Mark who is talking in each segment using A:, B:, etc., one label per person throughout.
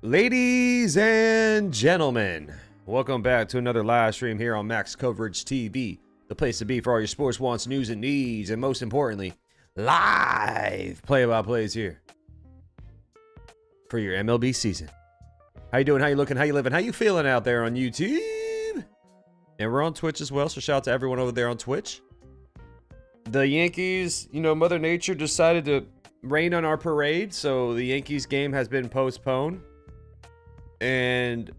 A: Ladies and gentlemen, welcome back to another live stream here on Max Coverage TV, the place to be for all your sports wants, news, and needs, and most importantly, live play-by-plays here for your MLB season. How you doing? How you looking? How you living? How you feeling out there on YouTube? And we're on Twitch as well, so shout out to everyone over there on Twitch. The Yankees, you know, Mother Nature decided to rain on our parade, so the Yankees game has been postponed. And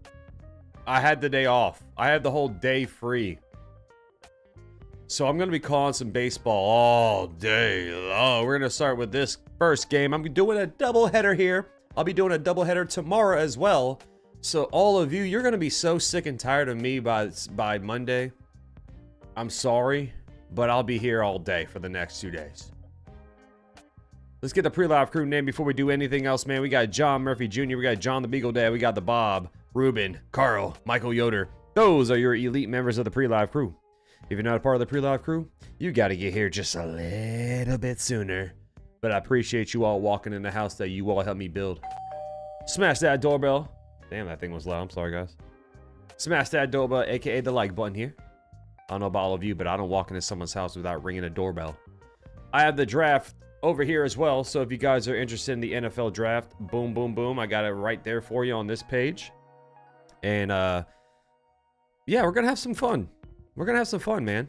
A: I had the day off. I had the whole day free. So I'm going to be calling some baseball all day long. We're going to start with this first game. I'm doing a doubleheader here. I'll be doing a doubleheader tomorrow as well. So all of you, you're going to be so sick and tired of me by Monday. I'm sorry, but I'll be here all day for the next 2 days. Let's get the pre-live crew name before we do anything else, man. We got John Murphy Jr., we got John the Beagle Dad, we got the Bob, Ruben, Carl, Michael Yoder. Those are your elite members of the pre-live crew. If you're not a part of the pre-live crew, you got to get here just a little bit sooner. But I appreciate you all walking in the house that you all helped me build. Smash that doorbell. Damn, that thing was loud. I'm sorry, guys. Smash that doorbell, aka the like button here. I don't know about all of you, but I don't walk into someone's house without ringing a doorbell. I have the draft over here as well, so if you guys are interested in the NFL draft, boom, boom, boom, I got it right there for you on this page. And yeah, we're gonna have some fun. We're gonna have some fun, man.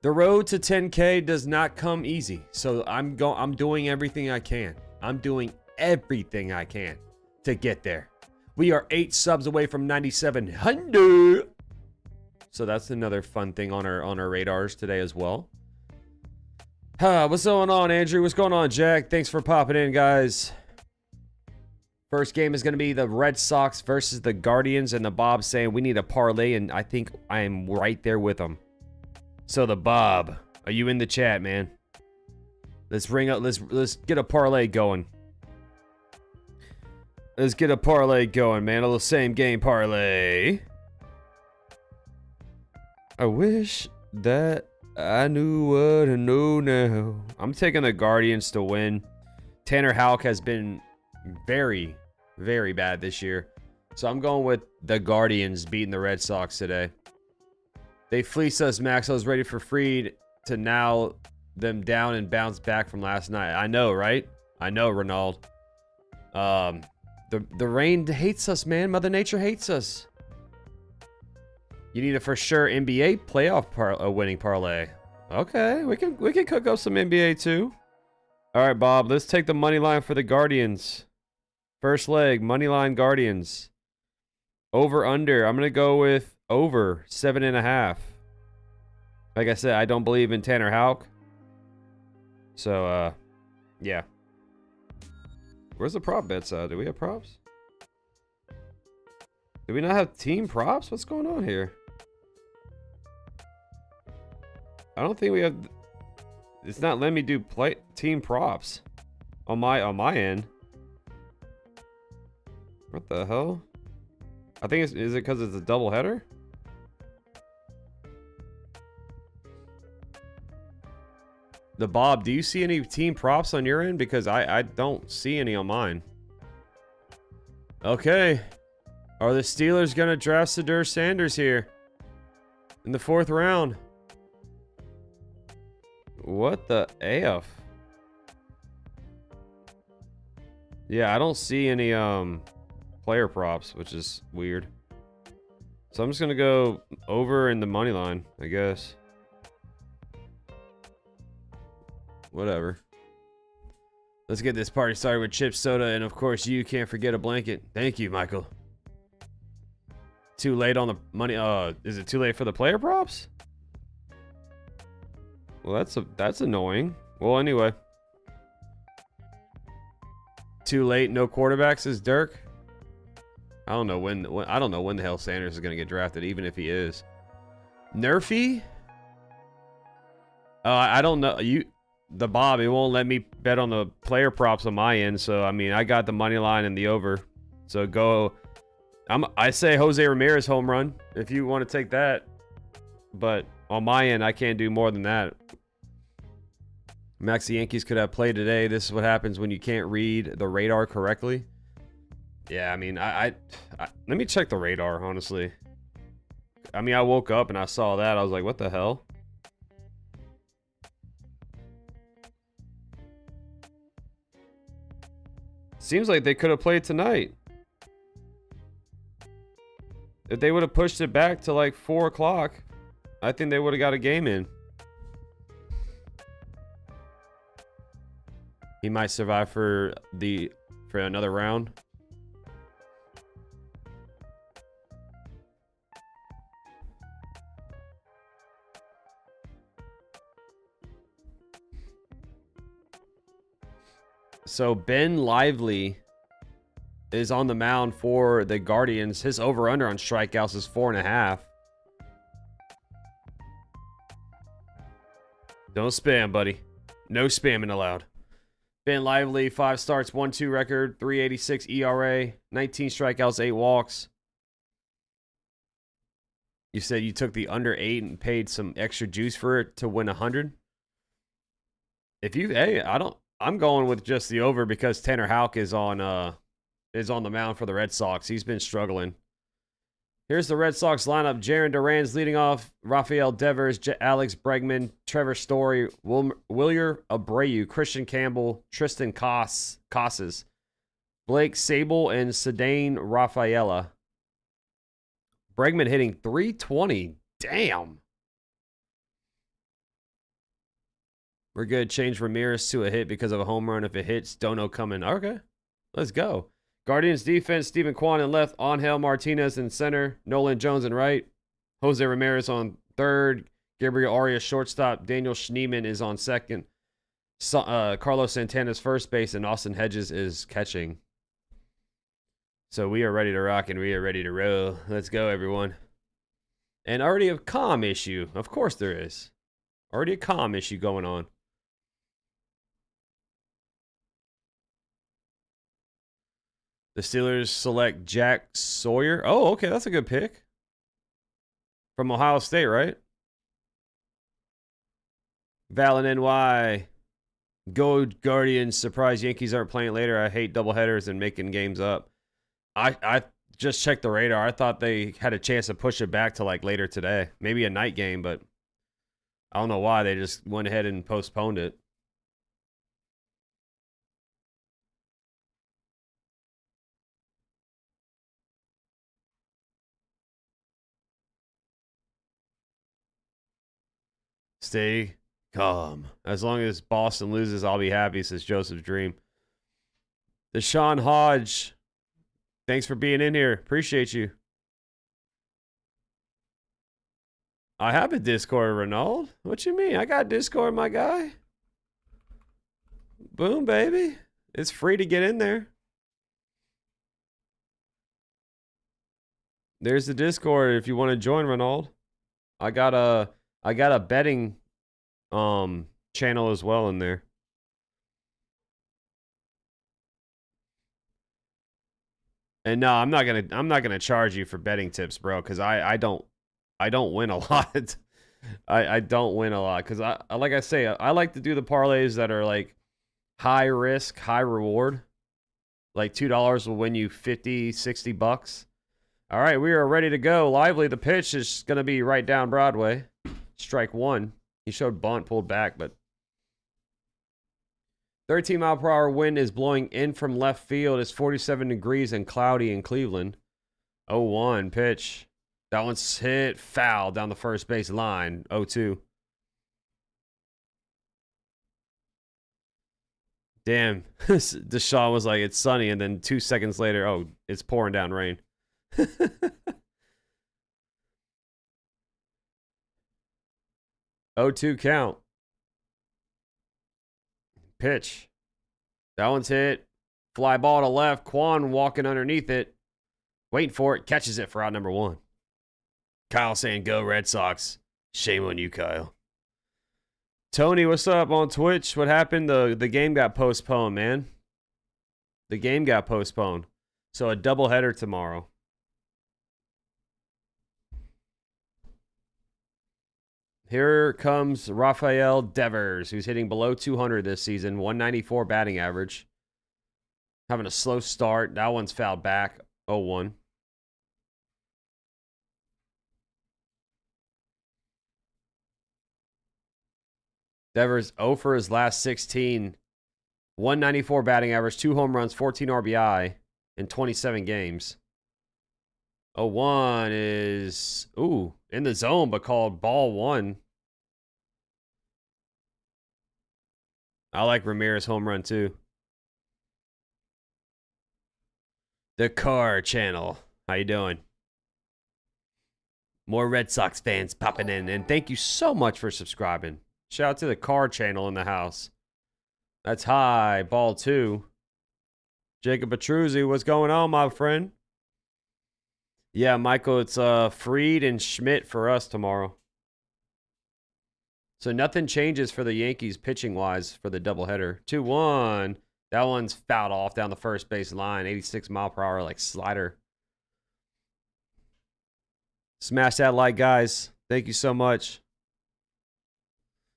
A: The road to 10K does not come easy, so I'm doing everything I can. I'm doing everything I can to get there. We are 8 subs away from 9,700. So that's another fun thing on our radars today as well. What's going on, Andrew? What's going on, Jack? Thanks for popping in, guys. First game is going to be the Red Sox versus the Guardians, and the Bob saying we need a parlay, and I think I am right there with them. So the Bob, are you in the chat, man? Let's get a parlay going. Let's get a parlay going, man. A little same game parlay. I wish that I knew what I know now. I'm taking the Guardians to win. Tanner Houck has been very, very bad this year. So I'm going with the Guardians beating the Red Sox today. They fleeced us, Max. I was ready for Freed to now them down and bounce back from last night. I know, right? I know, Ronald. The rain hates us, man. Mother Nature hates us. You need a for sure NBA playoff winning parlay. Okay, we can cook up some NBA too. All right, Bob, let's take the money line for the Guardians. First leg, money line Guardians. Over under. I'm gonna go with over 7.5. Like I said, I don't believe in Tanner Houck. So yeah. Where's the prop bets at? Do we have props? Do we not have team props? What's going on here? I don't think we have. It's not letting me do team props on my end. What the hell? I think is it because it's a double header? The Bob, do you see any team props on your end? Because I don't see any on mine. Okay. Are the Steelers gonna draft Sadur Sanders here in the 4th round? What the AF? Yeah, I don't see any player props, which is weird. So I'm just gonna go over in the money line, I guess. Whatever. Let's get this party started with chip soda, and of course you can't forget a blanket. Thank you, Michael. Too late on the money. Is it too late for the player props? Well, that's annoying. Well, anyway. Too late, no quarterbacks is Dirk. I don't know when the hell Sanders is gonna get drafted, even if he is. Nerfy? I don't know. The Bob, it won't let me bet on the player props on my end. So I mean, I got the money line and the over. So go. I say Jose Ramirez home run if you want to take that. But on my end, I can't do more than that. Max, the Yankees could have played today. This is what happens when you can't read the radar correctly. Yeah, I mean, let me check the radar, honestly. I mean, I woke up and I saw that. I was like, what the hell? Seems like they could have played tonight. If they would have pushed it back to like 4 o'clock, I think they would have got a game in. He might survive for another round. So Ben Lively is on the mound for the Guardians. His over-under on strikeouts is 4.5. Don't spam, buddy. No spamming allowed. Ben Lively, 5 starts, 1-2 record, 3.86 ERA, 19 strikeouts, 8 walks. You said you took the under 8 and paid some extra juice for it to win 100. I'm going with just the over because Tanner Houck is on the mound for the Red Sox. He's been struggling. Here's the Red Sox lineup. Jarren Duran's leading off. Rafael Devers, Alex Bregman, Trevor Story, Wilyer Abreu, Christian Campbell, Tristan Casas, Blake Sable, and Cedane Rafaela. Bregman hitting .320. Damn. We're good. Change Ramirez to a hit because of a home run. If it hits, Dono coming. Okay, let's go. Guardians defense, Stephen Kwan in left, Angel Martinez in center, Nolan Jones in right, Jose Ramirez on third, Gabriel Arias shortstop, Daniel Schneemann is on second, Carlos Santana's first base, and Austin Hedges is catching. So we are ready to rock and we are ready to roll. Let's go, everyone. And already a comm issue. Of course there is. Already a comm issue going on. The Steelers select Jack Sawyer. Oh, okay, that's a good pick. From Ohio State, right? Valen NY. Go Guardians. Surprise Yankees aren't playing later. I hate doubleheaders and making games up. I just checked the radar. I thought they had a chance to push it back to like later today. Maybe a night game, but I don't know why. They just went ahead and postponed it. Stay calm. As long as Boston loses, I'll be happy, says Joseph's Dream. Deshaun Hodge. Thanks for being in here. Appreciate you. I have a Discord, Renault. What you mean? I got Discord, my guy. Boom, baby. It's free to get in there. There's the Discord if you want to join, Renault. I got a betting channel as well in there. And no, I'm not gonna charge you for betting tips, bro, because I don't win a lot. I don't win a lot because I like I say I like to do the parlays that are like high risk, high reward. Like $2 will win you 50, 60 bucks. All right, we are ready to go. Lively, the pitch is gonna be right down Broadway. Strike one. He showed bunt, pulled back, but 13-mile-per-hour wind is blowing in from left field. It's 47 degrees and cloudy in Cleveland. 0-1 pitch. That one's hit foul down the first base line. 0-2. Damn. Deshaun was like, it's sunny, and then 2 seconds later, oh, it's pouring down rain. 0-2 count. Pitch. That one's hit. Fly ball to left. Quan walking underneath it. Waiting for it. Catches it for out number 1. Kyle saying, go Red Sox. Shame on you, Kyle. Tony, what's up on Twitch? What happened? The game got postponed, man. The game got postponed. So a doubleheader tomorrow. Here comes Rafael Devers, who's hitting below 200 this season, 194 batting average. Having a slow start. That one's fouled back. 0-1. Devers 0 for his last 16. 194 batting average, 2 home runs, 14 RBI in 27 games. 0-1 is, in the zone, but called ball 1. I like Ramirez home run too. The Car Channel. How you doing? More Red Sox fans popping in, and thank you so much for subscribing. Shout out to the Car Channel in the house. That's high. Ball 2. Jacob Petruzzi, what's going on, my friend? Yeah, Michael, it's Fried and Schmidt for us tomorrow. So nothing changes for the Yankees pitching-wise for the doubleheader. 2-1. That one's fouled off down the first base line. 86 mile per hour like slider. Smash that like, guys. Thank you so much.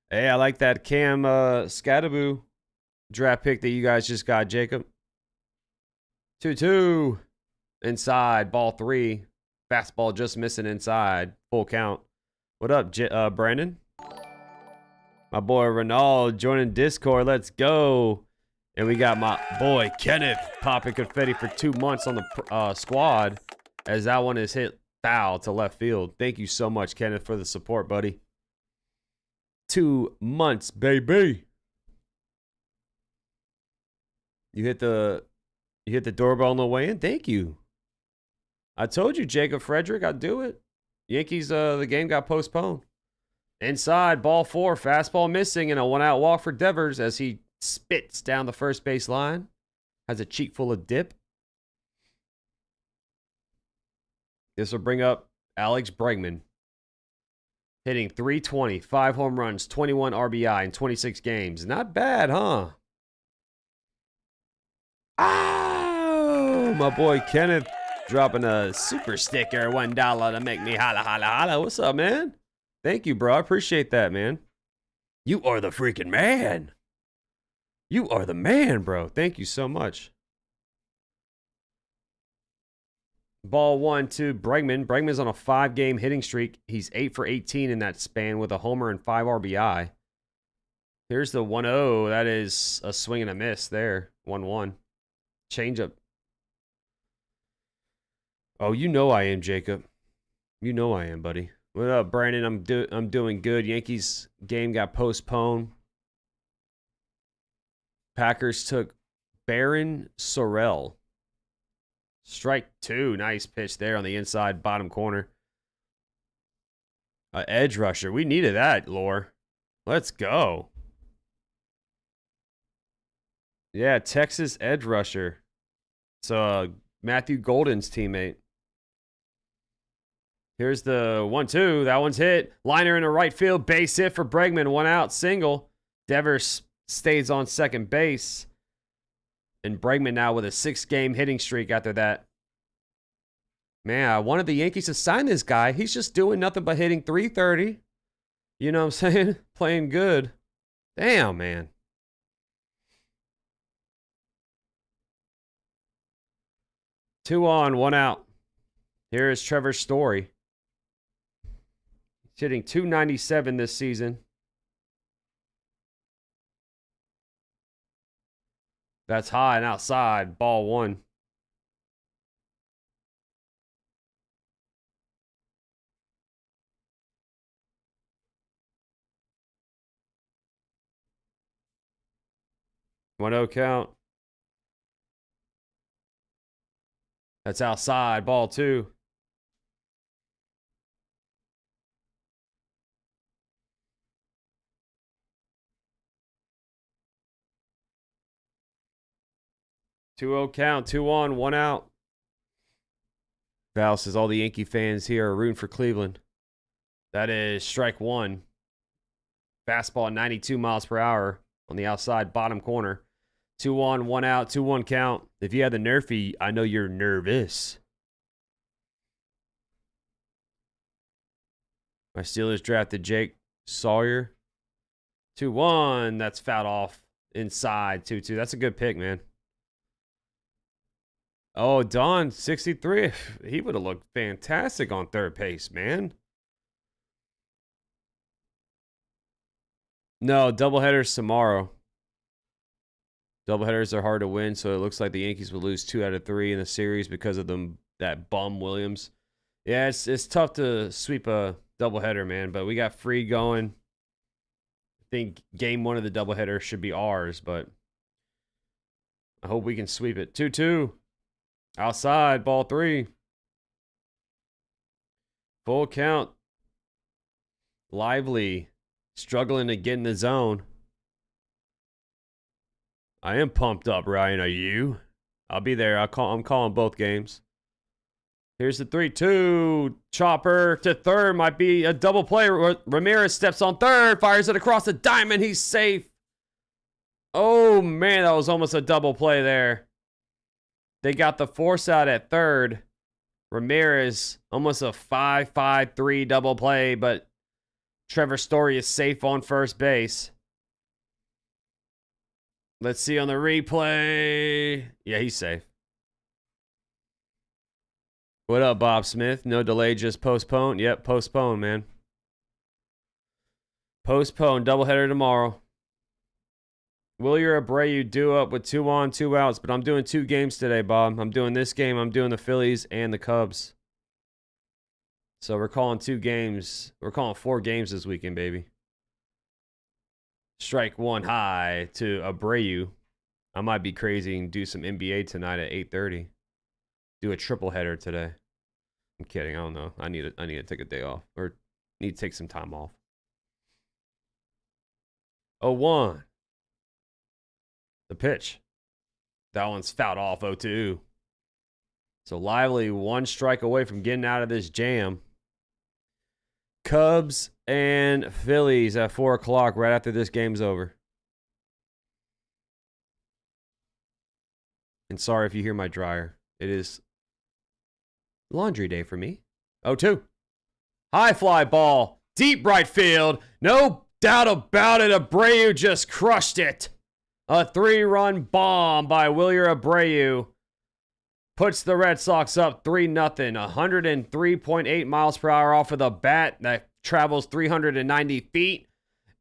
A: Hey, I like that Cam Scadaboo draft pick that you guys just got, Jacob. 2-2. Inside, ball 3. Fastball just missing inside. Full count. What up, Brandon? My boy Ronald joining Discord. Let's go. And we got my boy Kenneth popping confetti for 2 months on the squad, as that one is hit foul to left field. Thank you so much, Kenneth, for the support, buddy. 2 months, baby. You hit the doorbell on the way in. Thank you. I told you, Jacob Frederick, I'd do it. Yankees, the game got postponed. Inside, ball 4, fastball missing, and a 1-out walk for Devers as he spits down the first base line. Has a cheek full of dip. This will bring up Alex Bregman. Hitting .320, 5 home runs, 21 RBI in 26 games. Not bad, huh? Oh, my boy Kenneth dropping a super sticker, $1 to make me holla, holla, holla. What's up, man? Thank you, bro. I appreciate that, man. You are the freaking man. You are the man, bro. Thank you so much. Ball 1 to Bregman. Bregman's on a 5-game hitting streak. He's 8 for 18 in that span with a homer and 5 RBI. Here's the 1-0. That is a swing and a miss there. 1-1. Changeup. Oh, you know I am, Jacob. You know I am, buddy. What up, Brandon? I'm doing good. Yankees game got postponed. Packers took Baron Sorrell. Strike 2. Nice pitch there on the inside bottom corner. Edge rusher. We needed that, Lore. Let's go. Yeah, Texas edge rusher. It's Matthew Golden's teammate. Here's the 1-2. That one's hit. Liner in the right field. Base hit for Bregman. 1 out. Single. Devers stays on second base. And Bregman now with a 6-game hitting streak after that. Man, I wanted the Yankees to sign this guy. He's just doing nothing but hitting .330. You know what I'm saying? Playing good. Damn, man. Two on, 1 out. Here is Trevor Story. He's hitting .297 this season. That's high and outside. Ball 1. One 0 count. That's outside. Ball 2. Two 0 count. 2 on, 1 out. Val says all the Yankee fans here are rooting for Cleveland. That is strike 1. Fastball 92 miles per hour on the outside bottom corner. 2 on, 1 out, 2-1 count. If you had the nerfy, I know you're nervous. My Steelers drafted Jake Sawyer. 2-1. That's fouled off inside. 2-2. That's a good pick, man. Oh, Don, 63. He would have looked fantastic on third base, man. No, doubleheaders tomorrow. Doubleheaders are hard to win, so it looks like the Yankees will lose 2 out of 3 in the series because of that bum Williams. Yeah, it's tough to sweep a doubleheader, man, but we got Free going. I think game 1 of the doubleheader should be ours, but I hope we can sweep it. 2-2. Outside, ball 3. Full count. Lively. Struggling to get in the zone. I am pumped up, Ryan. Are you? I'll be there. I'm calling both games. Here's the 3-2. Chopper to third. Might be a double play. Ramirez steps on third. Fires it across the diamond. He's safe. Oh, man. That was almost a double play there. They got the force out at third. Ramirez, almost a 5-5-3 double play, but Trevor Story is safe on first base. Let's see on the replay. Yeah, he's safe. What up, Bob Smith? No delay, just postpone. Yep, postpone, man. Postpone. Doubleheader tomorrow. Wilyer Abreu due up with 2 on, 2 outs, but I'm doing 2 games today, Bob. I'm doing this game. I'm doing the Phillies and the Cubs. So we're calling 2 games. We're calling 4 games this weekend, baby. Strike 1 high to Abreu. I might be crazy and do some NBA tonight at 8:30. Do a triple header today. I'm kidding. I don't know. I need to take a day off or need to take some time off. 0-1. The pitch. That one's fouled off. 0-2. So Lively 1 strike away from getting out of this jam. Cubs and Phillies at 4 o'clock right after this game's over. And sorry if you hear my dryer. It is laundry day for me. 0-2. High fly ball. Deep right field. No doubt about it. Abreu just crushed it. A 3-run bomb by Wilyer Abreu puts the Red Sox up 3-0. 103.8 miles per hour off of the bat that travels 390 feet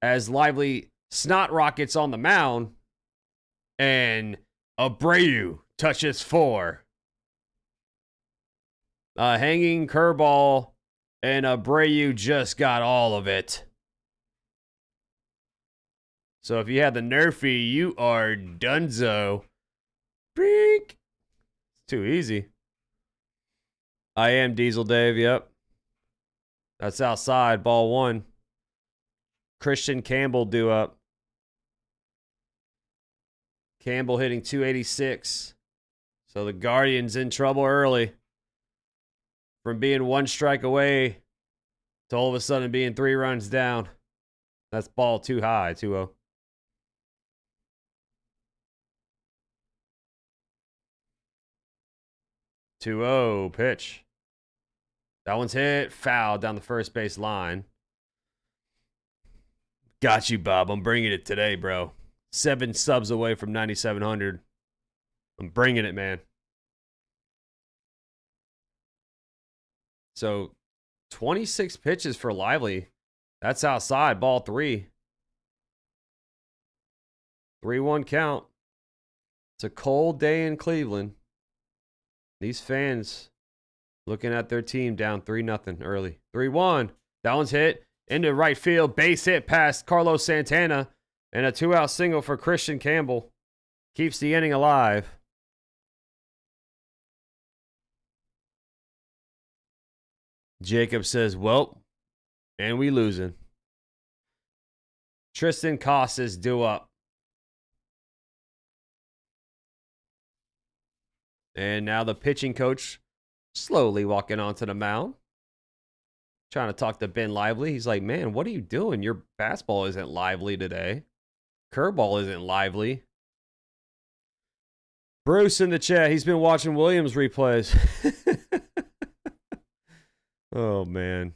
A: as Lively snot rockets on the mound. And Abreu touches 4. A hanging curveball, and Abreu just got all of it. So if you had the Nerfy, you are donezo. Break. It's too easy. I am Diesel Dave, yep. That's outside, ball 1. Christian Campbell due up. Campbell hitting 286. So the Guardians in trouble early. From being 1 strike away to all of a sudden being 3 runs down. That's ball too high, 2-0. Pitch. That one's hit. Foul down the first base line. Got you, Bob. I'm bringing it today, bro. 7 subs away from 9,700. I'm bringing it, man. So 26 pitches for Lively. That's outside. Ball 3. 3-1 count. It's a cold day in Cleveland. These fans looking at their team down 3-0 early. 3-1. That one's hit into right field. Base hit past Carlos Santana. And a 2-out single for Christian Campbell. Keeps the inning alive. Jacob says, well, and we losing. Tristan Casas due up. And now the pitching coach slowly walking onto the mound. Trying to talk to Ben Lively. He's like, man, what are you doing? Your fastball isn't lively today. Curveball isn't lively. Bruce in the chat. He's been watching Williams replays. Oh, man.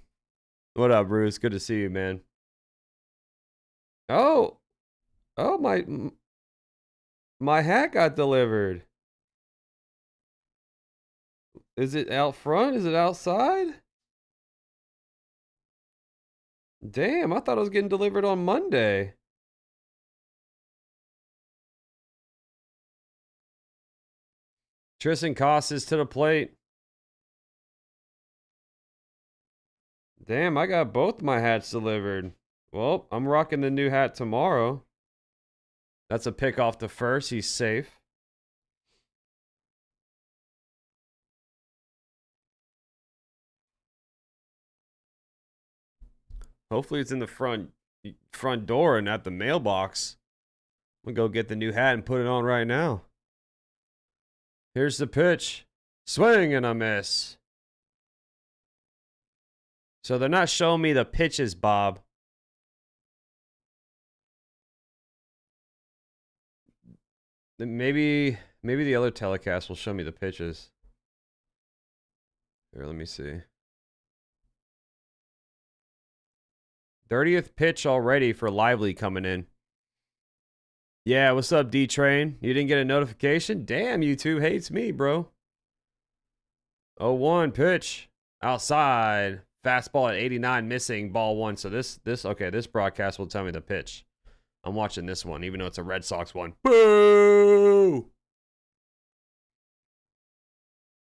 A: What up, Bruce? Good to see you, man. Oh, my hat got delivered. Is it out front? Is it outside? Damn, I thought it was getting delivered on Monday. Tristan Costas to the plate. Damn, I got both my hats delivered. Well, I'm rocking the new hat tomorrow. That's a pick off the first. He's safe. Hopefully it's in the front door and at the mailbox. I'm gonna go get the new hat and put it on right now. Here's the pitch. Swing and a miss. So they're not showing me the pitches, Bob. Maybe the other telecast will show me the pitches. Here, let me see. 30th pitch already for Lively coming in. Yeah, what's up, D-Train? You didn't get a notification? Damn, YouTube hates me, bro. 0-1 pitch. Outside. Fastball at 89, missing. Ball 1. So this broadcast will tell me the pitch. I'm watching this one, even though it's a Red Sox one. Boo!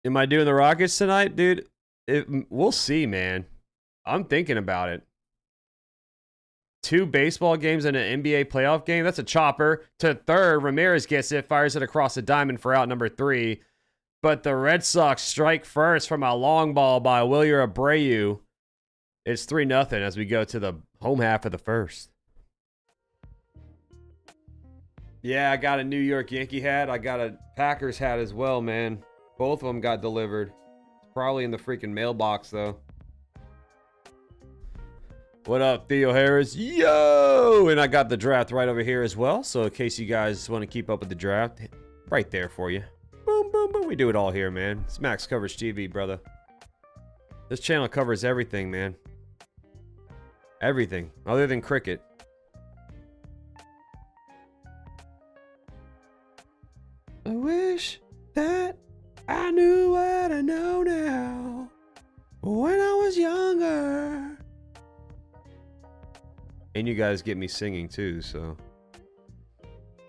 A: Am I doing the Rockets tonight, dude? We'll see, man. I'm thinking about it. 2 baseball games and an NBA playoff game. That's a chopper. To third, Ramirez gets it, fires it across the diamond for out number 3. But the Red Sox strike first from a long ball by Wilyer Abreu. It's 3-0 as we go to the home half of the first. Yeah, I got a New York Yankee hat. I got a Packers hat as well, man. Both of them got delivered. It's probably in the freaking mailbox, though. What up, Theo Harris? Yo! And I got the draft right over here as well. So in case you guys want to keep up with the draft, right there for you. Boom, boom, boom. We do it all here, man. It's Max Coverage TV, brother. This channel covers everything, man. Everything. Other than cricket. I wish that I knew what I know now when I was younger. And you guys get me singing too, so.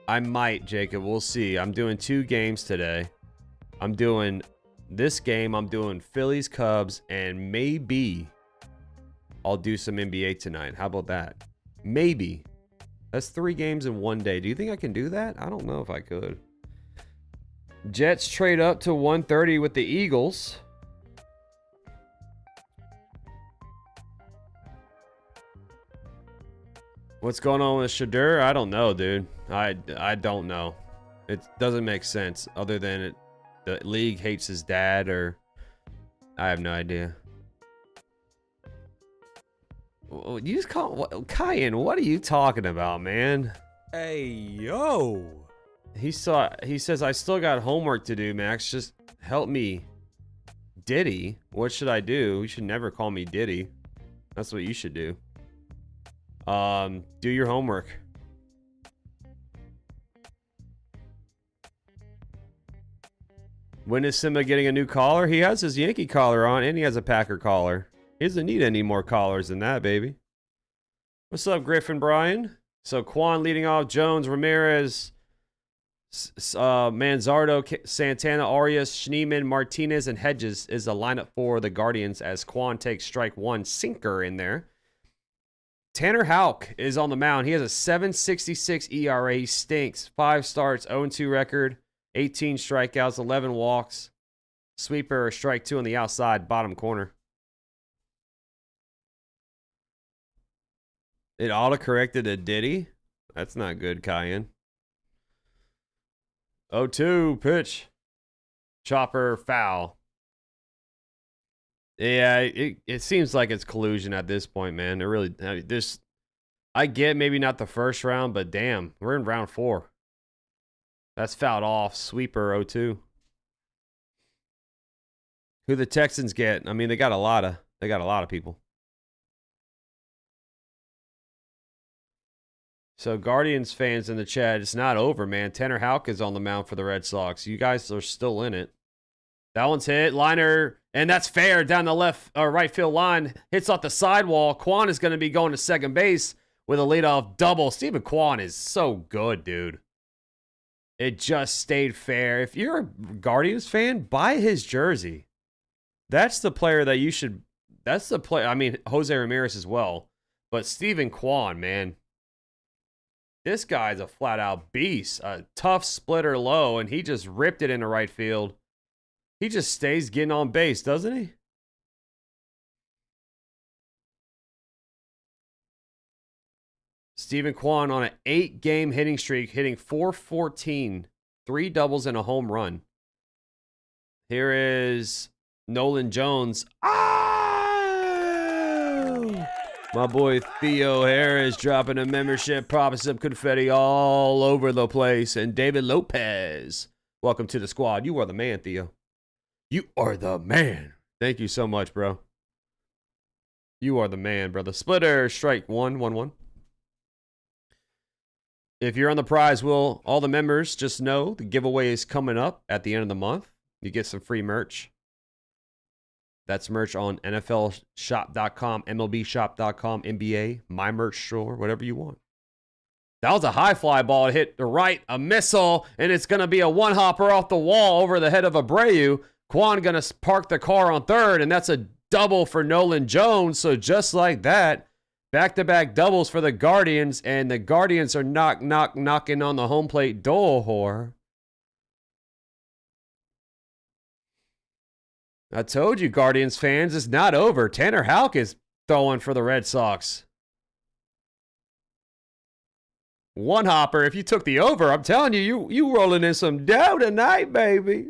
A: I might, Jacob. We'll see. I'm doing 2 games today. I'm doing this game. I'm doing Phillies, Cubs, and maybe I'll do some NBA tonight. How about that? Maybe. That's 3 games in one day. Do you think I can do that? I don't know if I could. Jets trade up to 130 with the Eagles. What's going on with Shadur? I don't know, dude. I don't know. It doesn't make sense other than the league hates his dad, or I have no idea. You just call Kyan, what are you talking about, man?
B: Hey, yo.
A: He says I still got homework to do, Max. Just help me. Diddy? What should I do? You should never call me Diddy. That's what you should do. Do your homework. When is Simba getting a new collar? He has his Yankee collar on, and he has a Packer collar. He doesn't need any more collars than that, baby. What's up, Griffin Brian? So Quan leading off, Jones, Ramirez, Manzardo, Santana, Arias, Schneemann, Martinez, and Hedges is the lineup for the Guardians as Quan takes strike 1, sinker in there. Tanner Houck is on the mound. He has a 7.66 ERA. He stinks. 5 starts, 0-2 record, 18 strikeouts, 11 walks. Sweeper, strike 2 on the outside, bottom corner. It auto-corrected a Diddy? That's not good, Cayenne. 0-2 pitch. Chopper, foul. Yeah, it seems like it's collusion at this point, man. It really, I get maybe not the first round, but damn, we're in round 4. That's fouled off. Sweeper 0-2. Who the Texans get? I mean, they got a lot of people. So Guardians fans in the chat, it's not over, man. Tanner Houck is on the mound for the Red Sox. You guys are still in it. That one's hit. Liner, and that's fair down the left or right field line. Hits off the sidewall. Kwan is going to be going to second base with a leadoff double. Stephen Kwan is so good, dude. It just stayed fair. If you're a Guardians fan, buy his jersey. That's the player that you should. That's the player. I mean, Jose Ramirez as well. But Stephen Kwan, man. This guy's a flat-out beast. A tough splitter low, and he just ripped it into right field. He just stays getting on base, doesn't he? Stephen Kwan on an 8-game hitting streak, hitting .414, 3 doubles and a home run. Here is Nolan Jones. Oh! My boy Theo Harris dropping a membership, popping some confetti all over the place. And David Lopez, welcome to the squad. You are the man, Theo. You are the man. Thank you so much, bro. You are the man, brother. Splitter, strike 1-1-1. If you're on the prize wheel, all the members just know the giveaway is coming up at the end of the month. You get some free merch. That's merch on NFLshop.com, MLBshop.com, NBA, my merch store, whatever you want. That was a high fly ball. It hit the right, a missile, and it's going to be a one-hopper off the wall over the head of Abreu. Kwan going to park the car on third, and that's a double for Nolan Jones. So just like that, back-to-back doubles for the Guardians, and the Guardians are knocking on the home plate door. I told you, Guardians fans, it's not over. Tanner Houck is throwing for the Red Sox. One hopper. If you took the over, I'm telling you, you rolling in some dough tonight, baby.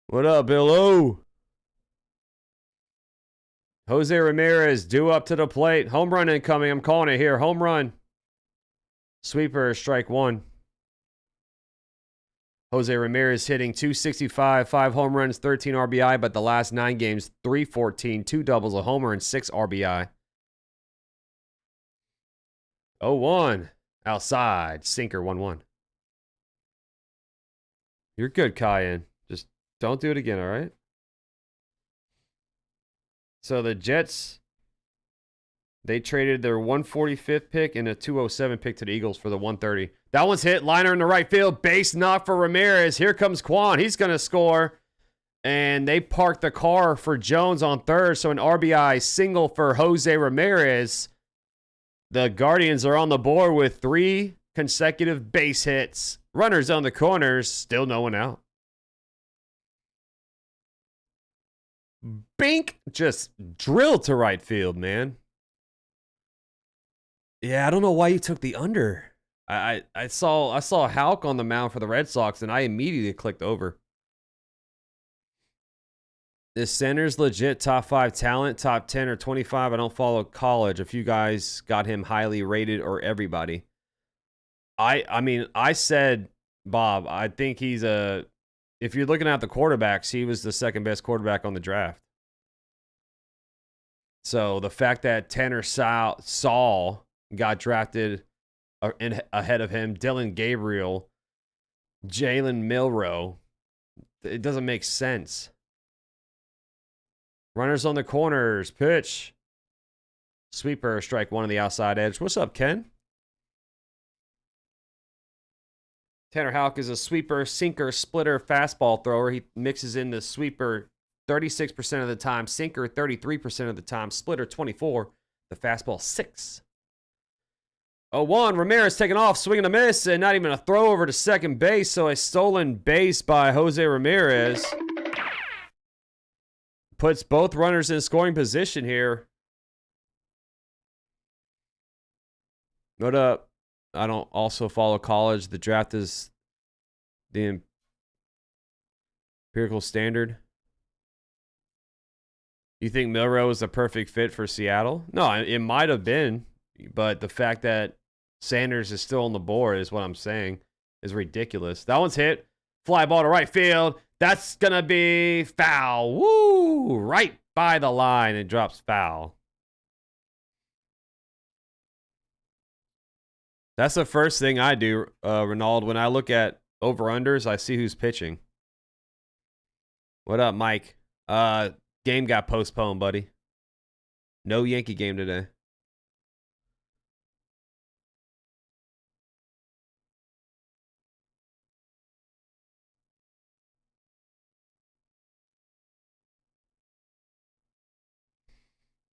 A: What up, Bill O? Jose Ramirez due up to the plate. Home run incoming. I'm calling it here. Home run. Sweeper, strike 1. Jose Ramirez hitting .265, 5 home runs, 13 RBI, but the last 9 games, .314, 2 doubles, a homer, and 6 RBI. 0-1. Outside. Sinker, 1-1. You're good, Cayenne. Just don't do it again, all right? So the Jets, they traded their 145th pick and a 207 pick to the Eagles for the 130. That one's hit. Liner in the right field. Base knock for Ramirez. Here comes Kwan. He's going to score. And they parked the car for Jones on third. So an RBI single for Jose Ramirez. The Guardians are on the board with 3 consecutive base hits. Runners on the corners. Still no one out. Bink just drilled to right field, man. Yeah, I don't know why you took the under. I saw Houck on the mound for the Red Sox, and I immediately clicked over. This center's legit top 5 talent, top 10 or 25. I don't follow college. A few guys got him highly rated, or everybody. I mean, I said, Bob, I think he's a... If you're looking at the quarterbacks, he was the second best quarterback on the draft. So the fact that Tanner Saul got drafted ahead of him, Dylan Gabriel, Jalen Milroe, it doesn't make sense. Runners on the corners, pitch. Sweeper, strike 1 on the outside edge. What's up, Ken? Tanner Houck is a sweeper, sinker, splitter, fastball thrower. He mixes in the sweeper 36% of the time, sinker 33% of the time, splitter 24%, the fastball 6%. 0-1, Ramirez taking off, swinging a miss, and not even a throw over to second base, so a stolen base by Jose Ramirez puts both runners in scoring position here. What up? I don't also follow college. The draft is the empirical standard. You think Milroe is the perfect fit for Seattle? No, it might have been, but the fact that Sanders is still on the board is what I'm saying is ridiculous. That one's hit. Fly ball to right field. That's going to be foul. Woo! Right by the line. It drops foul. That's the first thing I do, Ronald. When I look at over-unders, I see who's pitching. What up, Mike? Game got postponed, buddy. No Yankee game today.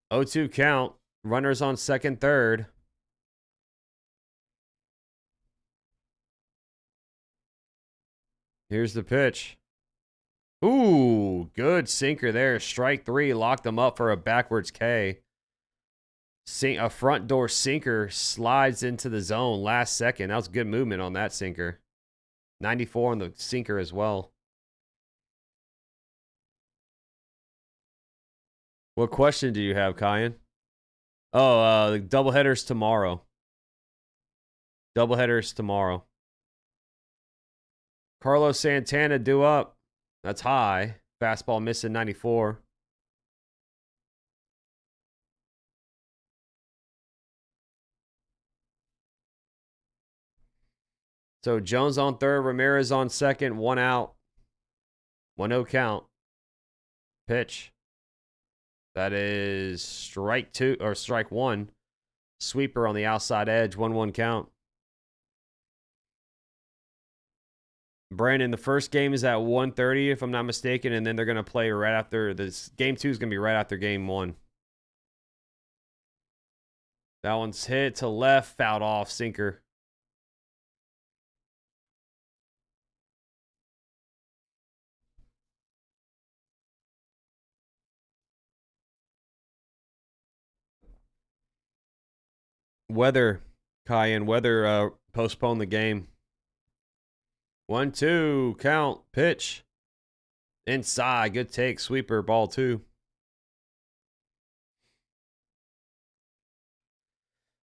A: Oh, 2 count. Runners on second, third. Here's the pitch. Ooh, good sinker there. Strike 3, locked him up for a backwards K. A front door sinker slides into the zone last second. That was good movement on that sinker. 94 on the sinker as well. What question do you have, Kyan? Oh, the doubleheaders tomorrow. Doubleheaders tomorrow. Carlos Santana due up. That's high. Fastball missing 94. So Jones on third, Ramirez on second, 1 out. 1-0 count. Pitch. That is strike 2 or strike 1. Sweeper on the outside edge, 1-1 count. Brandon, the first game is at 1:30, if I'm not mistaken, and then they're going to play right after this. Game 2 is going to be right after game 1. That one's hit to left, fouled off, sinker. Weather, Cayenne, weather postponed the game. 1-2, count, pitch. Inside, good take, sweeper, ball 2.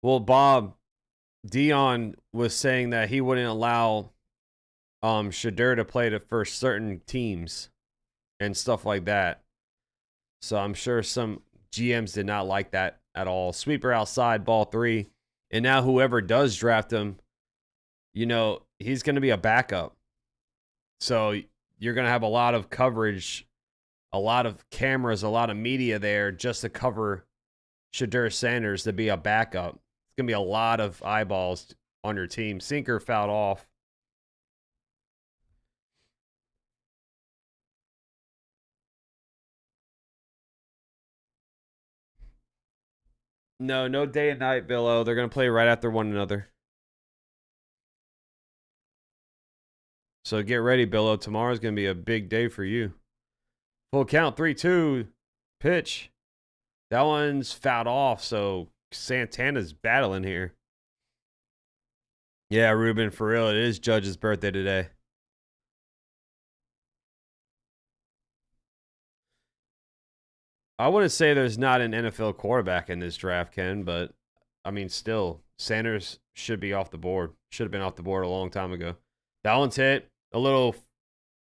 A: Well, Bob, Dion was saying that he wouldn't allow Shadur to play for certain teams and stuff like that. So I'm sure some GMs did not like that at all. Sweeper outside, ball 3. And now whoever does draft him, you know, he's going to be a backup. So you're going to have a lot of coverage, a lot of cameras, a lot of media there just to cover Shadur Sanders to be a backup. It's going to be a lot of eyeballs on your team. Sinker fouled off. No day and night, Billo. They're going to play right after one another. So get ready, Billo. Tomorrow's going to be a big day for you. Full count, 3-2. Pitch. That one's fouled off, so Santana's battling here. Yeah, Ruben, for real, it is Judge's birthday today. I wouldn't say there's not an NFL quarterback in this draft, Ken, but, I mean, still, Sanders should be off the board. Should have been off the board a long time ago. That one's hit. A little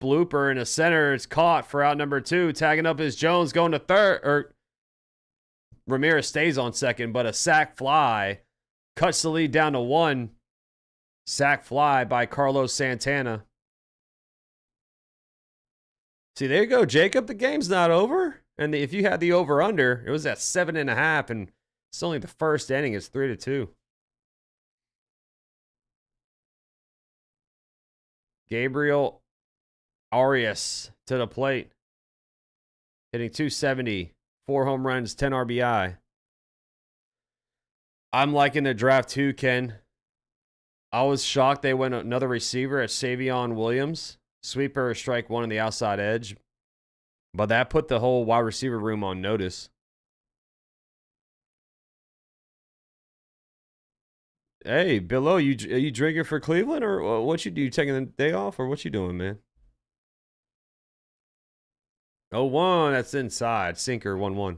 A: blooper in the center. It's caught for out number 2. Tagging up is Jones going to third. Or Ramirez stays on second, but a sac fly cuts the lead down to 1. Sac fly by Carlos Santana. See, there you go, Jacob. The game's not over. And if you had the over-under, it was at 7.5, and it's only the first inning. It's 3-2. Gabriel Arias to the plate. Hitting .270. 4 home runs, 10 RBI. I'm liking the draft too, Ken. I was shocked they went another receiver at Savion Williams. Sweeper, strike 1 on the outside edge. But that put the whole wide receiver room on notice. Hey, Billo, are you drinking for Cleveland, or what you do? You taking the day off, or what you doing, man? 0-1, that's inside. Sinker, 1-1.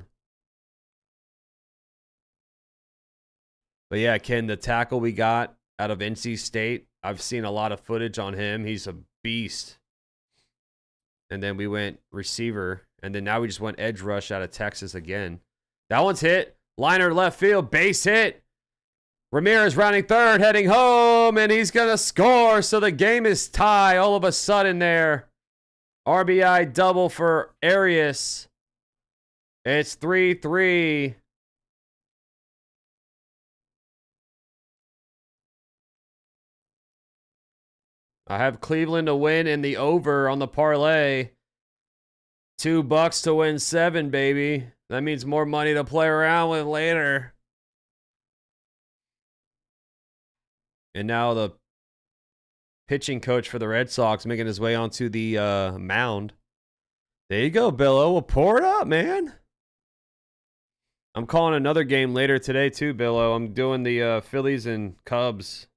A: But yeah, Ken, the tackle we got out of NC State, I've seen a lot of footage on him. He's a beast. And then we went receiver. And then now we just went edge rush out of Texas again. That one's hit. Liner left field. Base hit. Ramirez rounding third, heading home. And he's going to score. So the game is tied all of a sudden there. RBI double for Arias. It's 3-3. I have Cleveland to win and the over on the parlay. $2 to win 7, baby. That means more money to play around with later. And now the pitching coach for the Red Sox making his way onto the mound. There you go, Billo. We'll pour it up, man. I'm calling another game later today, too, Billo. I'm doing the Phillies and Cubs.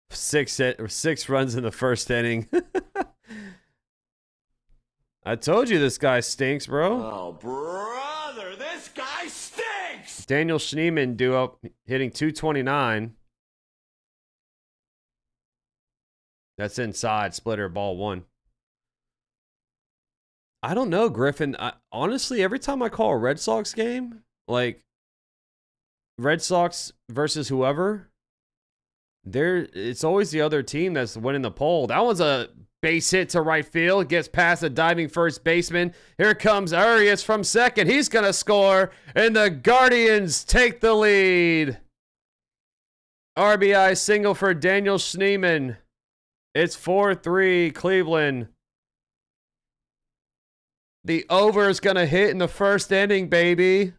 A: Six runs in the first inning. I told you this guy stinks, bro.
C: Oh, brother, this guy stinks!
A: Daniel Schneemann due up, hitting 229. That's inside, splitter, ball 1. I don't know, Griffin. Honestly, every time I call a Red Sox game, like Red Sox versus whoever, it's always the other team that's winning the poll. That one's a base hit to right field, gets past a diving first baseman. Here comes Arias from second. He's going to score, and the Guardians take the lead. RBI single for Daniel Schneemann. It's 4-3 Cleveland. The over is going to hit in the first inning, baby.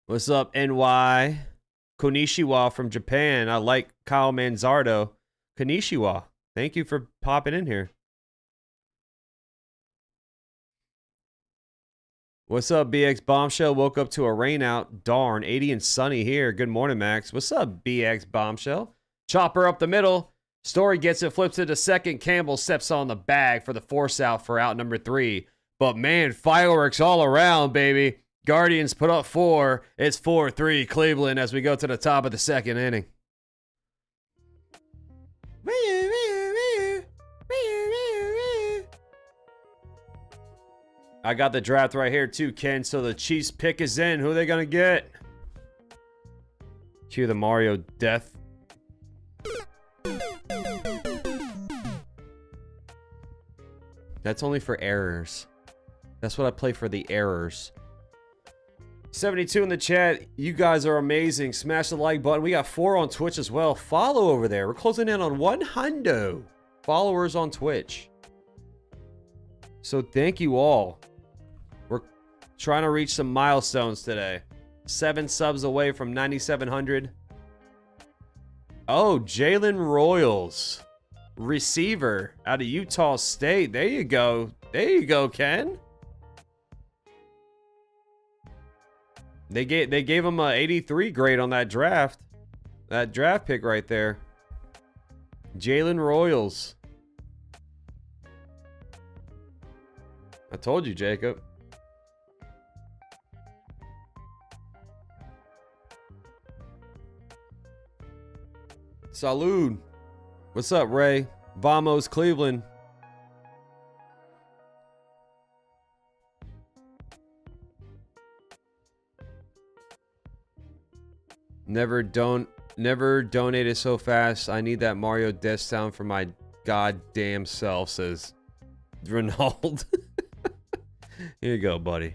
A: What's up, NY? Konnichiwa from Japan. I like Kyle Manzardo. Konnichiwa. Thank you for popping in here. What's up, BX Bombshell? Woke up to a rain out. Darn, 80 and sunny here. Good morning, Max. What's up, BX Bombshell? Chopper up the middle. Story gets it, flips it to second. Campbell steps on the bag for the force out for out number 3. But man, fireworks all around, baby. Guardians put up 4. It's 4-3 Cleveland as we go to the top of the second inning. I got the draft right here too, Ken. So the Chiefs pick is in. Who are they going to get? Cue the Mario death. That's only for errors. That's what I play for, the errors. 72 in the chat. You guys are amazing. Smash the like button. We got 4 on Twitch as well. Follow over there. We're closing in on 100 followers on Twitch. So thank you all. We're trying to reach some milestones today. 7 subs away from 9,700. Oh, Jalen Royals. Receiver out of Utah State. There you go. There you go, Ken. They gave him a 83 grade on that draft. That draft pick right there. Jalen Royals. I told you, Jacob. Salud. What's up, Ray? Vamos, Cleveland. Never donated so fast. I need that Mario death sound for my goddamn self, says Ronald. Here you go, buddy.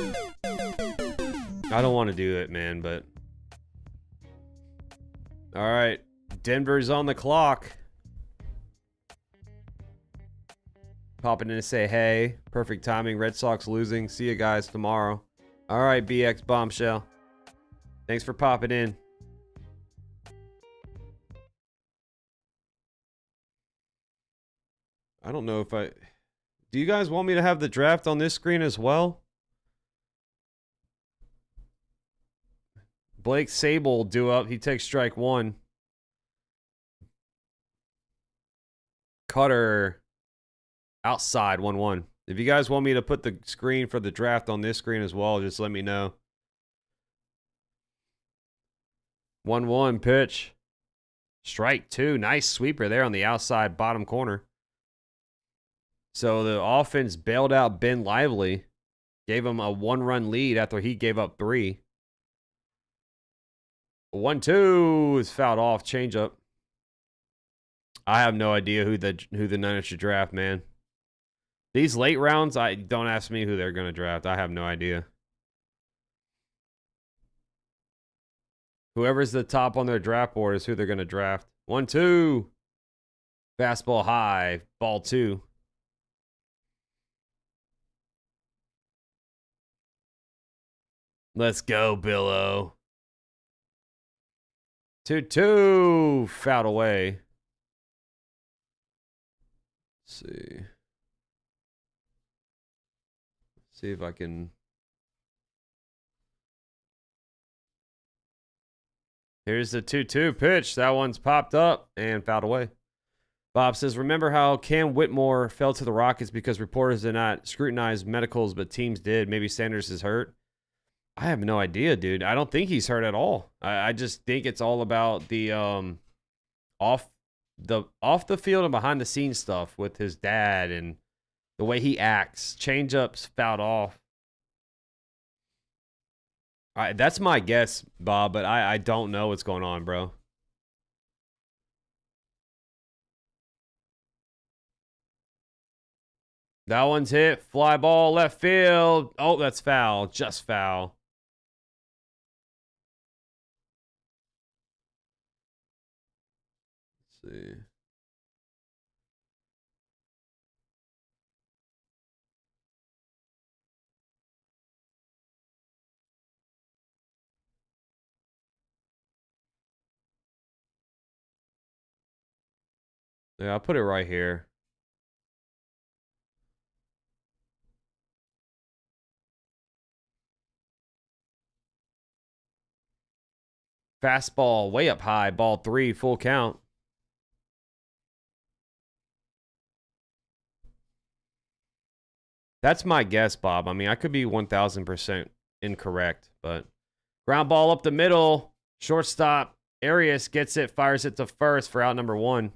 A: I don't want to do it, man, but... Alright. Denver's on the clock. Popping in to say hey. Perfect timing. Red Sox losing. See you guys tomorrow. Alright, BX Bombshell. Thanks for popping in. I don't know if I... Do you guys want me to have the draft on this screen as well? Blake Sable due up. He takes strike 1. Cutter outside 1-1. If you guys want me to put the screen for the draft on this screen as well, just let me know. 1-1 pitch. Strike 2. Nice sweeper there on the outside bottom corner. So the offense bailed out Ben Lively, gave him a 1-run lead after he gave up 3. 1-2 is fouled off. Changeup. I have no idea who the Niners should draft, man. These late rounds, don't ask me who they're going to draft. I have no idea. Whoever's the top on their draft board is who they're going to draft. 1-2. Fastball high. Ball 2. Let's go, Billo. 2-2. Fouled away. Let's see. See if I can. Here's the 2-2 pitch. That one's popped up and fouled away. Bob says, remember how Cam Whitmore fell to the Rockets because reporters did not scrutinize medicals, but teams did. Maybe Sanders is hurt. I have no idea, dude. I don't think he's hurt at all. I just think it's all about the off the field and behind the scenes stuff with his dad and the way he acts. Changeups fouled off. That's my guess, Bob, but I don't know what's going on, bro. That one's hit. Fly ball left field. Oh, that's foul. Just foul. Let's see. Yeah, I'll put it right here. Fastball way up high. Ball 3, full count. That's my guess, Bob. I mean, I could be 1,000% incorrect, but ground ball up the middle. Shortstop. Arias gets it, fires it to first for out number 1.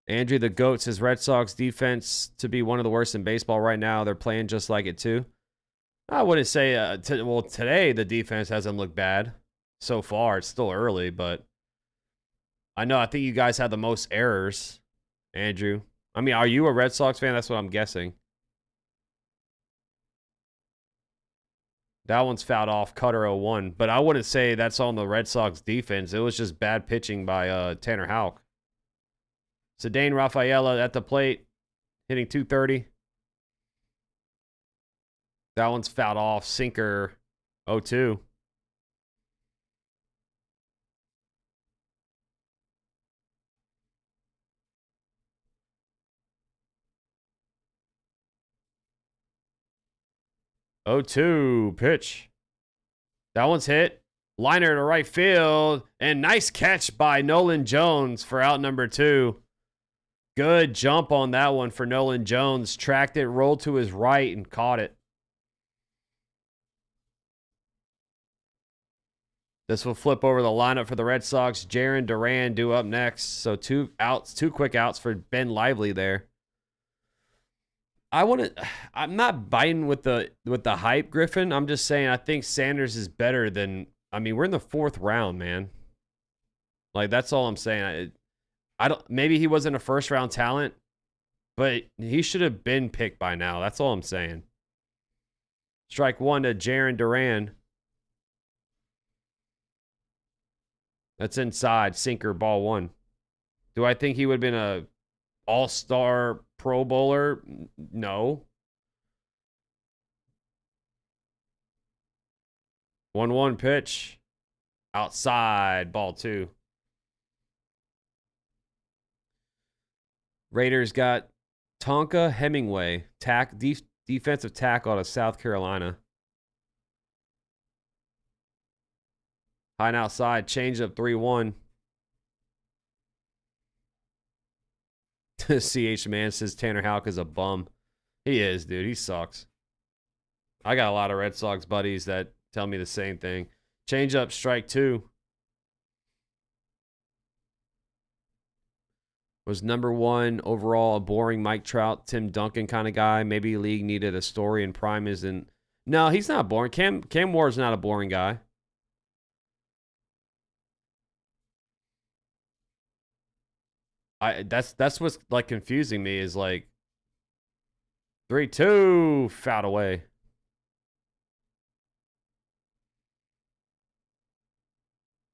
A: Andrew the GOAT says Red Sox defense to be one of the worst in baseball right now. They're playing just like it, too. I wouldn't say, well, today the defense hasn't looked bad so far. It's still early, but I think you guys had the most errors, Andrew. I mean, are you a Red Sox fan? That's what I'm guessing. That one's fouled off, Cutter 0-1. But I wouldn't say that's on the Red Sox defense. It was just bad pitching by Tanner Houck. Cedane Rafaela at the plate, hitting .230. That one's fouled off, sinker 0-2. Pitch. That one's hit. Liner to right field. And nice catch by Nolan Jones for out number 2. Good jump on that one for Nolan Jones. Tracked it, rolled to his right, and caught it. This will flip over the lineup for the Red Sox. Jarren Duran due up next. So 2 outs, 2 quick outs for Ben Lively there. I'm not biting with the hype, Griffin. I'm just saying I think Sanders is better than. I mean, we're in the 4th round, man. Like, that's all I'm saying. I don't. Maybe he wasn't a first-round talent, but he should have been picked by now. That's all I'm saying. Strike 1 to Jarren Duran. That's inside. Sinker, ball 1. Do I think he would have been a all-star Pro Bowler? No. 1-1 pitch. Outside, ball 2. Raiders got Tonka Hemingway, defensive tackle out of South Carolina. High and outside, change up 3-1. CH Man says Tanner Houck is a bum. He is, dude. He sucks. I got a lot of Red Sox buddies that tell me the same thing. Change up, strike 2. Was #1 overall a boring Mike Trout, Tim Duncan kind of guy. Maybe league needed a story and Prime isn't. No, he's not boring. Cam Ward's not a boring guy. That's what's like confusing me is like 3-2 fouled away.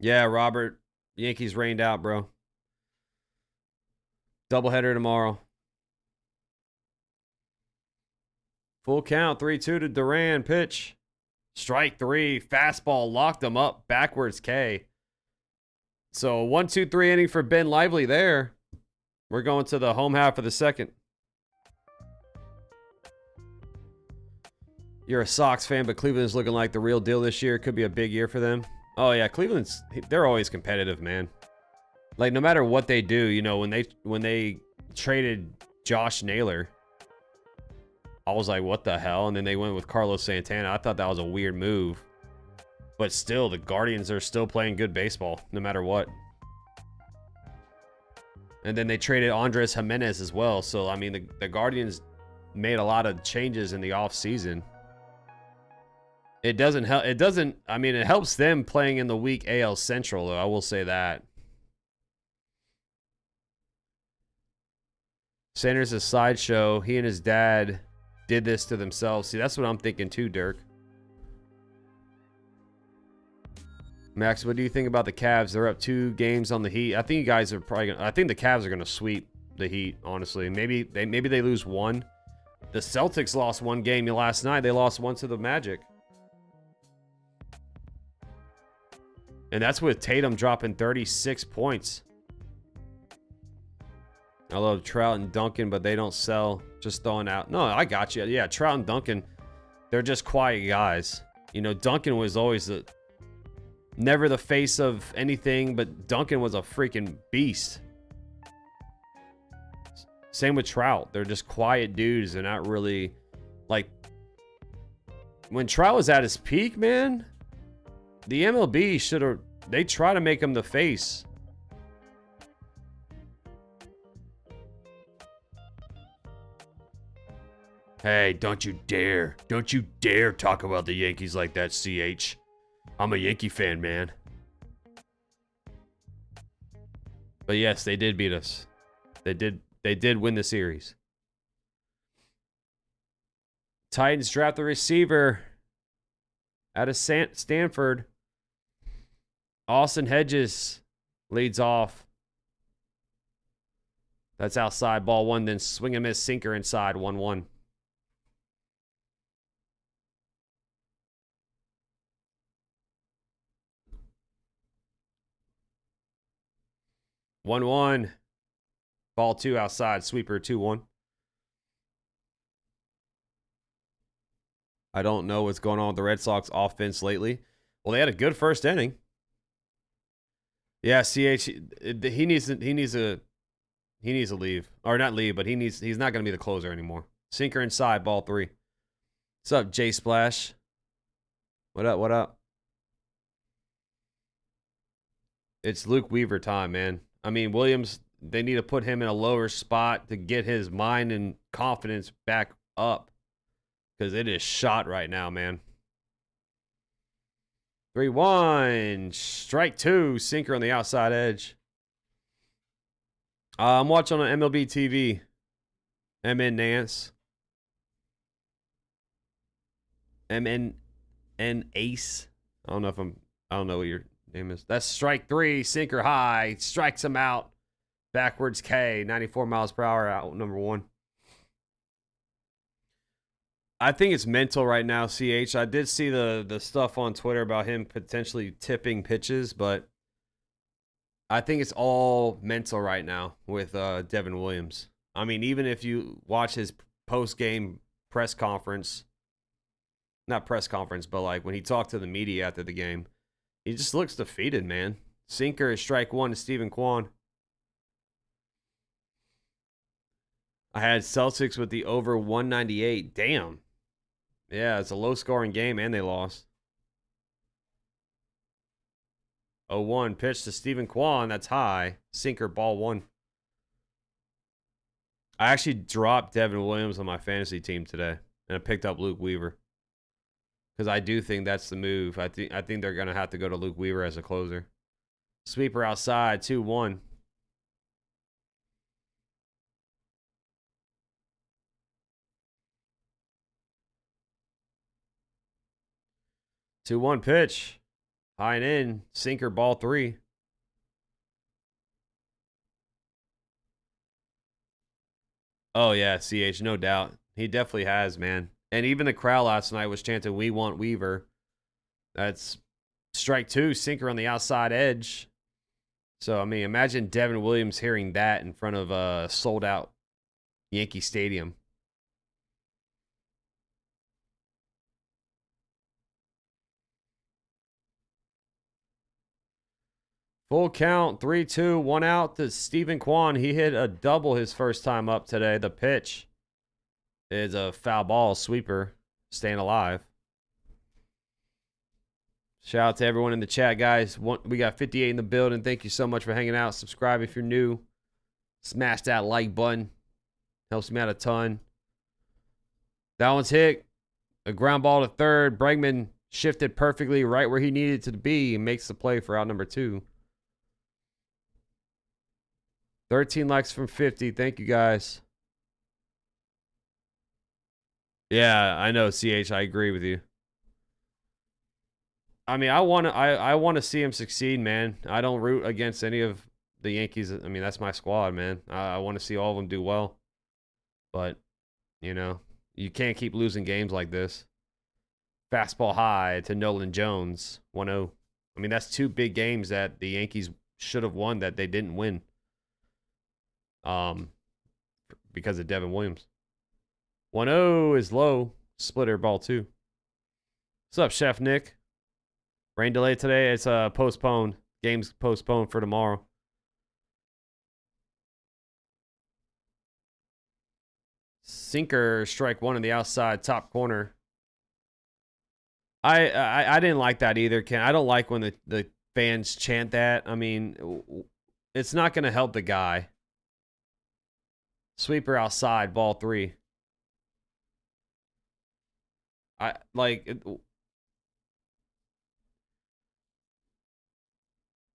A: Yeah, Robert, Yankees rained out, bro. Doubleheader tomorrow. Full count, 3-2 to Duran. Pitch. Strike 3. Fastball locked him up. Backwards K. So 1-2-3 inning for Ben Lively there. We're going to the home half of the second. You're a Sox fan, but Cleveland's looking like the real deal this year. Could be a big year for them. Oh, yeah. They're always competitive, man. Like, no matter what they do, you know, when they traded Josh Naylor, I was like, what the hell? And then they went with Carlos Santana. I thought that was a weird move. But still, the Guardians are still playing good baseball, no matter what. And then they traded Andres Jimenez as well. So, I mean, the Guardians made a lot of changes in the offseason. It doesn't help. I mean, it helps them playing in the weak AL Central, though. I will say that. Sanders' a sideshow. He and his dad did this to themselves. See, that's what I'm thinking too, Dirk. Max, what do you think about the Cavs? They're up 2 games on the Heat. I think you guys are probably gonna, I think the Cavs are going to sweep the Heat, honestly. Maybe they lose 1. The Celtics lost 1 game last night. They lost 1 to the Magic. And that's with Tatum dropping 36 points. I love Trout and Duncan, but they don't sell. Just throwing out. No, I got you. Yeah, Trout and Duncan, they're just quiet guys. You know, Duncan was always never the face of anything, but Duncan was a freaking beast. Same with Trout. They're just quiet dudes. They're not really like when Trout was at his peak, man. The MLB should have. They try to make him the face. Hey, don't you dare talk about the Yankees like that, CH. I'm a Yankee fan, man. But yes, they did beat us. They did win the series. Titans draft the receiver out of Stanford. Austin Hedges leads off. That's outside, ball 1, then swing and miss, sinker inside, 1-1. 1-1. Ball 2 outside. Sweeper 2-1. I don't know what's going on with the Red Sox offense lately. Well, they had a good first inning. Yeah, CH, he needs to leave. Or not leave, but he's not going to be the closer anymore. Sinker inside, ball 3. What's up, J Splash? What up, what up? It's Luke Weaver time, man. I mean, Williams, they need to put him in a lower spot to get his mind and confidence back up. Because it is shot right now, man. 3-1. Strike 2. Sinker on the outside edge. I'm watching on MLB TV. MN Nance. MN Ace. I don't know what your name is. That's strike 3. Sinker high. Strikes him out. Backwards K. 94 miles per hour out number 1. I think it's mental right now, CH. I did see the stuff on Twitter about him potentially tipping pitches, but I think it's all mental right now with Devin Williams. I mean, even if you watch his post-game press conference, not press conference, but like when he talked to the media after the game, he just looks defeated, man. Sinker is strike 1 to Stephen Kwan. I had Celtics with the over 198. Damn. Yeah, it's a low-scoring game, and they lost. 0-1 pitch to Stephen Kwan. That's high. Sinker, ball 1. I actually dropped Devin Williams on my fantasy team today, and I picked up Luke Weaver because I do think that's the move. I think they're gonna have to go to Luke Weaver as a closer. Sweeper outside, 2-1. Two one pitch, high and in, sinker, ball 3. Oh yeah, CH, no doubt. He definitely has, man. And even the crowd last night was chanting, "We want Weaver." That's strike 2, sinker on the outside edge. So I mean, imagine Devin Williams hearing that in front of a sold out Yankee Stadium. Full count, 3-2, 1 out to Stephen Kwan. He hit a double his first time up today. The pitch is a foul ball, sweeper, staying alive. Shout out to everyone in the chat, guys. We got 58 in the building. Thank you so much for hanging out. Subscribe if you're new. Smash that like button. Helps me out a ton. That one's hit. A ground ball to third. Bregman shifted perfectly right where he needed to be and makes the play for out number 2. 13 likes from 50. Thank you, guys. Yeah, I know, CH. I agree with you. I mean, I want to see him succeed, man. I don't root against any of the Yankees. I mean, that's my squad, man. I want to see all of them do well. But, you know, you can't keep losing games like this. Fastball high to Nolan Jones, 1-0. I mean, that's 2 big games that the Yankees should have won that they didn't win. Because of Devin Williams. 1-0 is low. Splitter, ball 2. What's up, Chef Nick? Rain delay today. It's postponed. Game's postponed for tomorrow. Sinker, strike 1 in the outside top corner. I didn't like that either, Ken. I don't like when the fans chant that. I mean, it's not going to help the guy. Sweeper outside, ball 3.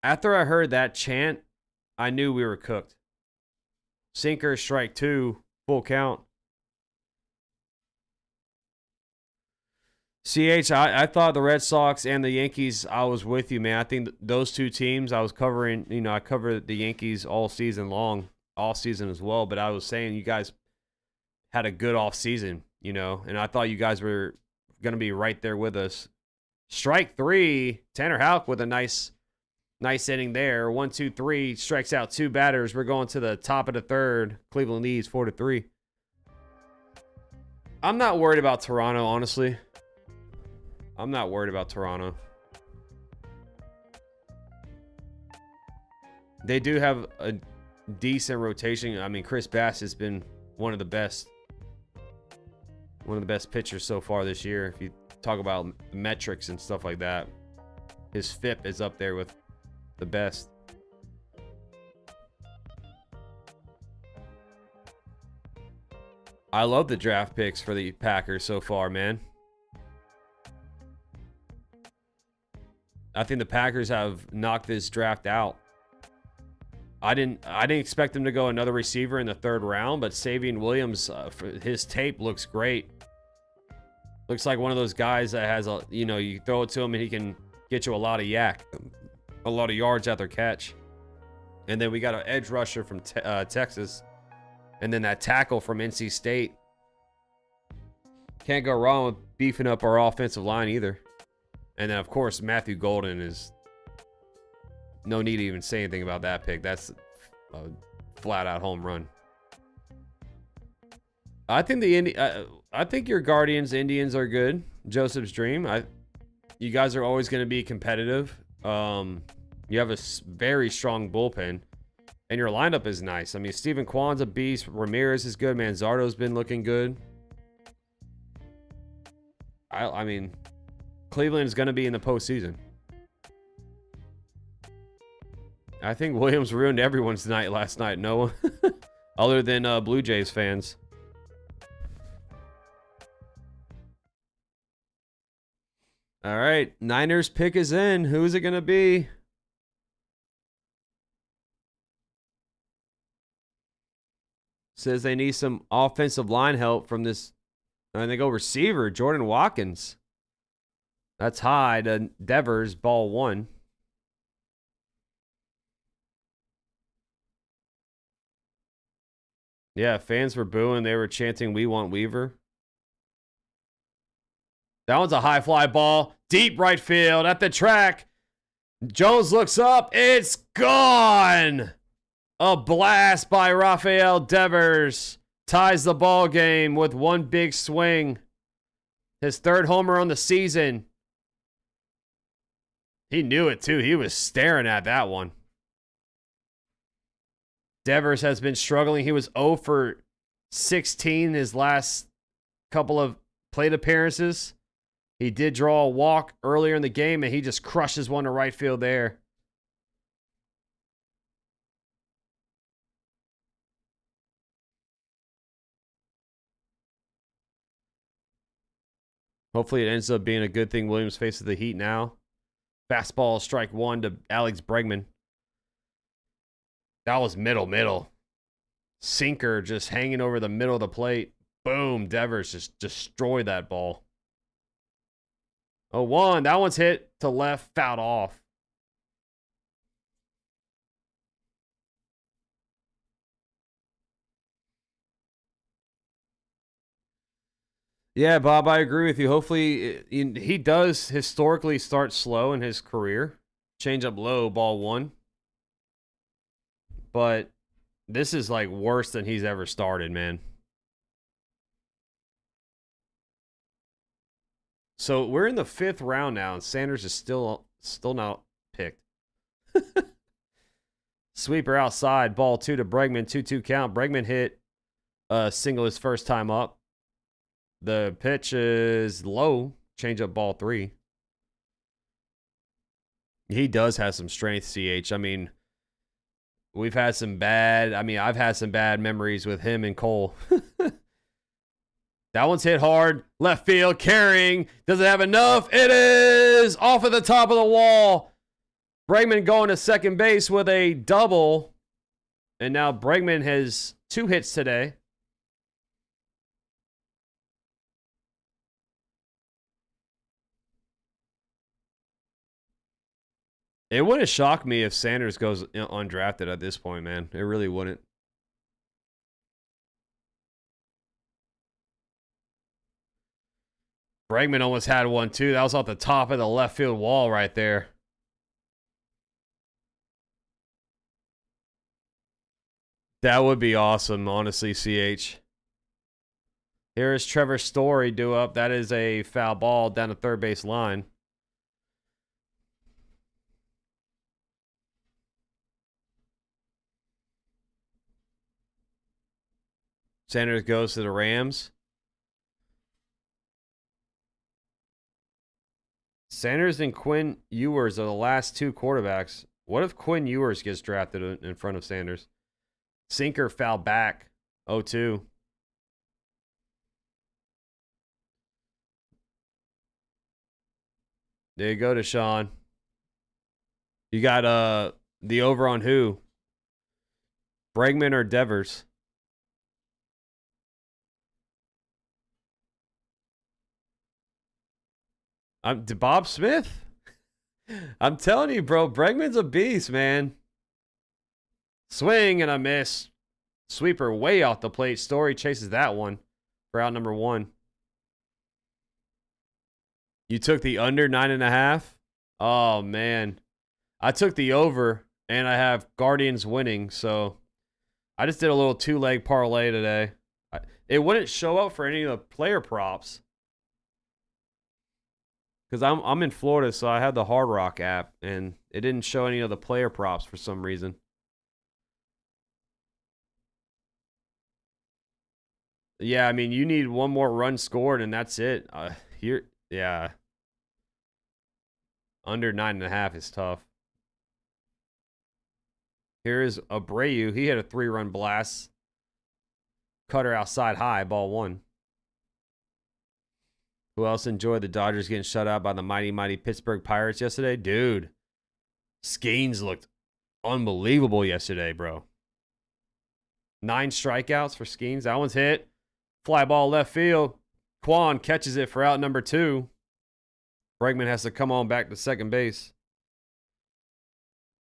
A: After I heard that chant, I knew we were cooked. Sinker, strike 2, full count. CH, I thought the Red Sox and the Yankees, I was with you, man. I think those 2 teams, I was covering, I covered the Yankees all season long, all season as well. But I was saying you guys had a good off season, and I thought you guys were going to be right there with us. Strike 3, Tanner Houck with a nice inning there. 1-2-3, strikes out 2 batters. We're going to the top of the 3rd. Cleveland leads 4-3. I'm not worried about Toronto, honestly. I'm not worried about Toronto. They do have a decent rotation. I mean, Chris Bass has been one of the best pitchers so far this year. If you talk about metrics and stuff like that, his FIP is up there with the best. I love the draft picks for the Packers so far, man. I think the Packers have knocked this draft out. I didn't expect them to go another receiver in the 3rd round, but Savion Williams, his tape looks great. Looks like one of those guys that has you throw it to him and he can get you a lot of yards after catch. And then we got an edge rusher from Texas, and then that tackle from NC State. Can't go wrong with beefing up our offensive line either. And then, of course, Matthew Golden is no need to even say anything about that pick. That's a flat-out home run. I think I think your Guardians Indians are good. Joseph's dream. You guys are always going to be competitive. You have a very strong bullpen, and your lineup is nice. I mean, Stephen Kwan's a beast. Ramirez is good. Manzardo's been looking good. I mean, Cleveland is going to be in the postseason. I think Williams ruined everyone's night last night. No, other than Blue Jays fans. All right, Niners pick is in. Who's it going to be? Says they need some offensive line help from this, and they go receiver, Jordan Watkins. That's high to Devers, ball 1. Yeah, fans were booing. They were chanting, "We want Weaver." That one's a high fly ball. Deep right field at the track. Jones looks up. It's gone. A blast by Rafael Devers. Ties the ball game with one big swing. His 3rd homer on the season. He knew it too. He was staring at that one. Devers has been struggling. He was 0 for 16 his last couple of plate appearances. He did draw a walk earlier in the game, and he just crushes one to right field there. Hopefully it ends up being a good thing. Williams faces the Heat now. Fastball, strike 1 to Alex Bregman. That was middle. Sinker just hanging over the middle of the plate. Boom, Devers just destroyed that ball. 0-1. That one's hit to left, fouled off. Yeah, Bob, I agree with you. Hopefully, he does historically start slow in his career. Change up low, ball 1. But this is like worse than he's ever started, man. So we're in the 5th round now, and Sanders is still not picked. Sweeper outside, ball 2 to Bregman, 2-2 count. Bregman hit a single his first time up. The pitch is low, change up ball 3. He does have some strength, CH. I mean, I've had some bad memories with him and Cole. That one's hit hard. Left field, carrying. Does it have enough? It is off of the top of the wall. Bregman going to second base with a double. And now Bregman has 2 hits today. It wouldn't shock me if Sanders goes undrafted at this point, man. It really wouldn't. Bregman almost had one, too. That was off the top of the left field wall right there. That would be awesome, honestly, CH. Here is Trevor Story due up. That is a foul ball down the third base line. Sanders goes to the Rams. Sanders and Quinn Ewers are the last 2 quarterbacks. What if Quinn Ewers gets drafted in front of Sanders? Sinker foul back. 0-2. There you go, Deshaun. You got the over on who? Bregman or Devers? Bob Smith? I'm telling you, bro, Bregman's a beast, man. Swing and a miss. Sweeper way off the plate. Story chases that one for out number 1. You took the under 9.5? Oh, man. I took the over, and I have Guardians winning, so I just did a little 2-leg parlay today. It wouldn't show up for any of the player props. Because I'm in Florida, so I had the Hard Rock app, and it didn't show any of the player props for some reason. Yeah, I mean, you need one more run scored, and that's it. Yeah. Under 9.5 is tough. Here is Abreu. He had a 3-run blast Cutter outside high, ball 1. Who else enjoyed the Dodgers getting shut out by the mighty Pittsburgh Pirates yesterday? Dude, Skeens looked unbelievable yesterday, bro. 9 strikeouts for Skeens. That one's hit. Fly ball left field. Quan catches it for out number 2. Bregman has to come on back to second base.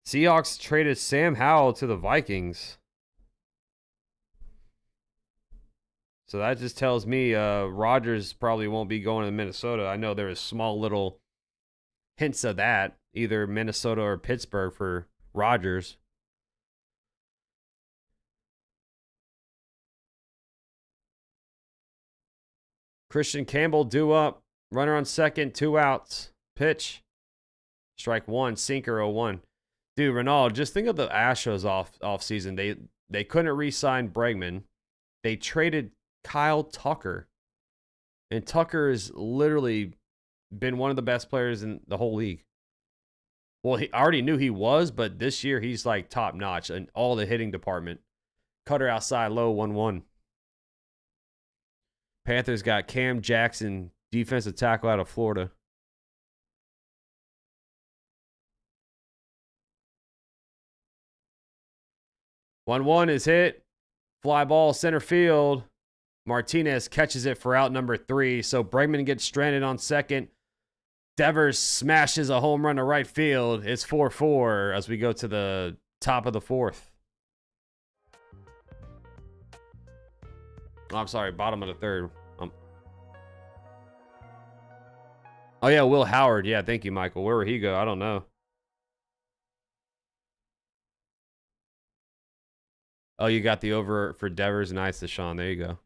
A: Seahawks traded Sam Howell to the Vikings. So that just tells me Rodgers probably won't be going to Minnesota. I know there was small little hints of that, either Minnesota or Pittsburgh for Rodgers. Christian Campbell due up. Runner on second, 2 outs. Pitch. Strike 1, sinker 0-1. Dude, Ronald, just think of the Astros off season. They couldn't re-sign Bregman. They traded Kyle Tucker. And Tucker has literally been one of the best players in the whole league. Well, I already knew he was, but this year he's like top notch in all the hitting department. Cutter outside low, 1-1. Panthers got Cam Jackson, defensive tackle out of Florida. One is hit. Fly ball center field. Martinez catches it for out number 3. So Bregman gets stranded on second. Devers smashes a home run to right field. It's 4-4 as we go to the top of the 4th. Oh, I'm sorry, bottom of the 3rd. Oh, yeah, Will Howard. Yeah, thank you, Michael. Where would he go? I don't know. Oh, you got the over for Devers. Nice, Deshaun. There you go.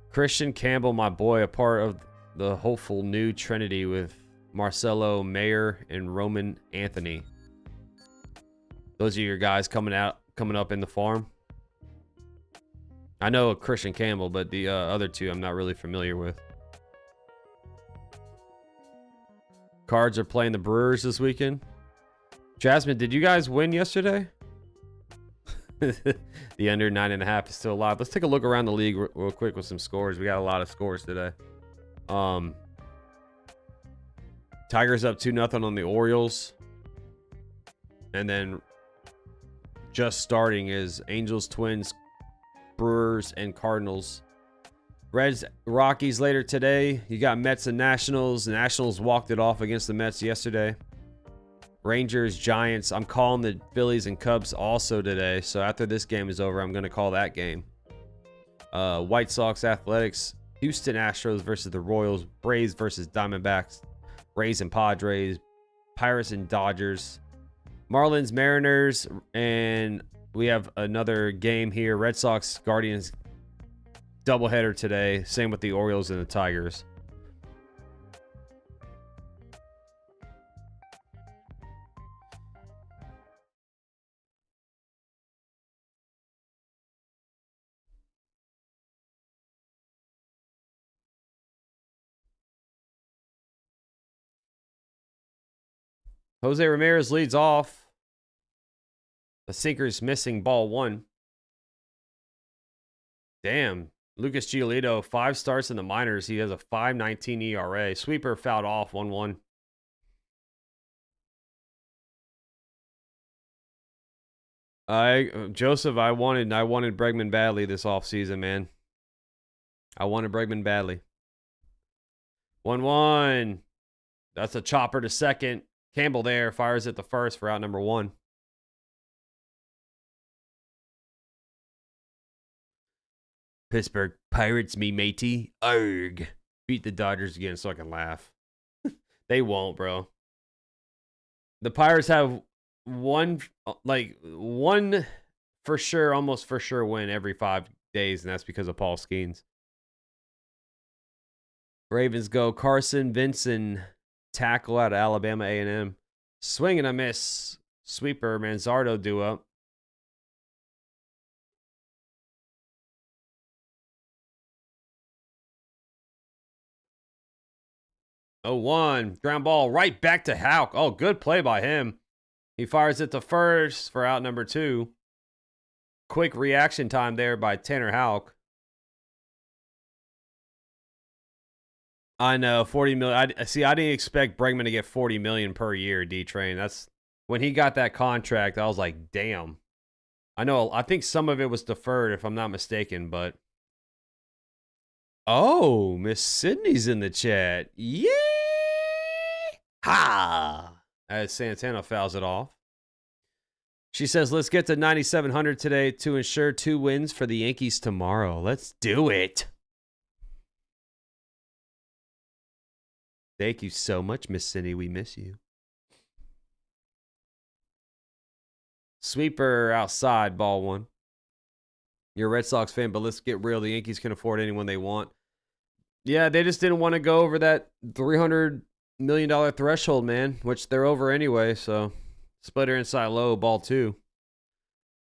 A: Christian Campbell, my boy, a part of the hopeful new trinity with Marcelo Mayer and Roman Anthony. Those are your guys coming up in the farm. I know Christian Campbell, but the other 2 I'm not really familiar with. Cards are playing the Brewers this weekend. Jasmine, did you guys win yesterday? The under 9.5 is still alive. Let's take a look around the league real quick with some scores. We got a lot of scores today. Tigers up 2-0 on the Orioles. And then just starting is Angels, Twins, Brewers, and Cardinals. Reds, Rockies later today. You got Mets and Nationals. The Nationals walked it off against the Mets yesterday. Rangers, Giants. I'm calling the Phillies and Cubs also today. So after this game is over, I'm going to call that game. White Sox, Athletics. Houston Astros versus the Royals. Braves versus Diamondbacks. Rays and Padres. Pirates and Dodgers. Marlins, Mariners. And we have another game here. Red Sox, Guardians. Doubleheader today. Same with the Orioles and the Tigers. Jose Ramirez leads off. The sinker's missing, ball 1. Damn. Lucas Giolito, 5 starts in the minors. He has a 5.19 ERA. Sweeper fouled off, 1-1. Joseph, I wanted Bregman badly this offseason, man. I wanted Bregman badly. 1-1. That's a chopper to second. Campbell there fires at the first for out number 1. Pittsburgh Pirates, me matey. Arg. Beat the Dodgers again so I can laugh. They won't, bro. The Pirates have one for sure, almost for sure win every 5 days, and that's because of Paul Skeens. Ravens go Carson Vinson, tackle out of Alabama A&M. Swing and a miss. Sweeper, Manzardo due up. Oh, 1. Ground ball right back to Houck. Oh, good play by him. He fires it to first for out number 2. Quick reaction time there by Tanner Houck. I know, 40 million. I didn't expect Bregman to get 40 million per year, D-Train. That's when he got that contract, I was like, damn. I think some of it was deferred if I'm not mistaken, but oh, Miss Sydney's in the chat. Yeah. Ha! As Santana fouls it off. She says, let's get to 9,700 today to ensure 2 wins for the Yankees tomorrow. Let's do it. Thank you so much, Miss Cindy. We miss you. Sweeper outside, ball 1. You're a Red Sox fan, but let's get real. The Yankees can afford anyone they want. Yeah, they just didn't want to go over that $300 million threshold, man, which they're over anyway, so splitter inside low, ball 2.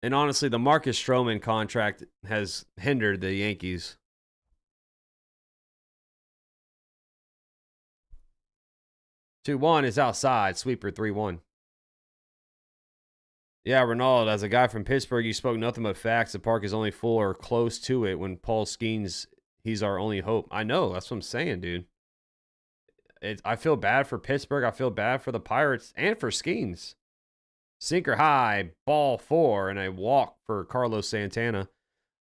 A: And honestly, the Marcus Stroman contract has hindered the Yankees. 2-1 is outside. Sweeper 3-1. Yeah, Ronald, as a guy from Pittsburgh, you spoke nothing but facts. The park is only full or close to it. When Paul Skeens, he's our only hope. I know. That's what I'm saying, dude. I feel bad for Pittsburgh. I feel bad for the Pirates and for Skeens. Sinker high, ball 4, and a walk for Carlos Santana.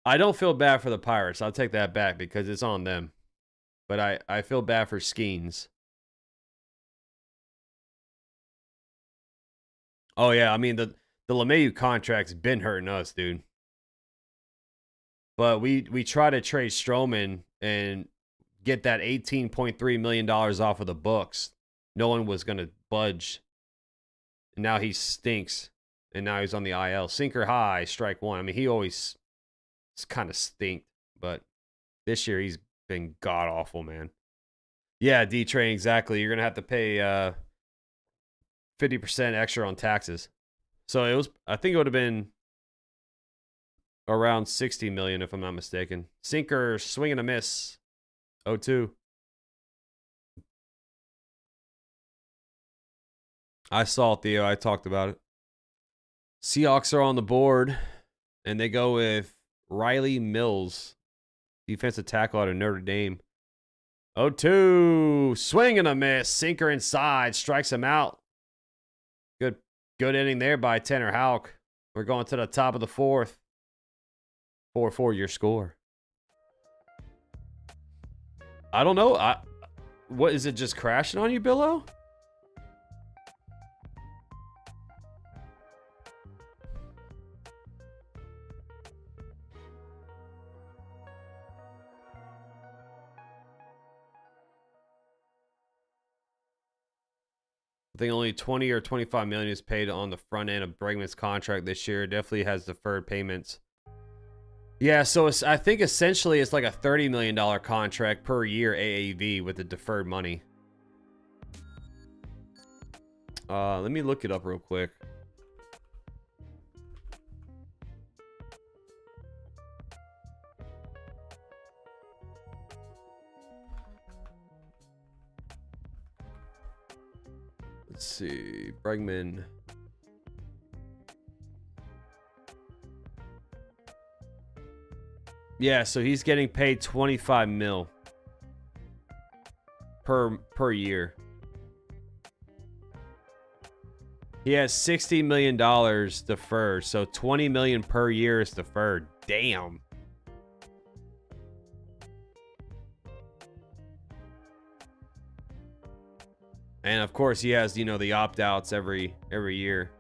A: I don't feel bad for the Pirates. I'll take that back because it's on them. But I feel bad for Skeens. Oh, yeah. I mean, the LeMahieu contract's been hurting us, dude. But we try to trade Stroman and get that $18.3 million off of the books. No one was going to budge. And now he stinks. And now he's on the IL. Sinker high, strike 1. I mean, he always kind of stinked. But this year he's been god-awful, man. Yeah, D-Train, exactly. You're going to have to pay 50% extra on taxes. So I think it would have been around 60 million if I'm not mistaken. Sinker, swing and a miss. 0-2. I saw it, Theo. I talked about it. Seahawks are on the board, and they go with Riley Mills, defensive tackle out of Notre Dame. 0-2. Swing and a miss. Sinker inside. Strikes him out. Good inning there by Tanner Houck. We're going to the top of the 4th. 4-4 your score. I don't know. What is it, just crashing on you, Billo? I think only 20 or 25 million is paid on the front end of Bregman's contract this year. Definitely has deferred payments. Yeah, so I think essentially it's like a $30 million contract per year AAV with the deferred money. Let me look it up real quick. Let's see, Bregman. Yeah, so he's getting paid 25 mil per year. He has $60 million deferred, so 20 million per year is deferred. Damn. And of course, he has, the opt-outs every year.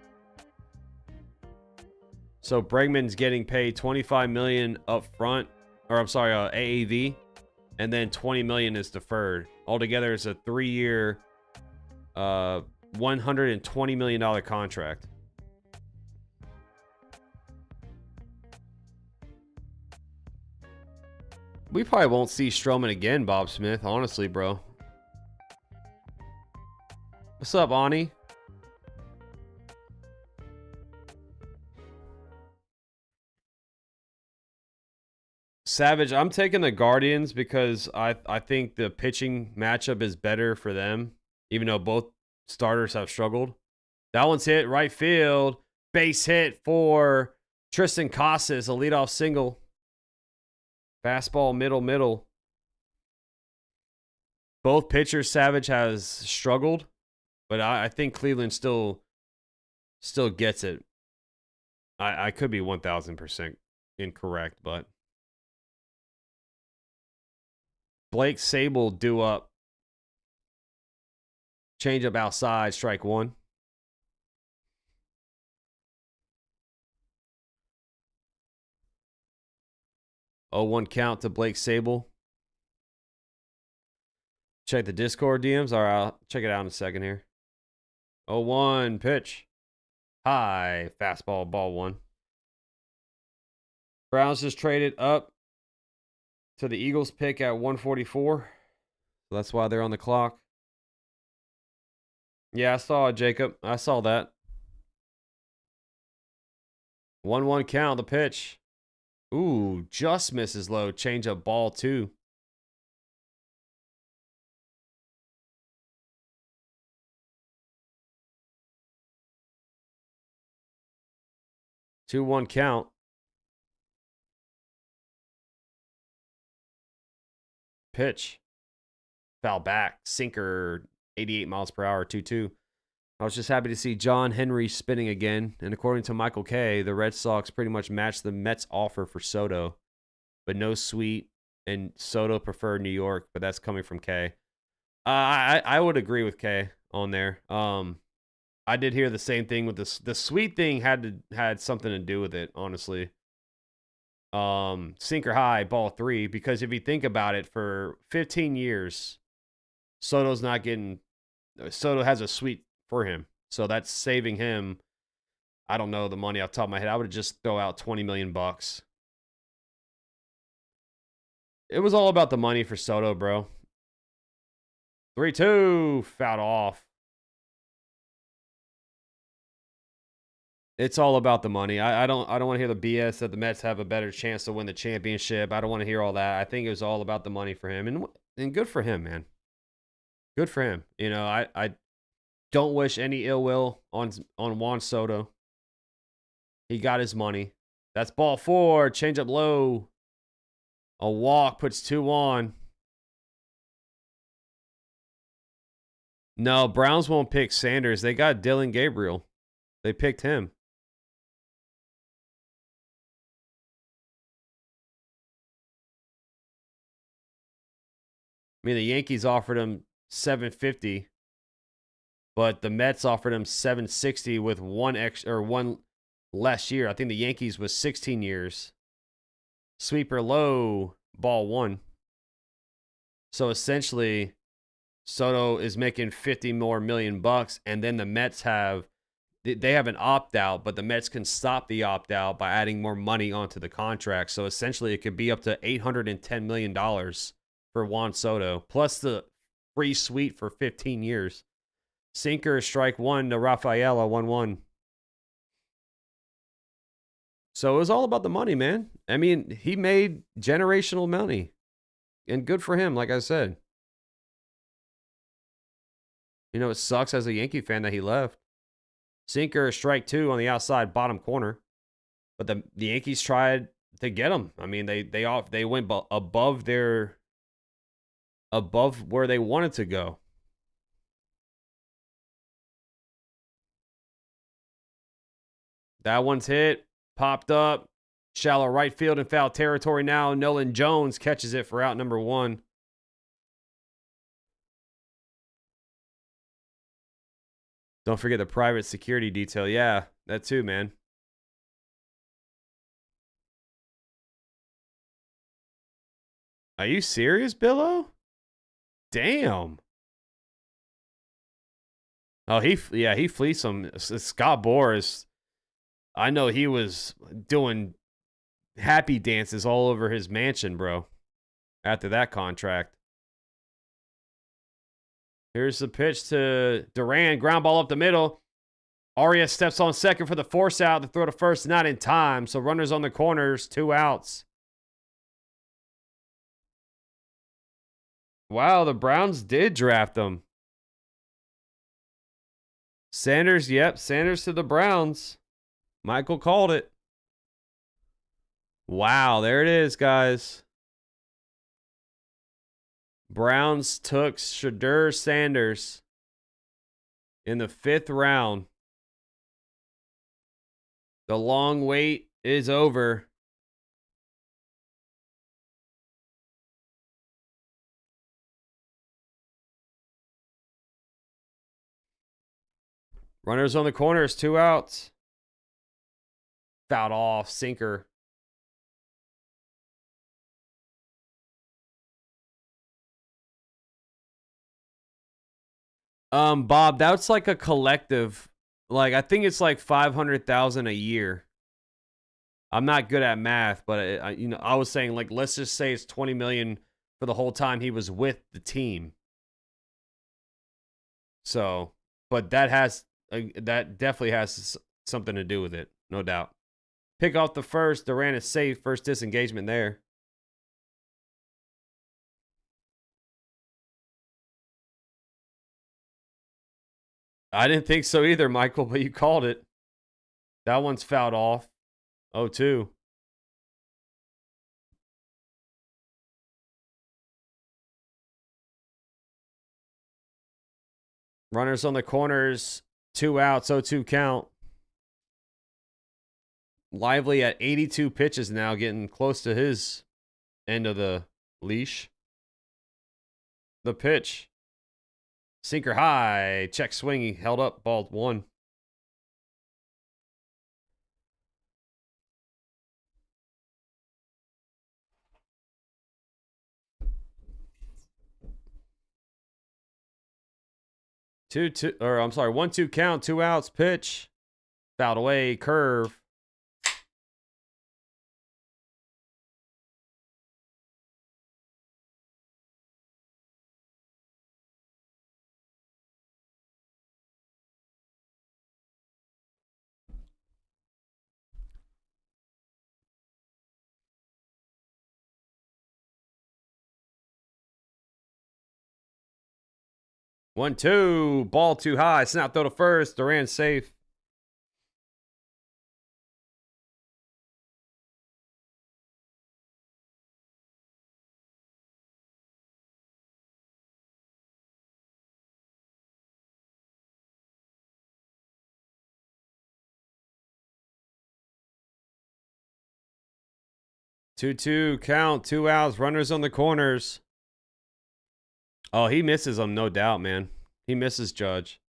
A: So Bregman's getting paid 25 million up front, or I'm sorry, AAV, and then 20 million is deferred. Altogether, it's a 3-year, $120 million contract. We probably won't see Stroman again, Bob Smith, honestly, bro. What's up, Ani? Savage, I'm taking the Guardians because I think the pitching matchup is better for them, even though both starters have struggled. That one's hit right field. Base hit for Tristan Casas, a leadoff single. Fastball, middle. Both pitchers, Savage has struggled, but I think Cleveland still gets it. I could be 1,000% incorrect, but Blake Sable due up. Change up outside, strike one. Oh, 1 count to Blake Sable. Check the Discord DMs. All right, I'll check it out in a second here. 0-1 pitch. High fastball, ball one. Browns just traded up to the Eagles pick at 144. So that's why they're on the clock. Yeah, I saw it, Jacob. I saw that. 1-1 count, the pitch. Ooh, just misses low. Change up ball two. Two one count. Pitch. Foul back. Sinker, 88 miles per hour, 2-2. I was just happy to see John Henry spinning again. And according to Michael K., the Red Sox pretty much matched the Mets' offer for Soto. But no Sweet, and Soto preferred New York, but that's coming from K. I would agree with K on there. I did hear the same thing with the Sweet thing had something to do with it, honestly. Sinker high, ball three, because if you think about it, for 15 years, Soto has a Sweet for him. So that's saving him, I don't know the money off the top of my head. I would just throw out $20 million. It was all about the money for Soto, bro. 3-2, fouled off. It's all about the money. I don't want to hear the BS that the Mets have a better chance to win the championship. I don't want to hear all that. I think it was all about the money for him, and good for him, man. Good for him. You know, I don't wish any ill will on Juan Soto. He got his money. That's ball four. Change up low. A walk puts 2 on. No, Browns won't pick Sanders. They got Dylan Gabriel. They picked him. I mean, the Yankees offered him $750, but the Mets offered him $760 with one less year. I think the Yankees was 16 years. Sweeper low, ball one. So essentially, Soto is making $50 million more, and then the Mets have an opt-out, but the Mets can stop the opt-out by adding more money onto the contract. So essentially, it could be up to $810 million for Juan Soto, plus the free Sweet for 15 years. Sinker, strike one to Rafaela, 1-1. So it was all about the money, man. I mean, he made generational money, and good for him, like I said. You know, it sucks as a Yankee fan that he left. Sinker, strike two on the outside bottom corner. But the Yankees tried to get him. I mean, they went above where they wanted to go. That one's hit, popped up, shallow right field in foul territory now. Nolan Jones catches it for out number one. Don't forget the private security detail. Yeah, that too, man. Are you serious, Billo? Damn. Oh, he fleeced him. Scott Boras, I know he was doing happy dances all over his mansion, bro, after that contract. Here's the pitch to Duran. Ground ball up the middle. Arias steps on second for the force out. The throw to first, not in time. So runners on the corners, 2 outs. Wow, the Browns did draft him. Sanders, yep, Sanders to the Browns. Michael called it. Wow, there it is, guys. Browns took Shadur Sanders in the 5th round. The long wait is over. Runners on the corners, 2 outs. Fouled off, sinker. Bob, that's like a collective. Like, I think it's like 500,000 a year. I'm not good at math, but I was saying, like, let's just say it's 20 million for the whole time he was with the team. So, but that definitely has something to do with it, no doubt. Pick off the first. Durant is safe. First disengagement there. I didn't think so either, Michael, but you called it. That one's fouled off. 0-2. Runners on the corners. 2 outs. 0-2 count. Lively at 82 pitches now, getting close to his end of the leash. The pitch. Sinker high. Check swing. Held up. Ball 1. I'm sorry, 1-2 count, 2 outs, pitch. Fouled away, curve. One, two, ball too high. Snap throw to first. Durant safe. Two count, 2 outs. Runners on the corners. Oh, he misses them, no doubt, man. He misses Judge.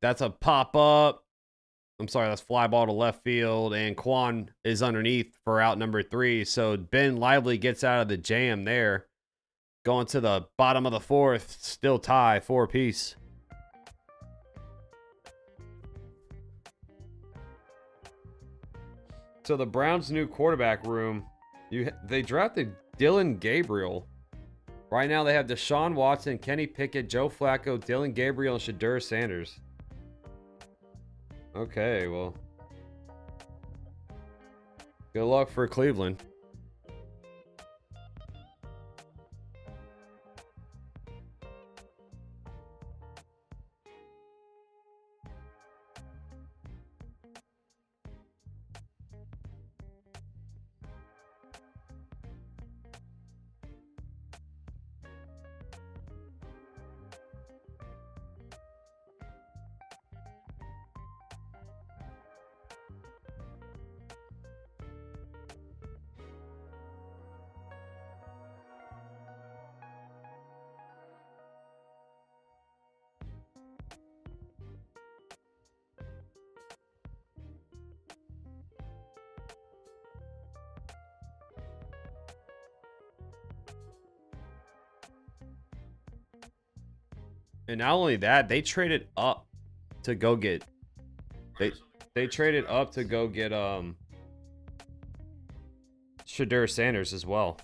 A: That's a pop up. I'm sorry, that's fly ball to left field, and Quan is underneath for out number 3. So Ben Lively gets out of the jam there. Going to the bottom of the 4th, still tie, 4 apiece. So the Browns' new quarterback room, they drafted Dylan Gabriel. Right now they have Deshaun Watson, Kenny Pickett, Joe Flacco, Dylan Gabriel, and Shadur Sanders. Okay, well, good luck for Cleveland. And not only that, they traded up to go get they traded up to go get Shadur Sanders as well.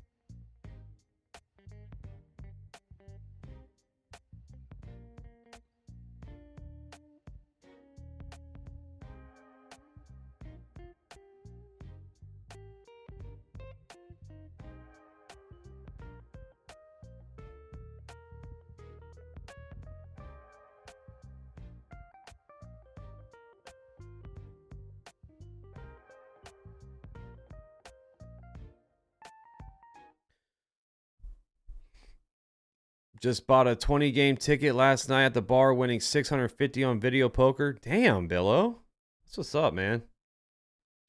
A: Just bought a 20-game ticket last night at the bar, winning $650 on video poker. Damn, Billo. That's what's up, man.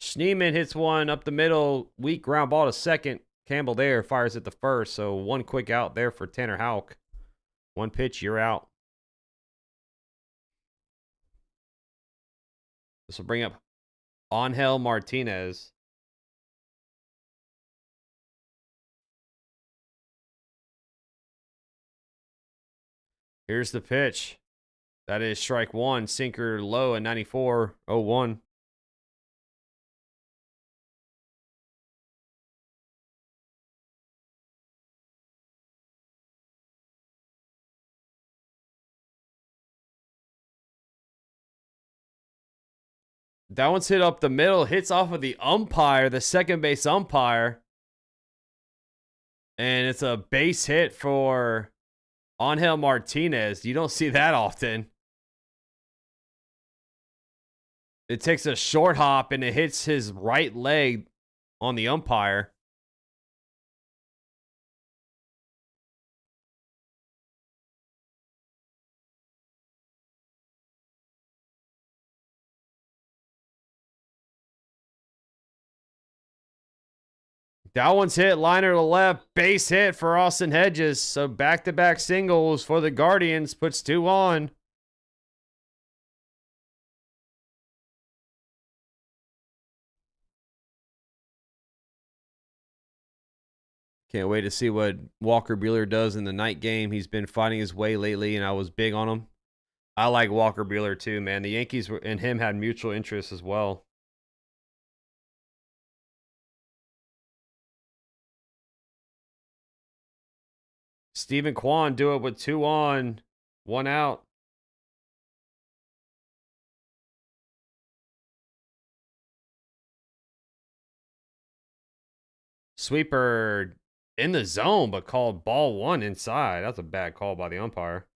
A: Schneeman hits one up the middle. Weak ground ball to second. Campbell there fires at the first. So one quick out there for Tanner Houck. One pitch, you're out. This will bring up Angel Martinez. Here's the pitch. That is strike one. Sinker low at 94.01. That one's hit up the middle. Hits off of the umpire, the second base umpire. And it's a base hit for Angel Martinez. You don't see that often. It takes a short hop and it hits his right leg on the umpire. That one's hit, liner to left, base hit for Austin Hedges. So back-to-back singles for the Guardians, puts 2 on. Can't wait to see what Walker Buehler does in the night game. He's been fighting his way lately, and I was big on him. I like Walker Buehler too, man. The Yankees and him had mutual interests as well. Steven Kwan do it with 2 on, 1 out. Sweeper in the zone, but called ball 1 inside. That's a bad call by the umpire.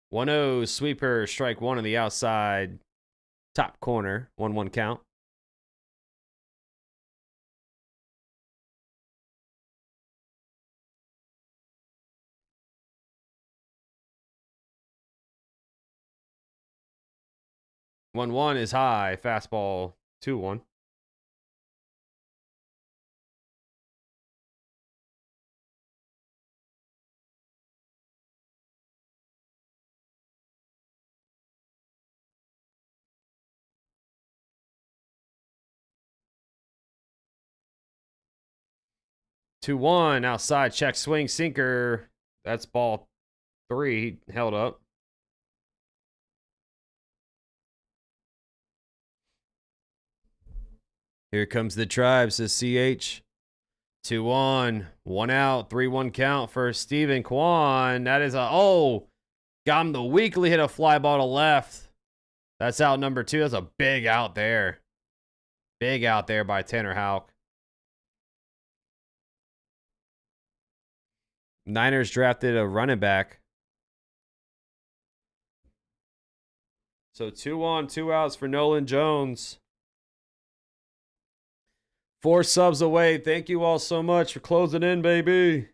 A: One 0 sweeper, strike 1 on the outside top corner. 1-1 count. One one is high. Fastball 2-1. Two one outside check swing sinker. That's ball 3. Held up. Here comes the tribe, says CH. 2-1, 1 out, 3-1 count for Steven Kwan. That is got him the weakly hit a fly ball to left. That's out number 2. That's a big out there. Big out there by Tanner Houck. Niners drafted a running back. So 2 on, 2 outs for Nolan Jones. 4 subs away. Thank you all so much for closing in, baby.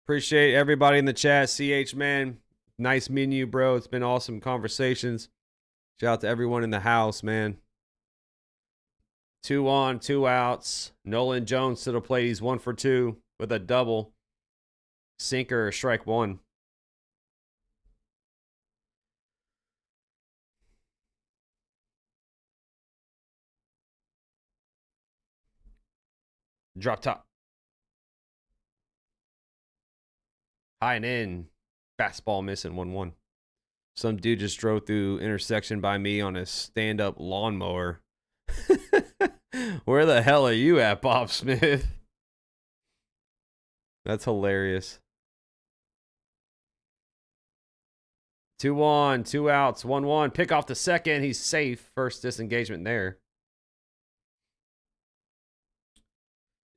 A: Appreciate everybody in the chat. CH, man. Nice meeting you, bro. It's been awesome conversations. Shout out to everyone in the house, man. 2 on, 2 outs. Nolan Jones to the plate. He's 1 for 2 with a double. Sinker, strike 1. Drop top. High and in. Fastball missing 1-1. Some dude just drove through intersection by me on a stand-up lawnmower. Where the hell are you at, Bob Smith? That's hilarious. 2 on, 2 outs, 1-1. Pick off the second. He's safe. First disengagement there.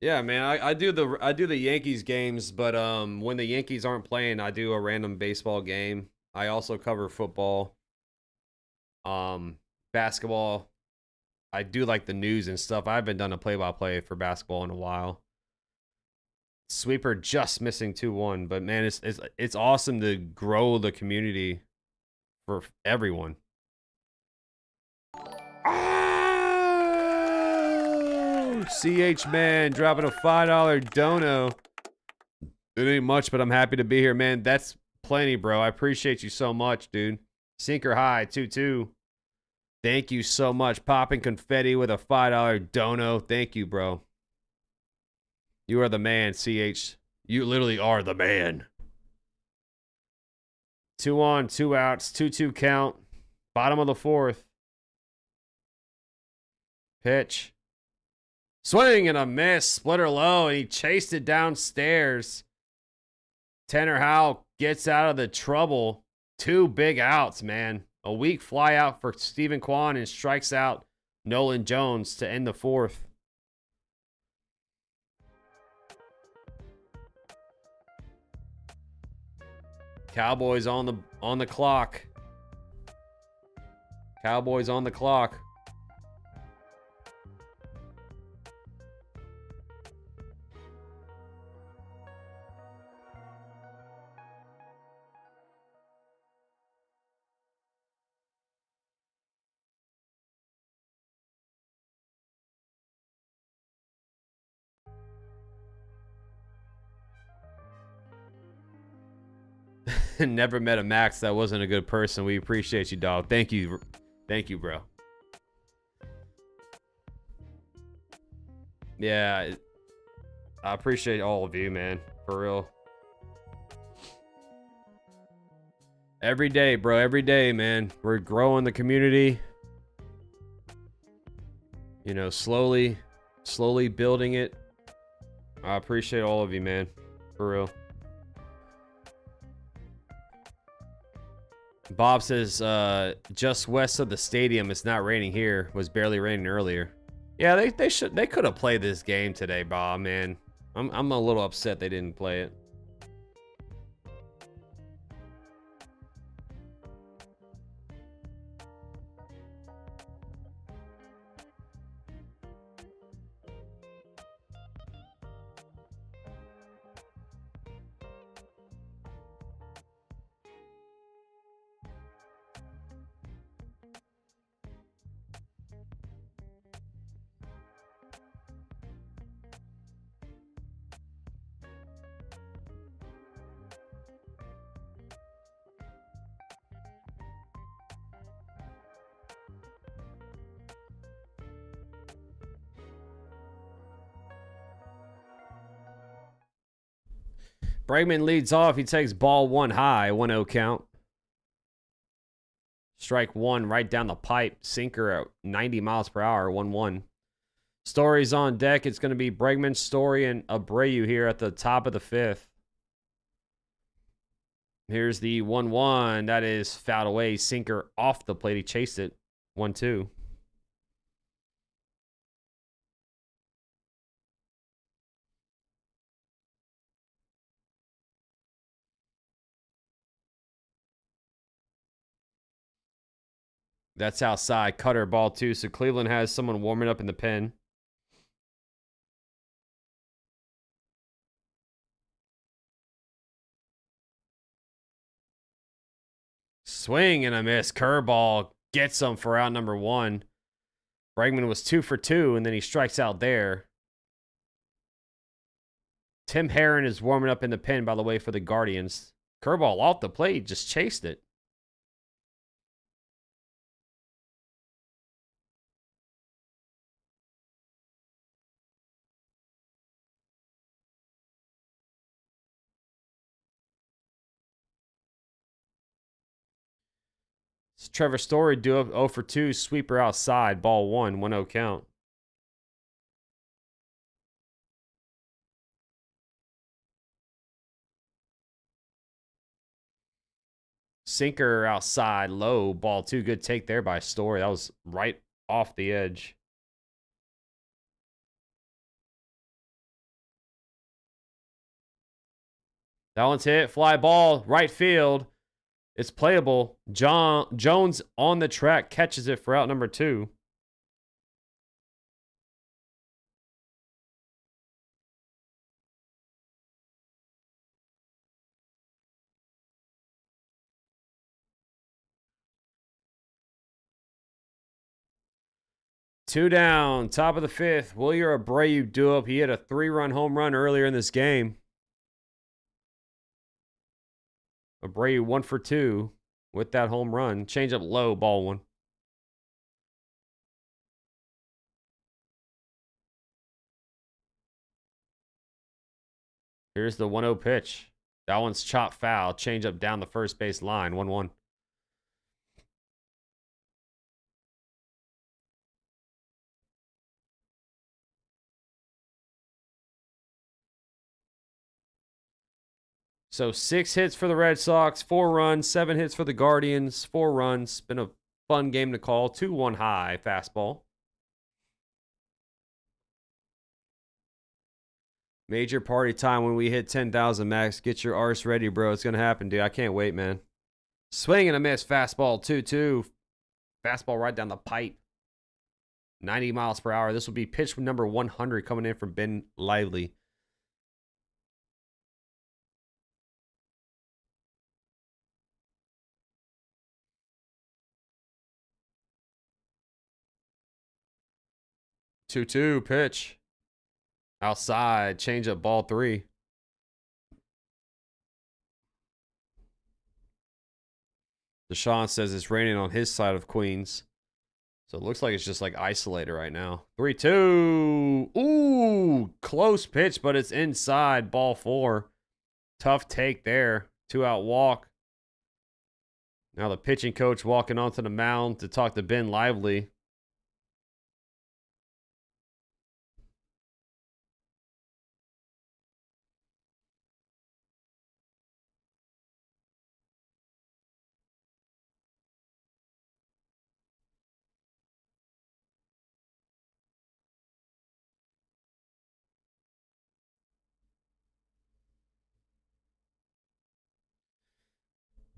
A: Yeah, man. I do the Yankees games, but when the Yankees aren't playing, I do a random baseball game. I also cover football, um, basketball. I do like the news and stuff. I haven't done a play-by-play for basketball in a while. Sweeper just missing 2-1, but man, it's awesome to grow the community for everyone. Oh, CH man dropping a $5 dono. It ain't much, but I'm happy to be here, man. That's plenty, bro. I appreciate you so much, dude. Sinker high 2-2. Thank you so much. Popping confetti with a $5 dono. Thank you, bro. You are the man, CH. You literally are the man. 2 on, 2 outs, 2-2 count. Bottom of the fourth. Pitch. Swing and a miss. Splitter low, and he chased it downstairs. Tanner Howell gets out of the trouble. 2 big outs, man. A weak fly out for Stephen Kwan and strikes out Nolan Jones to end the fourth. Cowboys on the clock. Cowboys on the clock. Never met a Max that wasn't a good person. We appreciate you, dog. Thank you, bro. Yeah, I appreciate all of you, man. For real. Every day, bro. Every day, man. We're growing the community. You know, slowly building it. I appreciate all of you, man. For real. Bob says, just west of the stadium, it's not raining here. It was barely raining earlier. Yeah, they could have played this game today, Bob, man. I'm a little upset they didn't play it. Bregman leads off. He takes ball 1 high, 1-0 count. Strike 1 right down the pipe. Sinker at 90 miles per hour, 1-1. Story's on deck. It's going to be Bregman, Story, and Abreu here at the top of the 5th. Here's the 1-1. That is fouled away. Sinker off the plate. He chased it. 1-2. That's outside. Cutter, ball 2. So Cleveland has someone warming up in the pen. Swing and a miss. Curveball gets him for out number 1. Bregman was 2 for 2, and then he strikes out there. Tim Herron is warming up in the pen, by the way, for the Guardians. Curveball off the plate. Just chased it. Trevor Story do up 0 for 2, sweeper outside, ball 1, 1-0 count. Sinker outside, low, ball 2. Good take there by Story. That was right off the edge. That one's hit. Fly ball, right field. It's playable. Jones on the track catches it for out number 2. Two down, top of the 5th. Wilyer Abreu do up. He hit a 3-run home run earlier in this game. Abreu 1 for 2 with that home run. Change up low, ball 1. Here's the 1-0 pitch. That one's chopped foul. Change up down the first base line. 1-1. So 6 hits for the Red Sox, 4 runs, 7 hits for the Guardians, 4 runs. Been a fun game to call. 2-1 high fastball. Major party time when we hit 10,000, Max. Get your arse ready, bro. It's going to happen, dude. I can't wait, man. Swing and a miss. Fastball 2-2. Fastball right down the pipe. 90 miles per hour. This will be pitch number 100 coming in from Ben Lively. Two pitch. Outside. Change up ball 3. Deshaun says it's raining on his side of Queens. So it looks like it's just like isolated right now. 3-2. Ooh, close pitch, but it's inside. Ball 4. Tough take there. 2-out walk. Now the pitching coach walking onto the mound to talk to Ben Lively.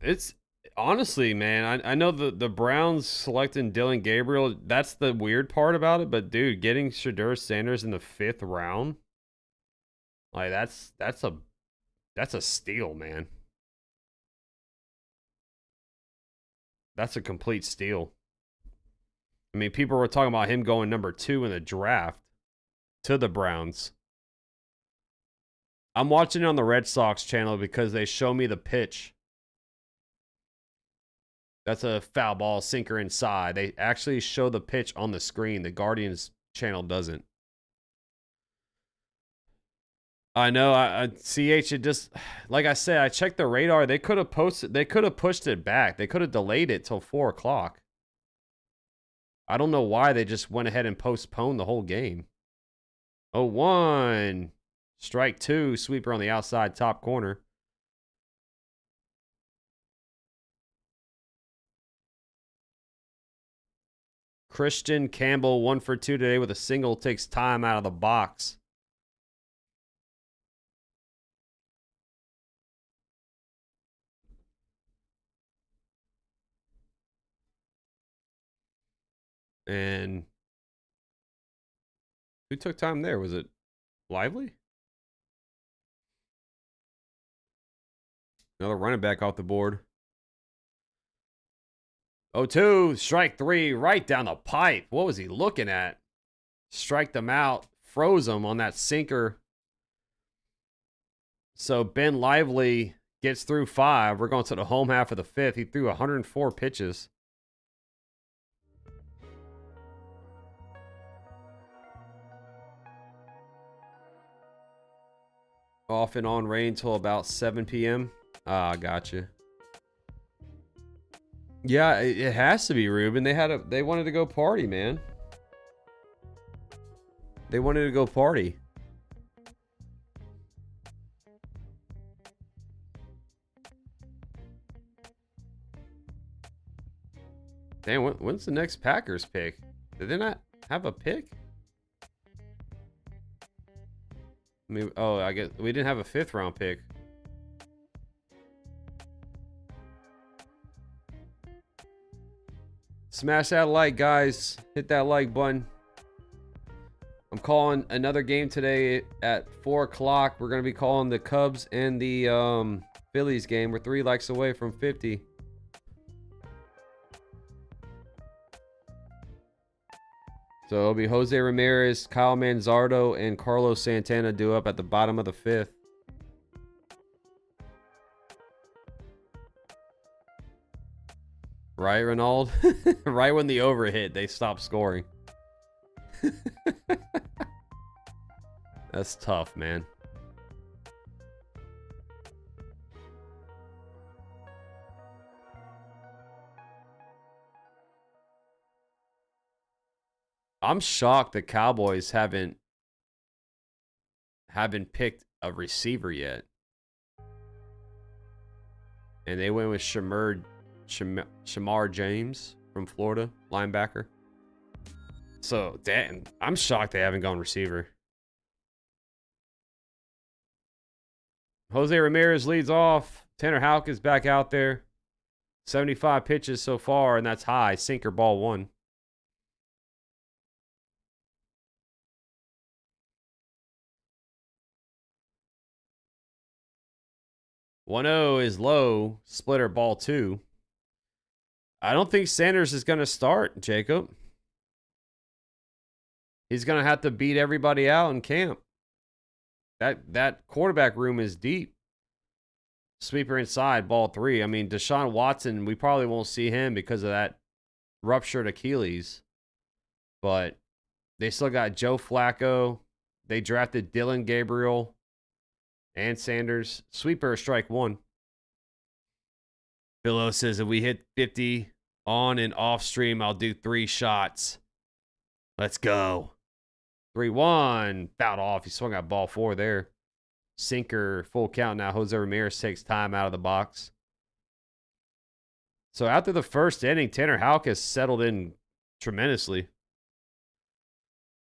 A: It's honestly, man, I know the Browns selecting Dylan Gabriel. That's the weird part about it. But dude, getting Shedeur Sanders in the 5th round, like that's a steal, man. That's a complete steal. I mean, people were talking about him going number 2 in the draft to the Browns. I'm watching it on the Red Sox channel because they show me the pitch. That's a foul ball, sinker inside. They actually show the pitch on the screen. The Guardians channel doesn't. I know. CH, it just, like I said, I checked the radar. They could have posted. They could have pushed it back. They could have delayed it till 4 o'clock. I don't know why they just went ahead and postponed the whole game. 0-1. Strike 2. Sweeper on the outside top corner. Christian Campbell 1 for 2 today with a single. Takes time out of the box. And who took time there? Was it Lively? Another running back off the board. 0-2, strike 3, right down the pipe. What was he looking at? Strike them out, froze them on that sinker. So Ben Lively gets through 5. We're going to the home half of the 5th. He threw 104 pitches. Off and on rain till about 7 p.m. Ah, gotcha. Yeah, it has to be, Ruben. They wanted to go party, man. They wanted to go party. Damn, when's the next Packers pick? Did they not have a pick? I mean, oh, I guess we didn't have a 5th round pick. Smash that like, guys. Hit that like button. I'm calling another game today at 4 o'clock. We're going to be calling the Cubs and the Phillies game. We're 3 likes away from 50. So it'll be Jose Ramirez, Kyle Manzardo, and Carlos Santana due up at the bottom of the 5th. Right, Ronald? Right when the over hit, they stopped scoring. That's tough, man. I'm shocked the Cowboys haven't picked a receiver yet. And they went with Shamar James from Florida, linebacker. So, damn, I'm shocked they haven't gone receiver. Jose Ramirez leads off. Tanner Houck is back out there. 75 pitches so far, and that's high. Sinker, ball 1. One-0 is low. Splitter, ball 2. I don't think Sanders is going to start, Jacob. He's going to have to beat everybody out in camp. That quarterback room is deep. Sweeper inside, ball 3. I mean, Deshaun Watson, we probably won't see him because of that ruptured Achilles. But they still got Joe Flacco. They drafted Dylan Gabriel and Sanders. Sweeper, strike 1. Billo says if we hit 50 on and off stream, I'll do 3 shots. Let's go. 3-1. Fouled off. He swung at ball 4 there. Sinker, full count now. Jose Ramirez takes time out of the box. So after the first inning, Tanner Houck has settled in tremendously.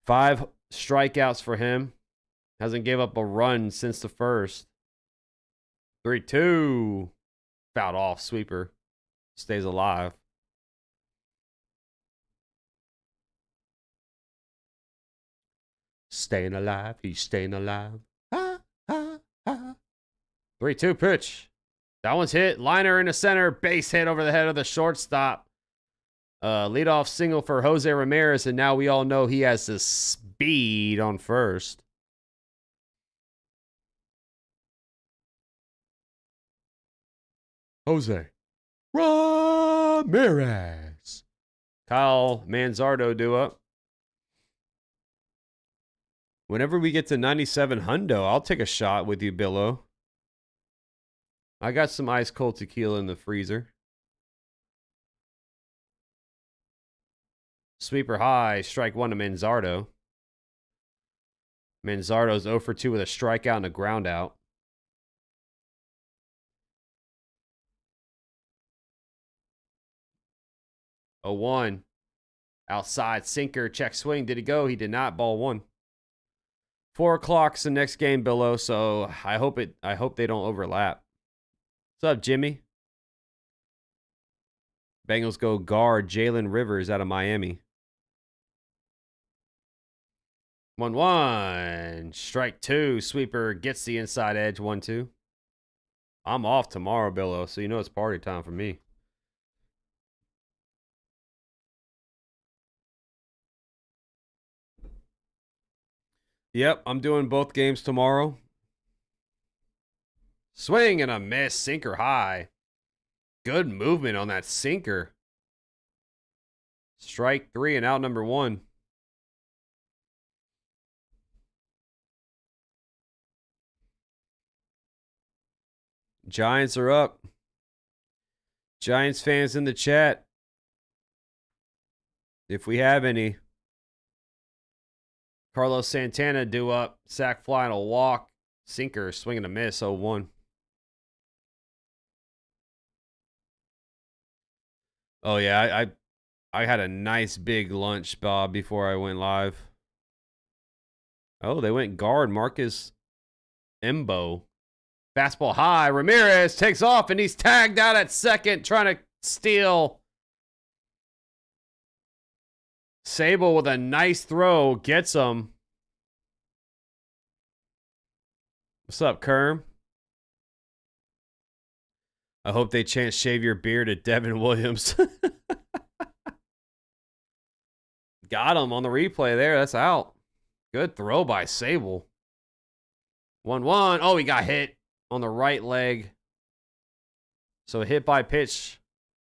A: 5 strikeouts for him. Hasn't gave up a run since the first. 3-2. Fouled off. Sweeper. Stays alive. Staying alive. He's staying alive. 3-2 pitch. That one's hit. Liner in the center. Base hit over the head of the shortstop. Leadoff single for Jose Ramirez, and now we all know he has the speed on first. Jose Ramirez. Kyle Manzardo due up. Whenever we get to 97 hundo, I'll take a shot with you, Billo. I got some ice cold tequila in the freezer. Sweeper high, strike 1 to Manzardo. Manzardo's 0 for 2 with a strikeout and a ground out. Oh, 1. Outside, sinker, check swing. Did he go? He did not. Ball 1. 4 o'clock's the next game, Billo, so I hope they don't overlap. What's up, Jimmy? Bengals go guard Jalen Rivers out of Miami. 1-1. Strike 2. Sweeper gets the inside edge. 1-2. I'm off tomorrow, Billo, so you know it's party time for me. Yep, I'm doing both games tomorrow. Swing and a miss. Sinker high. Good movement on that sinker. Strike 3 and out number 1. Giants are up. Giants fans in the chat, if we have any. Carlos Santana due up. Sack fly and a walk. Sinker, swing and a miss. 0-1. Oh, yeah. I had a nice big lunch, Bob, before I went live. Oh, they went guard. Marcus Embo. Fastball high. Ramirez takes off, and he's tagged out at second, trying to steal. Sable with a nice throw gets him. What's up, Kerm? I hope they chant shave your beard at Devin Williams. Got him on the replay there. That's out. Good throw by Sable. 1-1. Oh, he got hit on the right leg. So a hit by pitch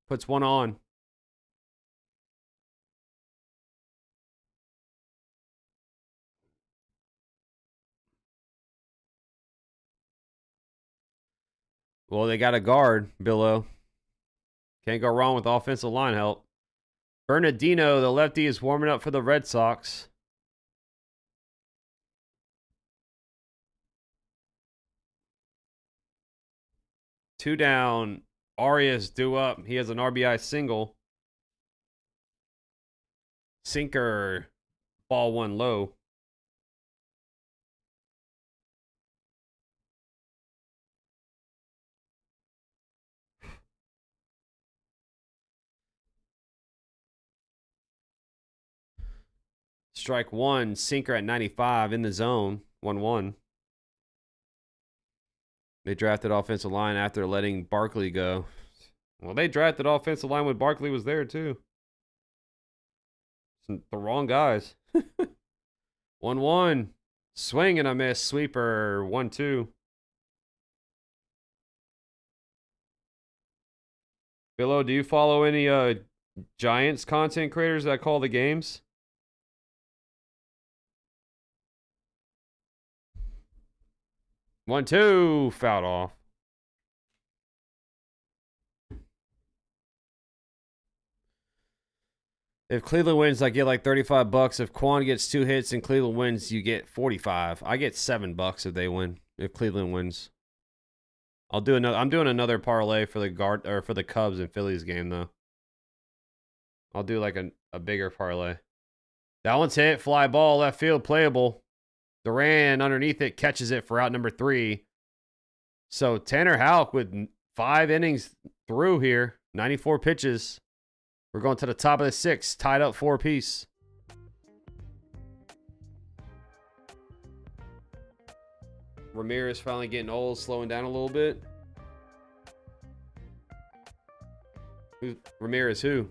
A: puts one on. Well, they got a guard, Billo. Can't go wrong with offensive line help. Bernardino, the lefty, is warming up for the Red Sox. Two down. Arias due up. He has an RBI single. Sinker. Ball one low. Strike one. Sinker at 95 in the zone. 1-1. They drafted offensive line after letting Barkley go. Well, they drafted offensive line when Barkley was there, too. The wrong guys. 1-1. Swing and a miss. Sweeper. 1-2. Billo, do you follow any Giants content creators that call the games? One, two, fouled off. If Cleveland wins, I get like $35. If Quan gets 2 hits and Cleveland wins, you get 45. I get $7 if they win. If Cleveland wins, I'll do another. I'm doing another parlay for the guard or for the Cubs and Phillies game though. I'll do like a bigger parlay. That one's hit. Fly ball, left field, playable. Duran underneath it catches it for out number 3. So Tanner Houck with 5 innings through here, 94 pitches. We're going to the top of the 6th, tied up 4 apiece. Ramirez finally getting old, slowing down a little bit. Ramirez who?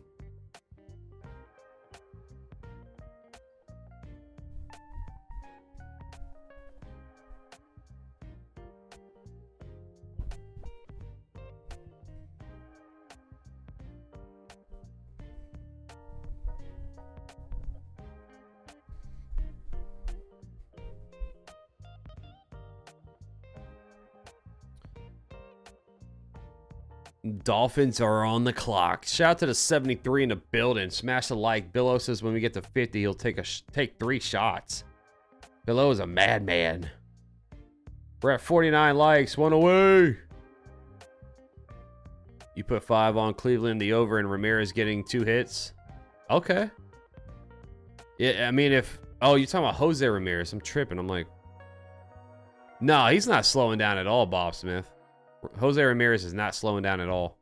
A: Dolphins are on the clock. Shout out to the 73 in the building. Smash the like. Billo says when we get to 50, he'll take 3 shots. Billo is a madman. We're at 49 likes. 1 away. You put 5 on Cleveland, the over, and Ramirez getting 2 hits. Okay. Yeah, I mean, if... Oh, you're talking about Jose Ramirez. I'm tripping. I'm like... No, he's not slowing down at all, Bob Smith. Jose Ramirez is not slowing down at all.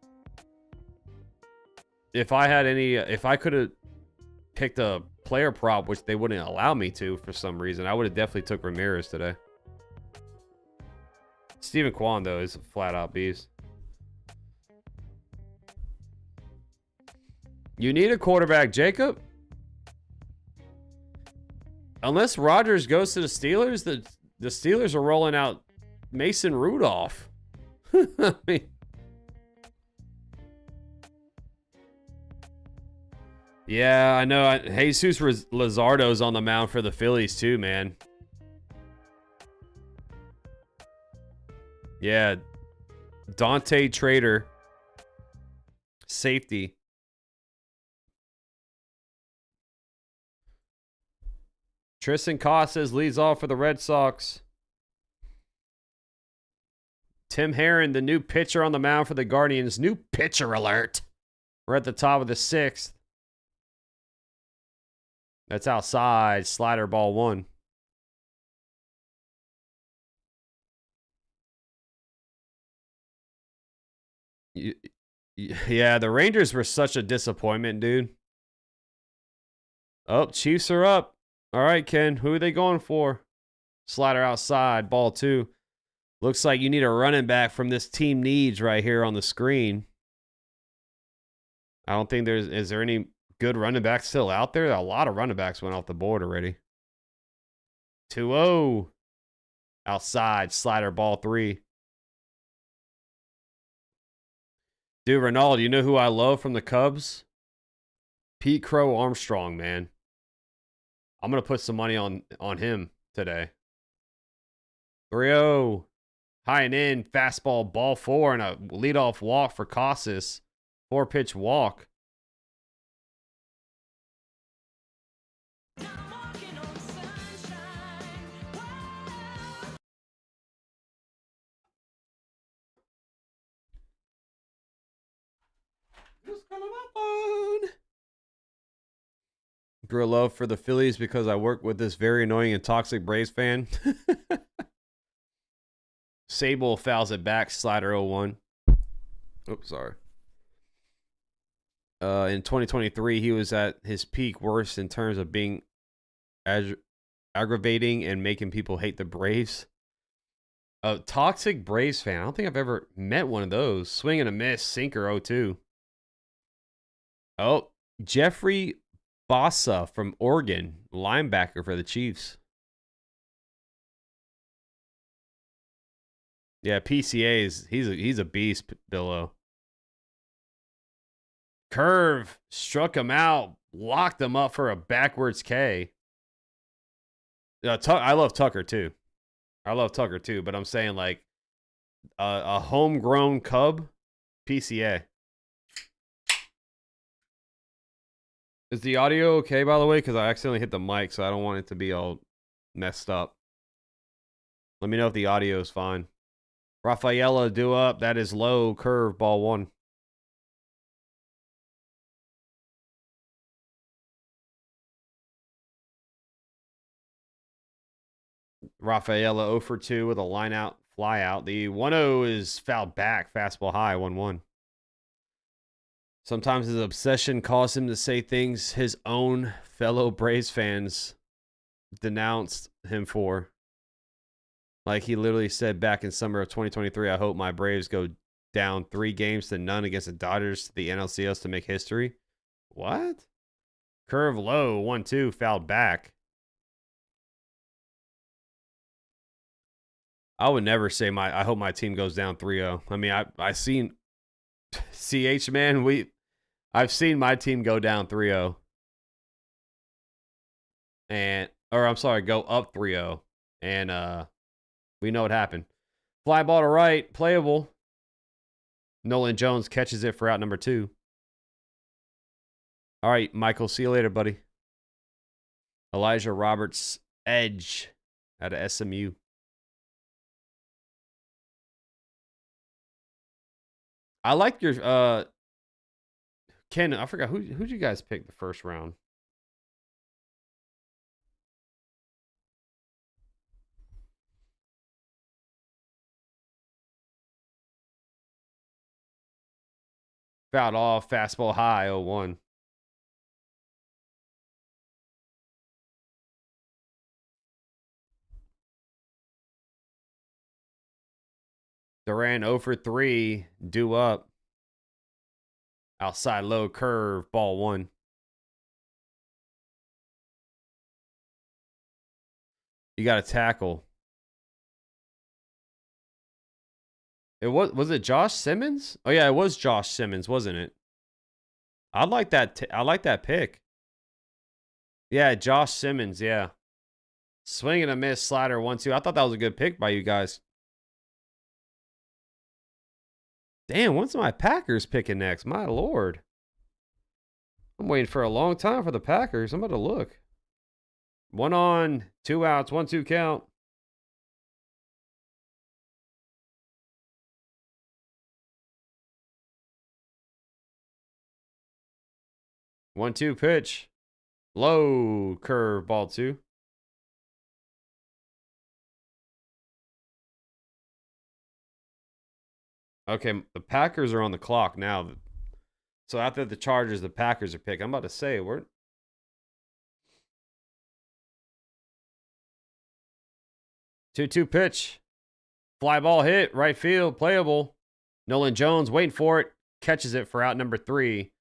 A: If I could have picked a player prop, which they wouldn't allow me to for some reason, I would have definitely took Ramirez today. Steven Kwan, though, is a flat-out beast. You need a quarterback, Jacob. Unless Rodgers goes to the Steelers, the Steelers are rolling out Mason Rudolph. I mean, yeah, I know. Jesus Luzardo's on the mound for the Phillies too, man. Yeah, Dante Trader, safety. Tristan Casas leads off for the Red Sox. Tim Herron, the new pitcher on the mound for the Guardians. New pitcher alert. We're at the top of the 6th. That's outside. Slider ball 1. Yeah, the Rangers were such a disappointment, dude. Oh, Chiefs are up. All right, Ken. Who are they going for? Slider outside. Ball 2. Looks like you need a running back from this team needs right here on the screen. I don't think is there any good running backs still out there? A lot of running backs went off the board already. 2-0. Outside. Slider. Ball 3. Dude, Ronaldo, you know who I love from the Cubs? Pete Crow Armstrong, man. I'm going to put some money on him today. 3-0. High and in. Fastball. Ball 4 and a leadoff walk for Casas. 4-pitch walk. Grew a love for the Phillies because I work with this very annoying and toxic Braves fan. Sable fouls it back. Slider 0-1. Oops, sorry. In 2023, he was at his peak worst in terms of being aggravating and making people hate the Braves. A toxic Braves fan. I don't think I've ever met one of those. Swing and a miss. Sinker 0-2. Oh, Jeffrey Bossa from Oregon, linebacker for the Chiefs. Yeah, PCA he's a beast, Billo. Curve struck him out, locked him up for a backwards K. I love Tucker too. But I'm saying like a homegrown Cub, PCA. Is the audio okay, by the way? Because I accidentally hit the mic, so I don't want it to be all messed up. Let me know if the audio is fine. Rafaela due up. That is low. Curve. Ball 1. Rafaela 0 for 2 with a line out, fly out. The 1-0 is fouled back. Fastball high. 1-1. Sometimes his obsession caused him to say things his own fellow Braves fans denounced him for. Like he literally said back in summer of 2023, I hope my Braves go down 3-0 against the Dodgers to the NLCS to make history. What? Curve low, 1-2, fouled back. I would never say I hope my team goes down 3-0. I mean, I seen CH, man, I've seen my team go down 3-0. Go up 3-0. And we know what happened. Fly ball to right, playable. Nolan Jones catches it for out number 2. All right, Michael, see you later, buddy. Elijah Roberts, edge out of SMU. I like your Ken, I forgot who'd you guys pick the first round? Fouled off, fastball high, 0-1. Duran 0 for 3, due up. Outside low curve, ball 1. You got to tackle. Was it Josh Simmons? Oh yeah, it was Josh Simmons, wasn't it? I like that. I like that pick. Yeah, Josh Simmons. Yeah, swing and a miss, slider 1-2. I thought that was a good pick by you guys. Damn, when's my Packers picking next? My lord, I'm waiting for a long time for the Packers. I'm about to look. 1 on, 2 outs, 1-2 count. One-two pitch. Low curve, ball 2. Okay, the Packers are on the clock now. So after the Chargers, the Packers are picking. I'm about to say, 2-2 pitch. Fly ball hit, right field, playable. Nolan Jones waiting for it, catches it for out number 3.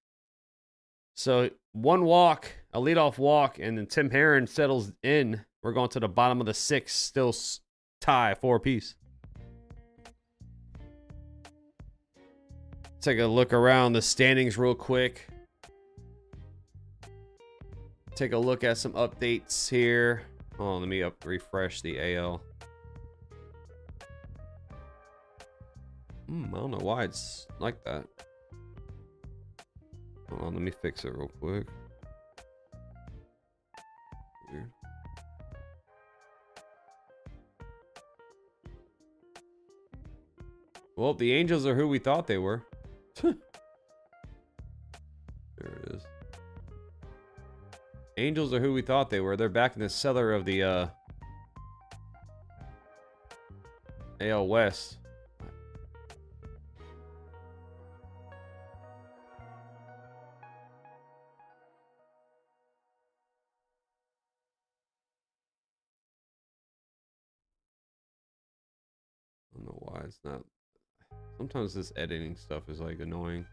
A: So 1 walk, a leadoff walk, and then Tim Herron settles in. We're going to the bottom of the 6th, still tie 4 apiece. Take a look around the standings real quick. Take a look at some updates here. Oh, let me refresh the AL. I don't know why it's like that. Hold on, let me fix it real quick. Weird. Well, the Angels are who we thought they were. There it is. Angels are who we thought they were. They're back in the cellar of the AL West. I don't know why it's not. Sometimes this editing stuff is like annoying.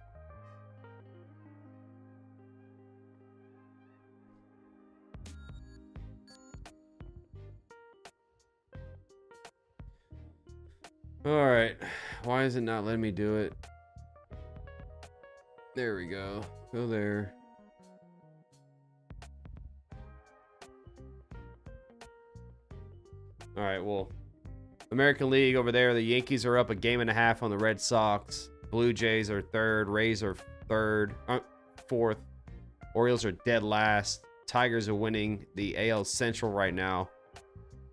A: All right, why is it not letting me do it? There we go. Go there. All right, well, American League over there, the Yankees are up 1.5 games on the Red Sox. Blue Jays are 3rd. Rays are 4th. Orioles are dead last. Tigers are winning the AL Central right now.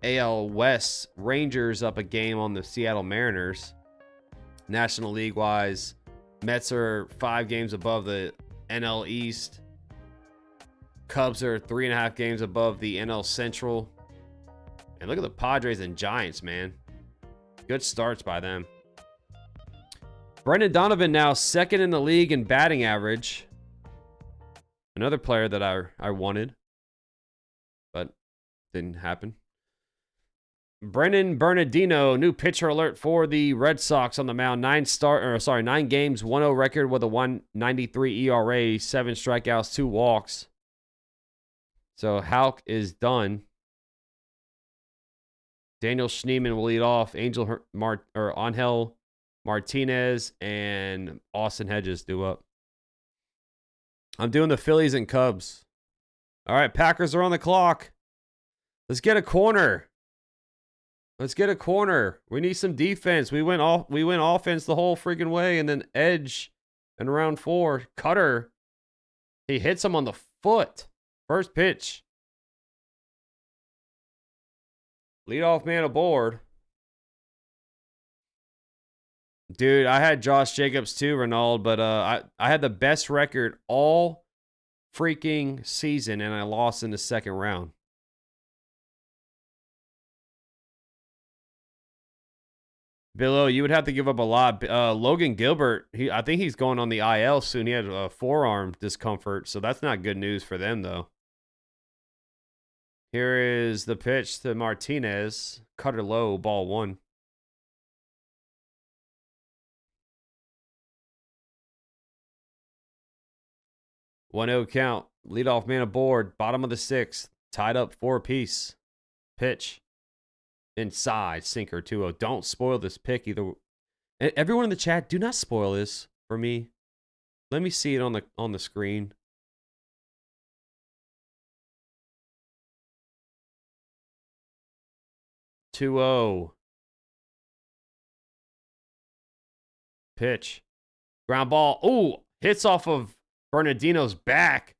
A: AL West, Rangers up 1 game on the Seattle Mariners. National League wise, Mets are 5 games above the NL East. Cubs are 3.5 games above the NL Central. And look at the Padres and Giants, man. Good starts by them. Brendan Donovan now 2nd in the league in batting average. Another player that I wanted, but didn't happen. Brennan Bernardino, new pitcher alert for the Red Sox on the mound. 9 games, 1-0 record with a 1.93 ERA, 7 strikeouts, 2 walks. So Houck is done. Daniel Schneemann will lead off. Angel Martinez and Austin Hedges do up. I'm doing the Phillies and Cubs. All right, Packers are on the clock. Let's get a corner. Let's get a corner. We need some defense. We went offense the whole freaking way, and then edge in round 4. Cutter. He hits him on the foot. First pitch. Leadoff man aboard. Dude, I had Josh Jacobs too, Ronald, but I had the best record all freaking season, and I lost in the 2nd round. Billo, you would have to give up a lot. Logan Gilbert, I think he's going on the IL soon. He had a forearm discomfort, so that's not good news for them, though. Here is the pitch to Martinez. Cutter low, ball 1. One 0 count. Leadoff man aboard. Bottom of the 6th. Tied up 4 apiece. Pitch. Inside. Sinker 2-0. Don't spoil this pick either. Everyone in the chat, do not spoil this for me. Let me see it on the screen. Two-0. Pitch. Ground ball. Ooh, hits off of Bernardino's back.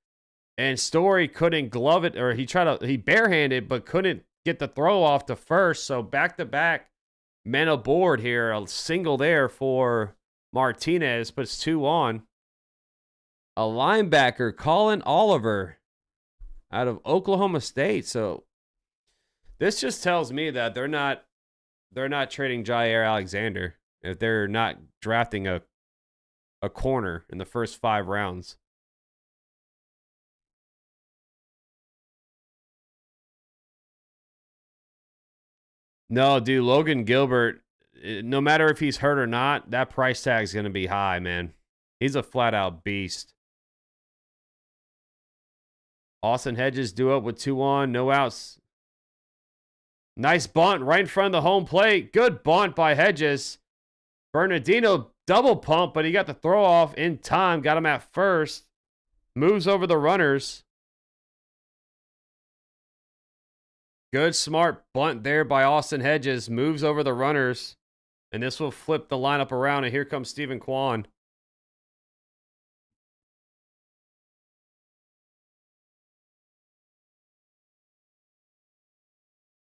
A: And Story couldn't glove it, or he barehanded, but couldn't get the throw off to first. So back-to-back men aboard here. A single there for Martinez, puts 2 on. A linebacker, Colin Oliver, out of Oklahoma State. So this just tells me that they're not trading Jair Alexander if they're not drafting a corner in the first 5 rounds. No, dude, Logan Gilbert, no matter if he's hurt or not, that price tag is going to be high, man. He's a flat-out beast. Austin Hedges due up with 2 on, no outs. Nice bunt right in front of the home plate. Good bunt by Hedges. Bernardino double pump, but he got the throw off in time. Got him at first. Moves over the runners. Good, smart bunt there by Austin Hedges. Moves over the runners. And this will flip the lineup around. And here comes Steven Kwan.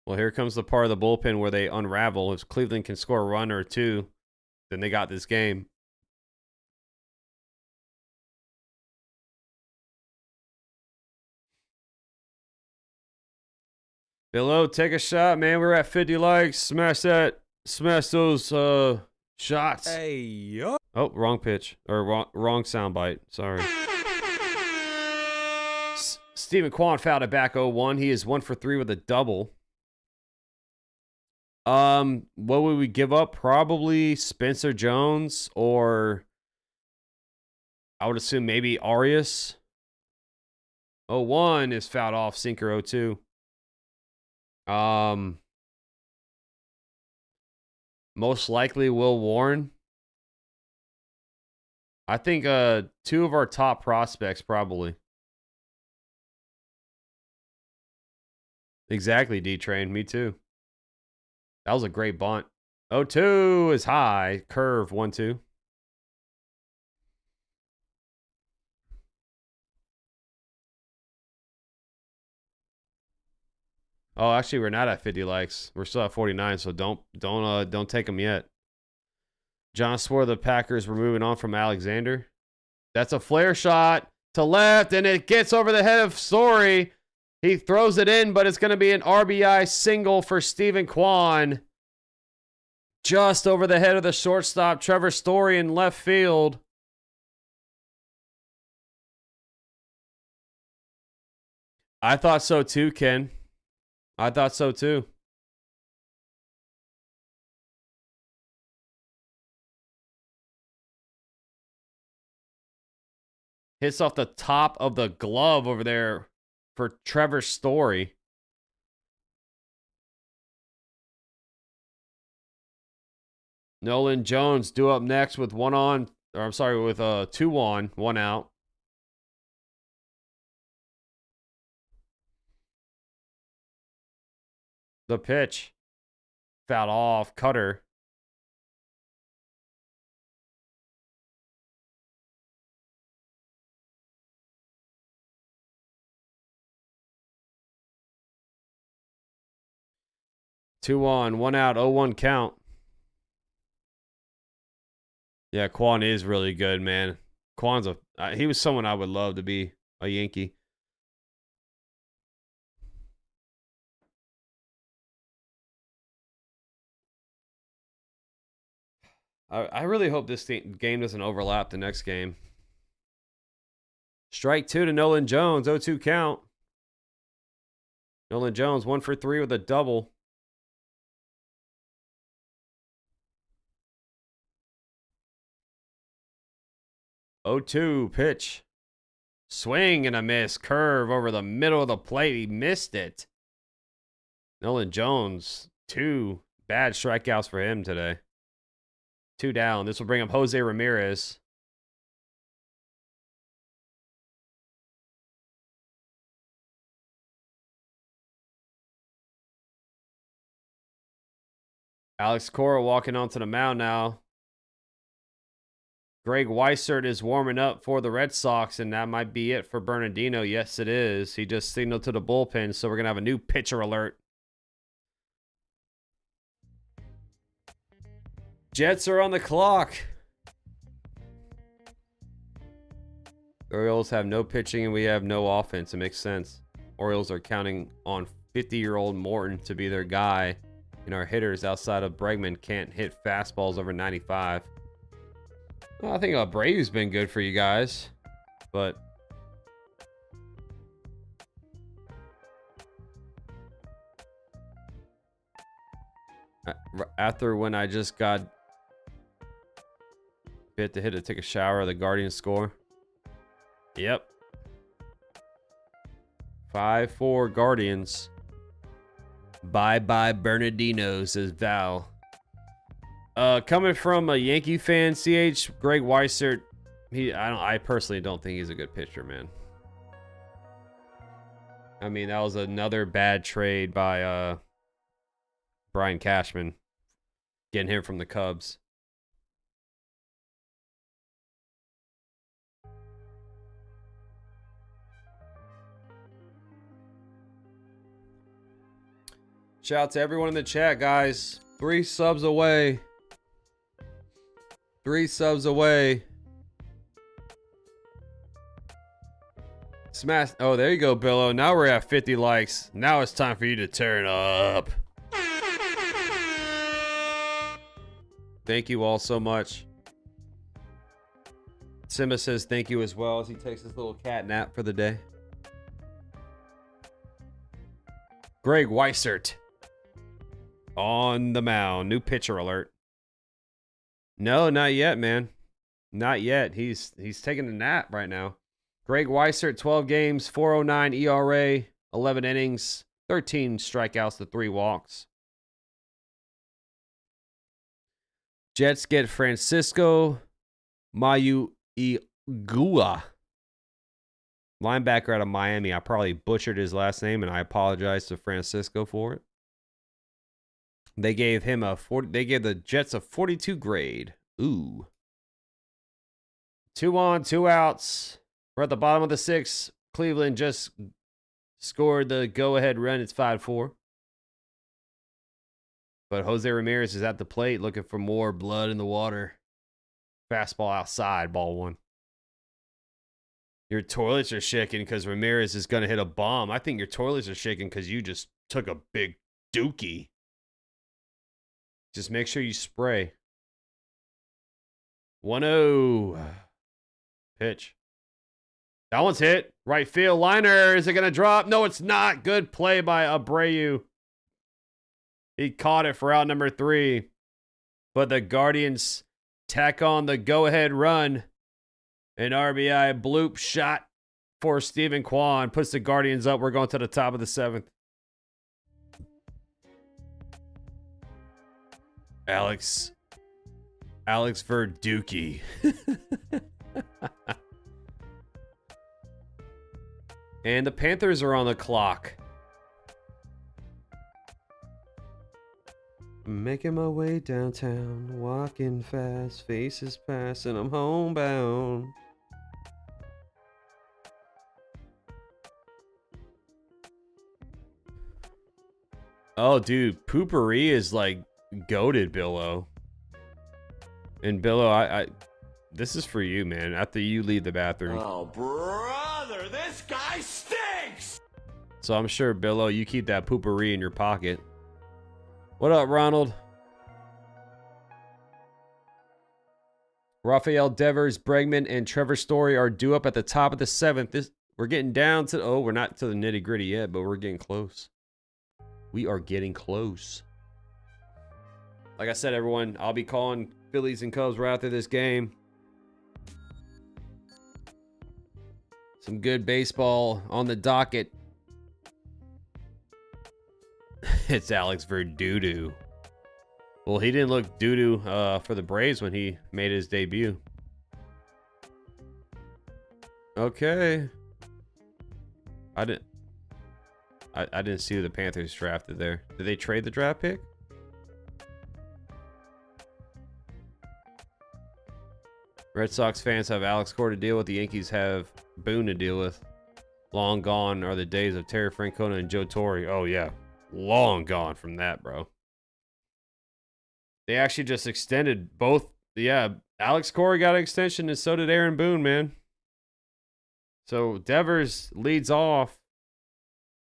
A: Well, here comes the part of the bullpen where they unravel. If Cleveland can score a run or two, then they got this game. Below, take a shot, man. We're at 50 likes. Smash that. Smash those shots.
B: Hey, yo.
A: Oh, wrong pitch. Or wrong soundbite. Sorry. Steven Kwan fouled it back 0-1. He is 1 for 3 with a double. What would we give up? Probably Spencer Jones, or I would assume maybe Arias. 0-1 is fouled off. Sinker 0-2. Most likely Will Warren. I think 2 of our top prospects probably. Exactly, D-Train. Me too. That was a great bunt. 0-2 is high. Curve 1-2. Oh, actually, we're not at 50 likes. We're still at 49, so don't take them yet. John swore the Packers were moving on from Alexander. That's a flare shot to left, and it gets over the head of Story. He throws it in, but it's going to be an RBI single for Steven Kwan. Just over the head of the shortstop, Trevor Story in left field. I thought so too, Ken. I thought so too. Hits off the top of the glove over there for Trevor Story. Nolan Jones due up next with 1 on, or I'm sorry, with 2 on, 1 out. The pitch. Fouled off. Cutter. Two on, 1 out, 0-1 count. Yeah, Quan is really good, man. Quan's he was someone I would love to be a Yankee. I really hope this game doesn't overlap the next game. Strike 2 to Nolan Jones, 0-2 count. Nolan Jones, 1 for 3 with a double. Oh, 2 pitch. Swing and a miss. Curve over the middle of the plate. He missed it. Nolan Jones, 2 bad strikeouts for him today. 2 down. This will bring up Jose Ramirez. Alex Cora walking onto the mound now. Greg Weissert is warming up for the Red Sox, and that might be it for Bernardino. Yes, it is. He just signaled to the bullpen, so we're going to have a new pitcher alert. Jets are on the clock. The Orioles have no pitching, and we have no offense. It makes sense. Orioles are counting on 50-year-old Morton to be their guy, and our hitters outside of Bregman can't hit fastballs over 95. Well, I think Brady's been good for you guys, but After when I just got bit to hit to take a shower, the Guardians score. Yep. 5-4 Guardians. Bye-bye Bernardino, says Val. Coming from a Yankee fan, CH, Greg Weissert, I personally don't think he's a good pitcher, man. I mean, that was another bad trade by Brian Cashman, getting him from the Cubs. Shout out to everyone in the chat, guys. 3 subs away. 3 subs away. Smash. Oh, there you go, Billo. Now we're at 50 likes. Now it's time for you to turn up. Thank you all so much. Simba says thank you as well as he takes his little cat nap for the day. Greg Weissert on the mound. New pitcher alert. No, not yet, man. Not yet. He's taking a nap right now. Greg Weissert, 12 games, 4.09 ERA, 11 innings, 13 strikeouts to 3 walks. Jets get Francisco Mayuigua, linebacker out of Miami. I probably butchered his last name, and I apologize to Francisco for it. They gave him they gave the Jets a 42 grade. Ooh. 2 on, 2 outs. We're at the bottom of the 6th. Cleveland just scored the go-ahead run. It's 5-4. But Jose Ramirez is at the plate looking for more blood in the water. Fastball outside, ball 1. Your toilets are shaking because Ramirez is going to hit a bomb. I think your toilets are shaking because you just took a big dookie. Just make sure you spray. 1-0. Pitch. That one's hit. Right field liner. Is it going to drop? No, it's not. Good play by Abreu. He caught it for out number 3. But the Guardians tack on the go-ahead run. An RBI bloop shot for Stephen Kwan. Puts the Guardians up. We're going to the top of the 7th. Alex Verducci. And the Panthers are on the clock. Making my way downtown, walking fast, faces passing, I'm homebound. Oh, dude, Poopery is like goated, Billo. And Billo, I this is for you, man. After you leave the bathroom.
C: Oh, brother, this guy stinks!
A: So I'm sure, Billo, you keep that Poopery in your pocket. What up, Ronald? Rafael Devers, Bregman, and Trevor Story are due up at the top of the 7th. We're getting down to... Oh, we're not to the nitty-gritty yet, but we're getting close. We are getting close. Like I said, everyone, I'll be calling Phillies and Cubs right after this game. Some good baseball on the docket. It's Alex Verducci. Well, he didn't look doo-doo for the Braves when he made his debut. Okay. I didn't see the Panthers drafted there. Did they trade the draft pick? Red Sox fans have Alex Cora to deal with. The Yankees have Boone to deal with. Long gone are the days of Terry Francona and Joe Torre. Oh, yeah. Long gone from that, bro. They actually just extended both. Yeah, Alex Cora got an extension, and so did Aaron Boone, man. So Devers leads off.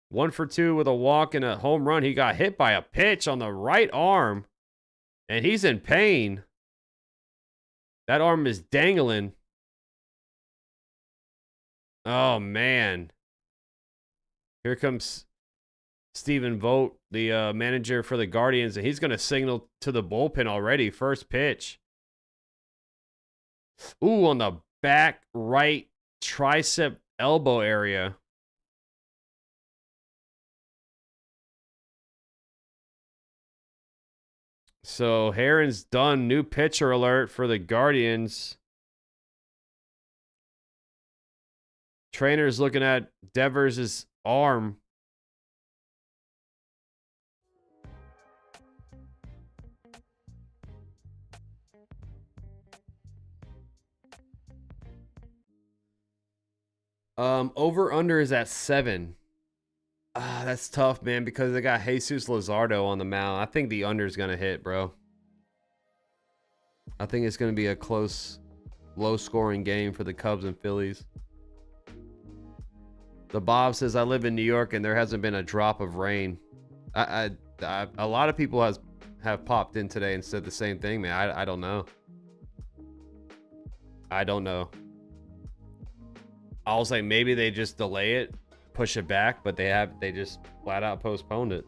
A: 1 for 2 with a walk and a home run. He got hit by a pitch on the right arm, and he's in pain. That arm is dangling. Oh, man. Here comes Stephen Vogt, the manager for the Guardians, and he's going to signal to the bullpen already. First pitch. Ooh, on the back right tricep elbow area. So Heron's done. New pitcher alert for the Guardians. Trainer's looking at Devers' arm. Over under is at 7. That's tough, man, because they got Jesus Luzardo on the mound. I think the under is gonna hit, bro. I think it's gonna be a close, low-scoring game for the Cubs and Phillies. The Bob says, I live in New York and there hasn't been a drop of rain. A lot of people have popped in today and said the same thing, man. I don't know. I don't know. I was like, maybe they just delay it, push it back, but they just flat out postponed it.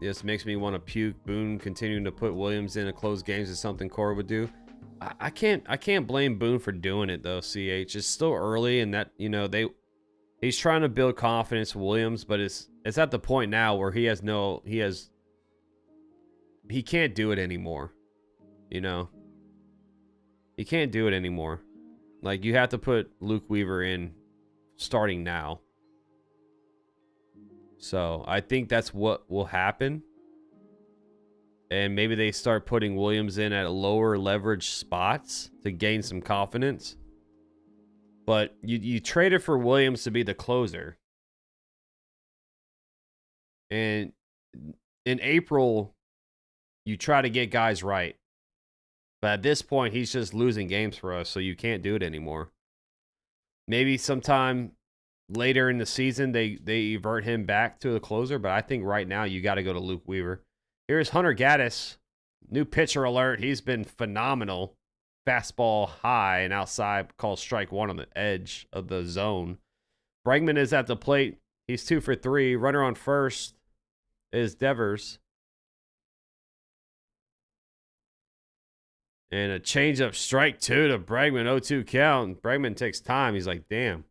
A: This makes me want to puke. Boone continuing to put Williams in to close games is something Cora would do. I can't blame Boone for doing it though. CH, it's still early, and that, you know, he's trying to build confidence with Williams, but it's at the point now where he can't do it anymore. You know, he can't do it anymore. Like, you have to put Luke Weaver in starting now. So I think that's what will happen. And maybe they start putting Williams in at lower leverage spots to gain some confidence. But you traded for Williams to be the closer. And in April, you try to get guys right. But at this point, he's just losing games for us, so you can't do it anymore. Maybe sometime later in the season, they evert him back to the closer, but I think right now you got to go to Luke Weaver. Here's Hunter Gaddis. New pitcher alert. He's been phenomenal. Fastball high and outside, called strike one on the edge of the zone. Bregman is at the plate. He's 2 for 3. Runner on first is Devers. And a changeup, strike 2 to Bregman. 0-2 count. Bregman takes time. He's like, damn.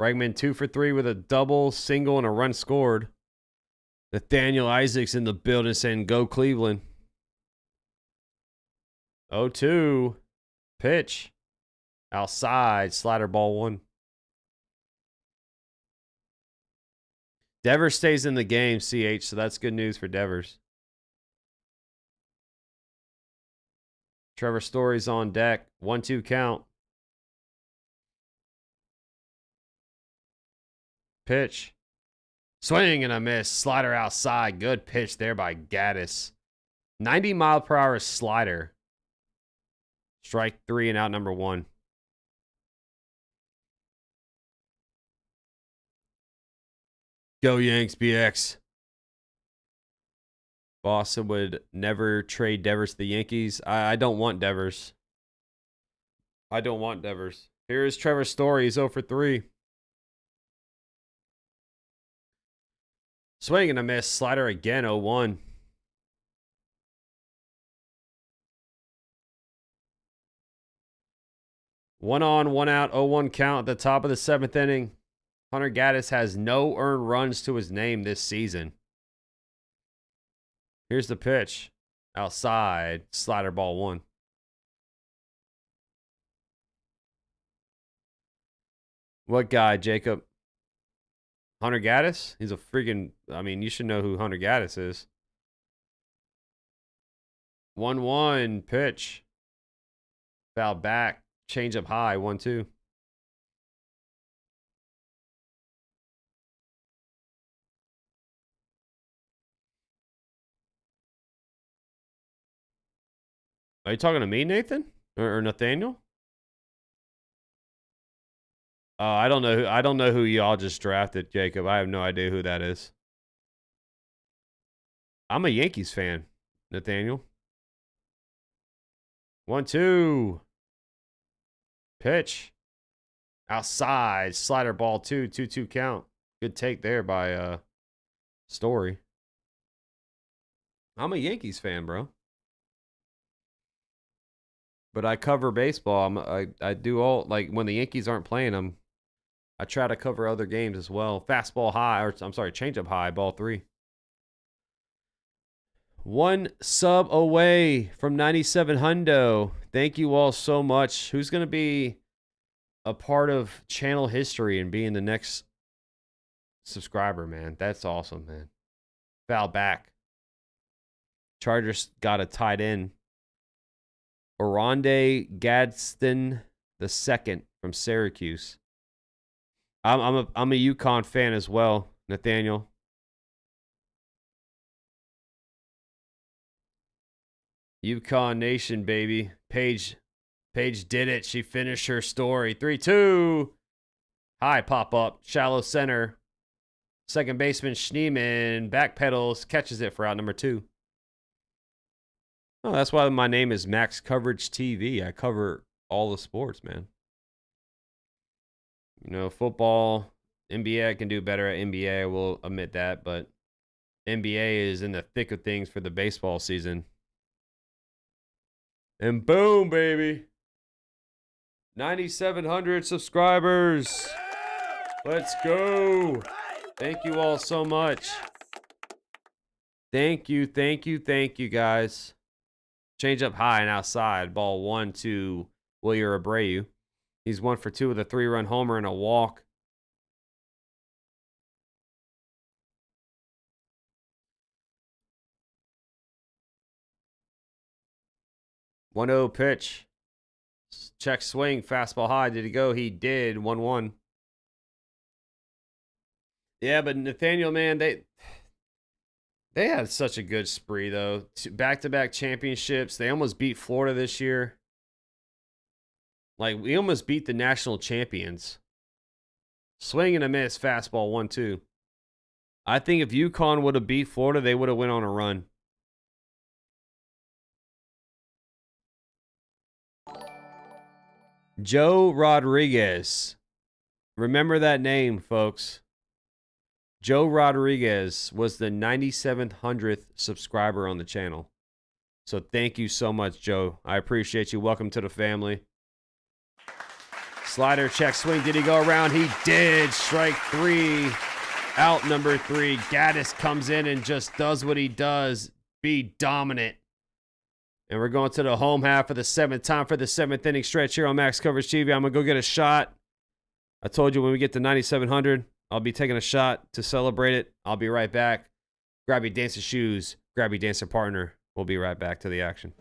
A: Bregman 2 for 3 with a double, single, and a run scored. Nathaniel Isaac's in the building saying, go Cleveland. 0-2. Pitch. Outside. Slider ball 1. Devers stays in the game, CH, so that's good news for Devers. Trevor Story's on deck. 1-2 count. Pitch. Swing and a miss. Slider outside. Good pitch there by Gaddis. 90-mile-per-hour slider. Strike 3 and out number 1. Go Yanks, BX. Boston would never trade Devers to the Yankees. I don't want Devers. I don't want Devers. Here's Trevor Story. He's 0 for 3. Swing and a miss. Slider again, 0-1. One on, one out, 0-1 count at the top of the 7th inning. Hunter Gaddis has no earned runs to his name this season. Here's the pitch. Outside. Slider ball 1. What guy, Jacob? Hunter Gaddis? He's a freaking... I mean, you should know who Hunter Gaddis is. 1-1 pitch. Foul back. Change up high. 1-2. Are you talking to me, Nathan? Or Nathaniel? I don't know. I don't know who y'all just drafted, Jacob. I have no idea who that is. I'm a Yankees fan, Nathaniel. 1-2. Pitch. Outside. Slider ball 2. 2-2 count. Good take there by Story. I'm a Yankees fan, bro. But I cover baseball. I do all, like, when the Yankees aren't playing, I try to cover other games as well. Fastball high, or I'm sorry, changeup high, ball 3. 1 sub away from 97 hundo. Thank you all so much. Who's going to be a part of channel history and being the next subscriber, man? That's awesome, man. Foul back. Chargers got a tight end. Oronde Gadsden II from Syracuse. I'm a UConn fan as well, Nathaniel. UConn Nation, baby. Paige did it. She finished her story. 3-2. High pop up. Shallow center. Second baseman Schneeman backpedals, catches it for out number 2. Oh, that's why my name is MaxCoverageTV. I cover all the sports, man. You know, football, NBA, I can do better at NBA. I will admit that, but NBA is in the thick of things for the baseball season. And boom, baby. 9,700 subscribers. Let's go. Thank you all so much. Thank you, guys. Change up high and outside. Ball 1 to Wilyer Abreu. He's 1 for 2 with a 3-run homer and a walk. One 0 pitch. Check swing. Fastball high. Did he go? He did. 1-1. Yeah, but Nathaniel, man, they had such a good spree, though. Back-to-back championships. They almost beat Florida this year. Like, we almost beat the national champions. Swing and a miss. Fastball 1-2. I think if UConn would have beat Florida, they would have went on a run. Joe Rodriguez. Remember that name, folks. Joe Rodriguez was the 9700th subscriber on the channel. So thank you so much, Joe. I appreciate you. Welcome to the family. Slider, check, swing. Did he go around? He did. Strike 3. Out number 3. Gaddis comes in and just does what he does. Be dominant. And we're going to the home half for the 7th time for the 7th inning stretch here on Max Coverage TV. I'm going to go get a shot. I told you when we get to 9,700, I'll be taking a shot to celebrate it. I'll be right back. Grab your dancing shoes. Grab your dancing partner. We'll be right back to the action.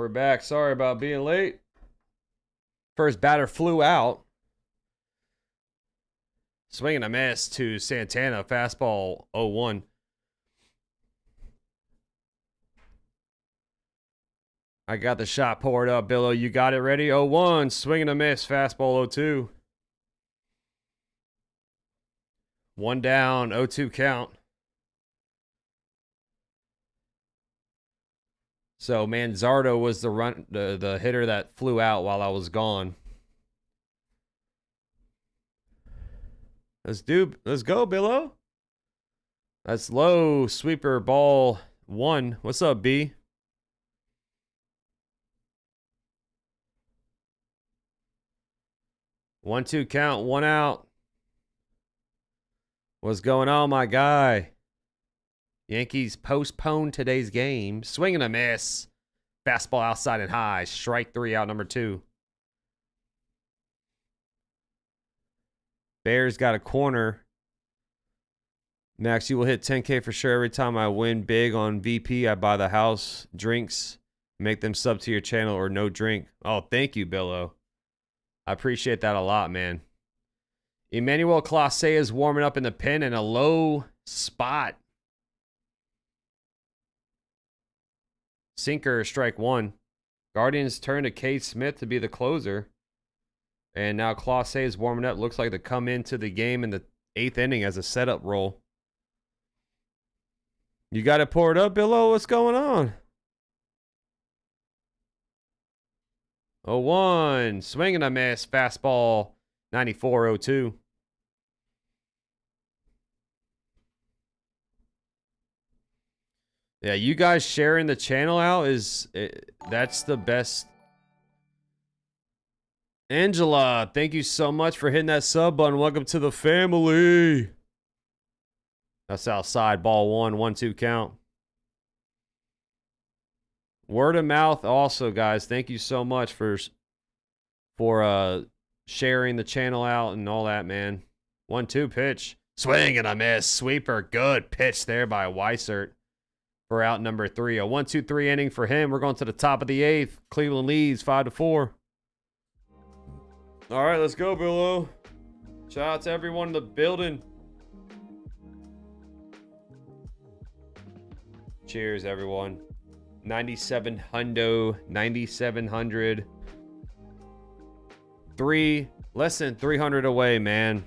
A: We're back. Sorry about being late. First batter flew out. Swinging a miss to Santana. Fastball 0-1. I got the shot poured up, Billo. You got it ready? 0-1. Swinging a miss. Fastball 0-2. One down. 0-2 count. So Manzardo was the hitter that flew out while I was gone. Let's go, Billo. That's low. Sweeper ball 1. What's up, B? One, 2 count, 1 out. What's going on, my guy? Yankees postponed today's game. Swing and a miss. Fastball outside and high. Strike 3 out, number 2. Bears got a corner. Max, you will hit 10K for sure every time I win big on VP. I buy the house, drinks, make them sub to your channel or no drink. Oh, thank you, Billo. I appreciate that a lot, man. Emmanuel Clase is warming up in the pen in a low spot. Sinker, strike 1. Guardians turn to Cade Smith to be the closer. And now Clase is warming up. Looks like to come into the game in the 8th inning as a setup role. You got it poured up, Billo? What's going on? 0-1. Swing and a miss. Fastball 94-0-2. Yeah, you guys sharing the channel out that's the best. Angela, thank you so much for hitting that sub button. Welcome to the family. That's outside, ball 1, 1-2 count. Word of mouth also, guys. Thank you so much for sharing the channel out and all that, man. 1-2 pitch. Swing and a miss. Sweeper. Good pitch there by Weissert for out number 3. A 1-2-3 inning for him. We're going to the top of the 8th. Cleveland leads 5-4. All right, let's go, Billo. Shout out to everyone in the building. Cheers, everyone. 97 hundo, 9,700. Less than 300 away, man.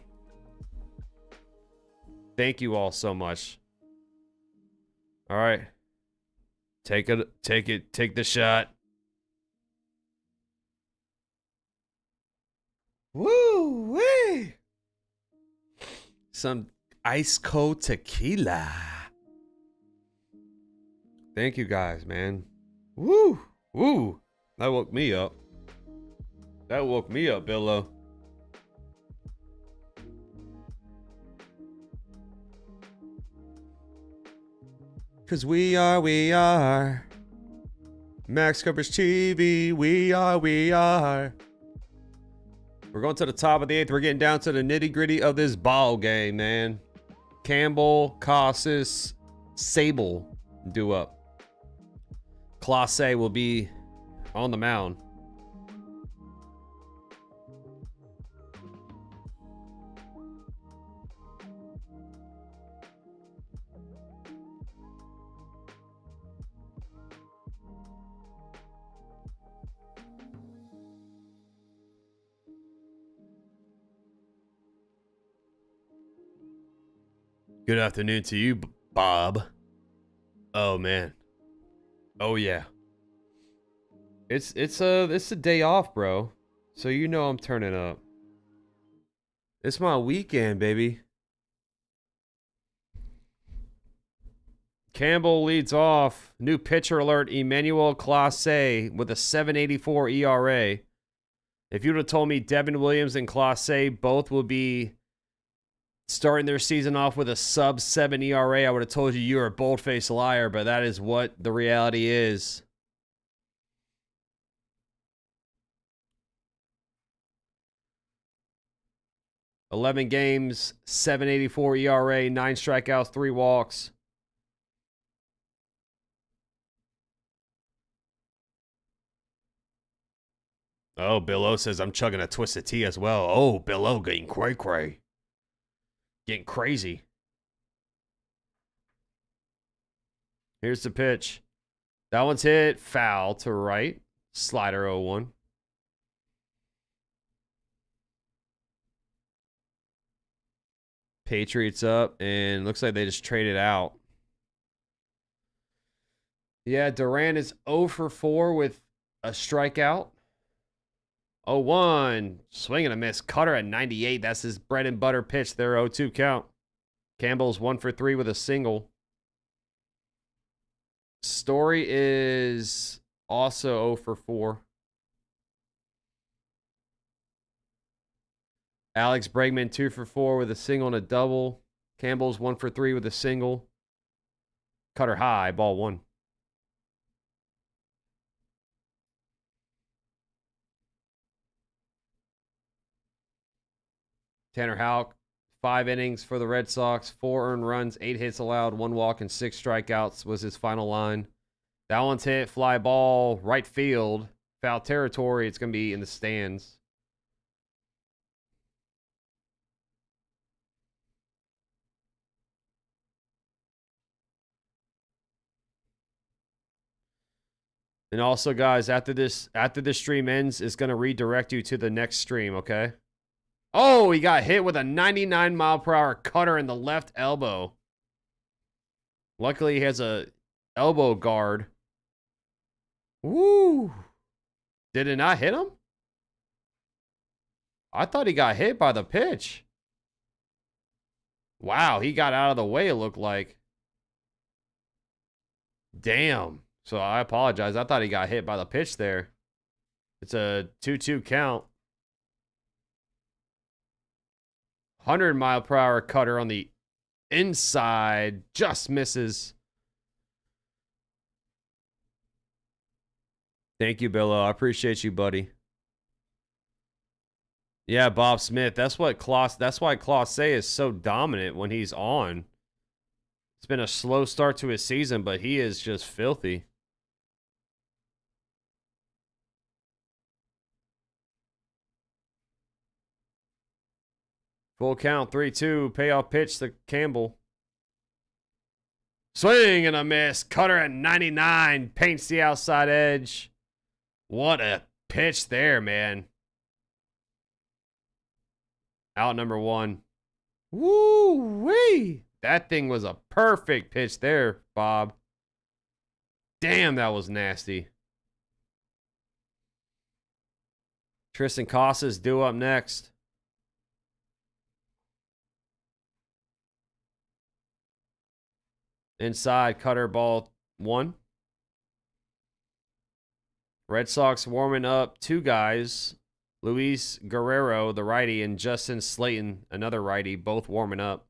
A: Thank you all so much. All right. Take the shot. Woo wee! Some ice cold tequila. Thank you guys, man. Woo! Woo! That woke me up. That woke me up, Billo. Cause we are. Max Coverage TV, we are. We're going to the top of the 8th. We're getting down to the nitty-gritty of this ball game, man. Campbell, Casas, Sable due up. Clase will be on the mound. Good afternoon to you, Bob. Oh man. Oh yeah. It's a day off, bro. So you know I'm turning up. It's my weekend, baby. Campbell leads off. New pitcher alert, Emmanuel Clase with a 7.84 ERA. If you would have told me Devin Williams and Clase both will be starting their season off with a sub-7 ERA, I would have told you you're a bold-faced liar, but that is what the reality is. $11 games, 7.84 ERA, 9 strikeouts, 3 walks. Oh, Bill O says I'm chugging a twisted tea as well. Oh, Bill O getting cray-cray. Getting crazy. Here's the pitch. That one's hit. Foul to right. Slider 0-1. Patriots up, and looks like they just traded out. Yeah, Durant is 0 for 4 with a strikeout. 0-1. Swing and a miss. Cutter at 98. That's his bread and butter pitch there. 0-2 count. Campbell's 1 for 3 with a single. Story is also 0 for 4. Alex Bregman 2 for 4 with a single and a double. Campbell's 1 for 3 with a single. Cutter high, ball 1. Tanner Houck, 5 innings for the Red Sox, 4 earned runs, 8 hits allowed, 1 walk, and 6 strikeouts was his final line. That one's hit, fly ball, right field, foul territory. It's going to be in the stands. And also, guys, after this stream ends, it's going to redirect you to the next stream, okay? Oh, he got hit with a 99-mile-per-hour cutter in the left elbow. Luckily, he has a elbow guard. Woo! Did it not hit him? I thought he got hit by the pitch. Wow, he got out of the way, it looked like. Damn. So I apologize. I thought he got hit by the pitch there. It's a 2-2 count. 100-mile-per-hour cutter on the inside. Just misses. Thank you, Billo. I appreciate you, buddy. Yeah, Bob Smith. That's why Clase is so dominant when he's on. It's been a slow start to his season, but he is just filthy. Full count, 3-2. Payoff pitch to Campbell. Swing and a miss. Cutter at 99. Paints the outside edge. What a pitch there, man. Out number 1. Woo-wee. That thing was a perfect pitch there, Bob. Damn, that was nasty. Tristan Casas due up next. Inside, cutter, ball 1. Red Sox warming up 2 guys. Luis Guerrero, the righty, and Justin Slayton, another righty, both warming up.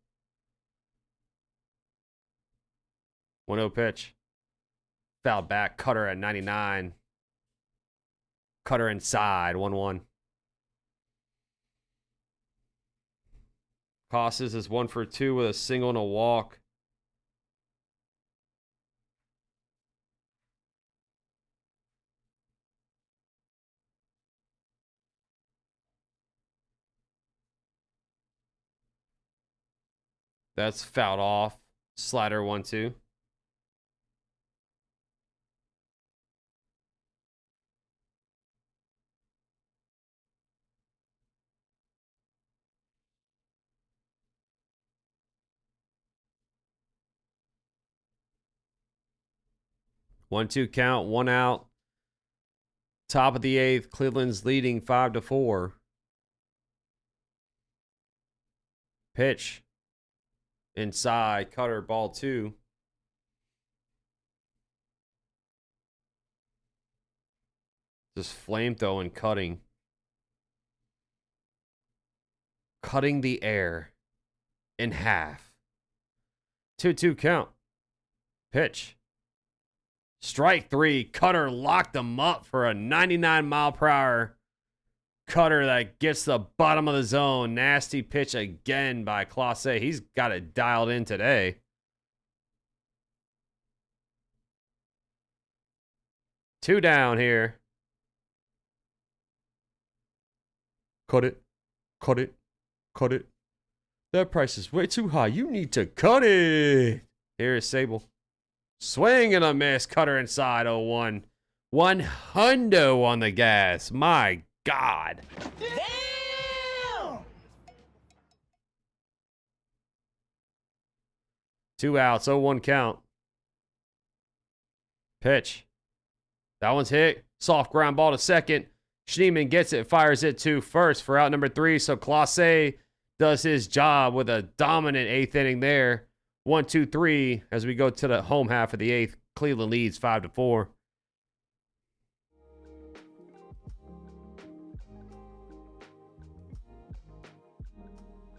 A: 1-0 pitch. Foul back, cutter at 99. Cutter inside, 1-1. Casas is 1 for 2 with a single and a walk. That's fouled off. Slider 1-2. One, 2 count, 1 out. Top of the 8th. Cleveland's leading 5-4. Pitch. Inside, cutter, ball 2. Just flame throwing, cutting. Cutting the air in half. 2-2 count. Pitch. Strike 3. Cutter locked him up for a 99-mile-per-hour cutter that gets the bottom of the zone. Nasty pitch again by Clase. He's got it dialed in today. Two down here. Cut it. Cut it. Cut it. That price is way too high. You need to cut it. Here is Sable. Swing and a miss. Cutter inside. 0-1. 100 on the gas. My God.
C: Damn!
A: 2 outs. 0-1 count. Pitch. That one's hit. Soft ground ball to second. Schneemann gets it. Fires it to first for out number 3. So Clase does his job with a dominant 8th inning there. 1-2-3 as we go to the home half of the 8th. Cleveland leads 5-4.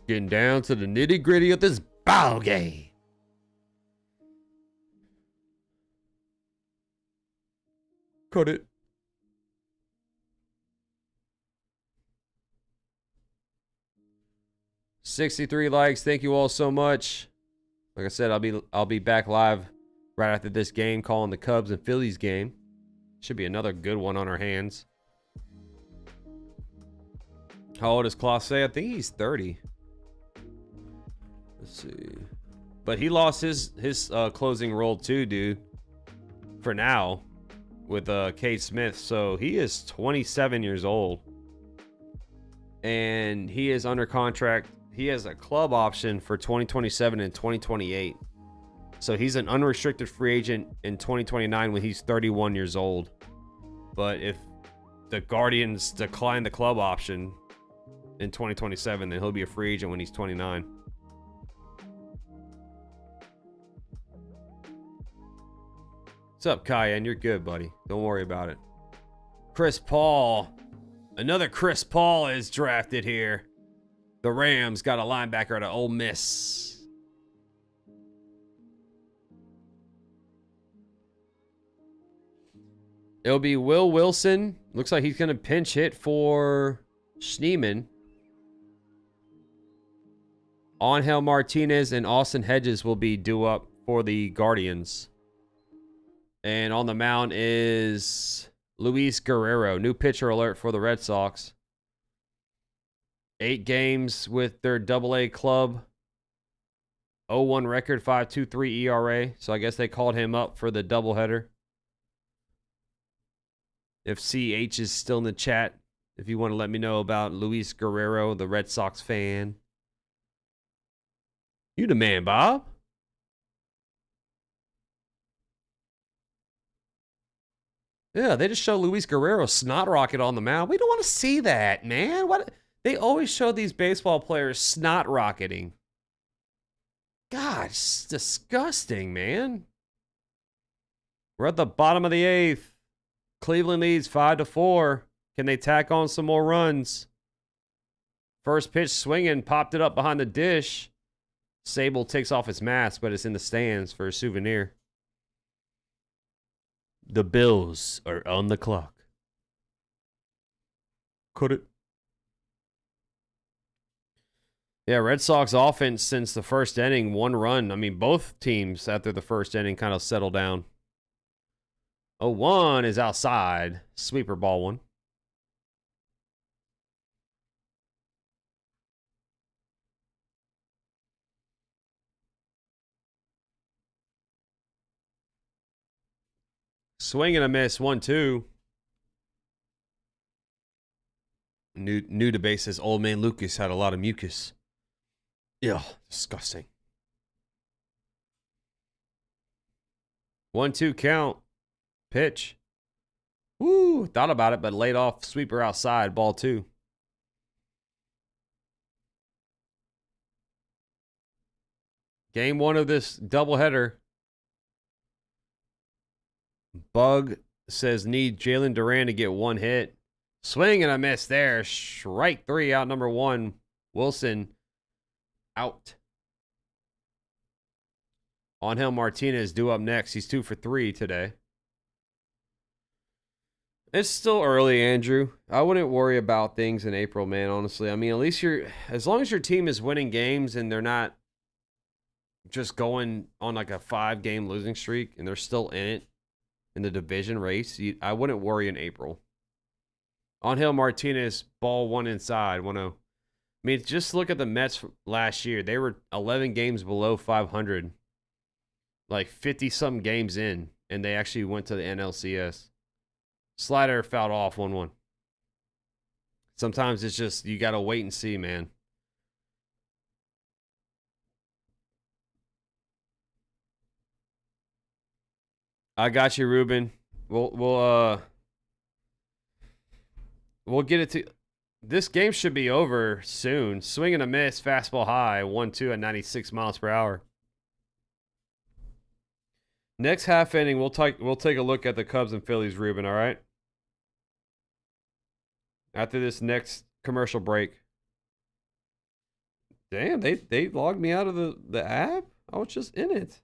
A: Getting down to the nitty gritty of this ball game. Cut it. $63 likes. Thank you all so much. Like I said, I'll be back live right after this game, calling the Cubs and Phillies game. Should be another good one on our hands. How old is Clase? I think he's 30. Let's see. But he lost his closing role too, dude. For now, with Kate Smith. So he is 27 years old. And he is under contract. He has a club option for 2027 and 2028. So he's an unrestricted free agent in 2029 when he's 31 years old. But if the Guardians decline the club option in 2027, then he'll be a free agent when he's 29. What's up, Cayenne? You're good, buddy. Don't worry about it. Chris Paul. Another Chris Paul is drafted here. The Rams got a linebacker to Ole Miss. It'll be Will Wilson. Looks like he's going to pinch hit for Schneemann. Angel Martinez and Austin Hedges will be due up for the Guardians. And on the mound is Luis Guerrero. New pitcher alert for the Red Sox. 8 games with their AA club. 0-1 record, 5.23 ERA. So I guess they called him up for the doubleheader. If CH is still in the chat, if you want to let me know about Luis Guerrero, the Red Sox fan. You the man, Bob. Yeah, they just show Luis Guerrero snot rocket on the mound. We don't want to see that, man. What? They always show these baseball players snot rocketing. God, it's disgusting, man. We're at the bottom of the 8th. Cleveland leads 5-4. Can they tack on some more runs? First pitch swinging, popped it up behind the dish. Sable takes off his mask, but it's in the stands for a souvenir. The Bills are on the clock. Cut it. Yeah, Red Sox offense since the first inning, 1 run. I mean, both teams after the first inning kind of settled down. 0-1 is outside. Sweeper ball 1. Swing and a miss, 1-2. New debate says old man Lucas had a lot of mucus. Ew, disgusting. 1-2 count. Pitch. Woo, thought about it, but laid off. Sweeper outside, ball 2. Game 1 of this doubleheader. Bug says need Jalen Duran to get 1 hit. Swing and a miss there. Strike 3, out number 1. Wilson out. Angel Martinez due up next. He's 2 for 3 today. It's still early, Andrew. I wouldn't worry about things in April, man, honestly. I mean, at least as long as your team is winning games and they're not just going on like a 5-game losing streak and they're still in it in the division race, I wouldn't worry in April. Angel Martinez, ball one inside, 1-0. I mean, just look at the Mets last year. They were 11 games below 500, like 50-something games in, and they actually went to the NLCS. Slider fouled off 1-1. Sometimes it's just, you got to wait and see, man. I got you, Ruben. We'll get it to... This game should be over soon. Swing and a miss, fastball high, 1-2 at 96 miles per hour. Next half inning, we'll take a look at the Cubs and Phillies, Ruben, all right? After this next commercial break. Damn, they logged me out of the app? I was just in it.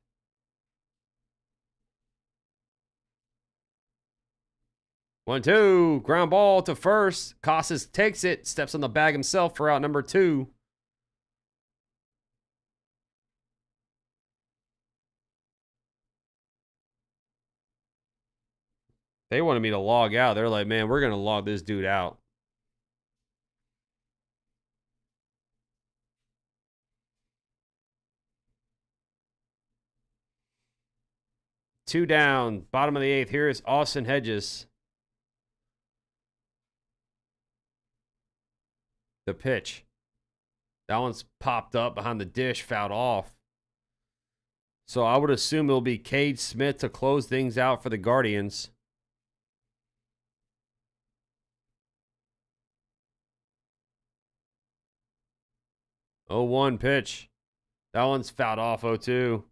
A: 1-2, ground ball to first. Casas takes it, steps on the bag himself for out number 2. They wanted me to log out. They're like, man, we're going to log this dude out. Two down, bottom of the 8th. Here is Austin Hedges. The pitch. That one's popped up behind the dish, fouled off. So I would assume it'll be Cade Smith to close things out for the Guardians. Oh, 1 pitch. That one's fouled off. 0-2.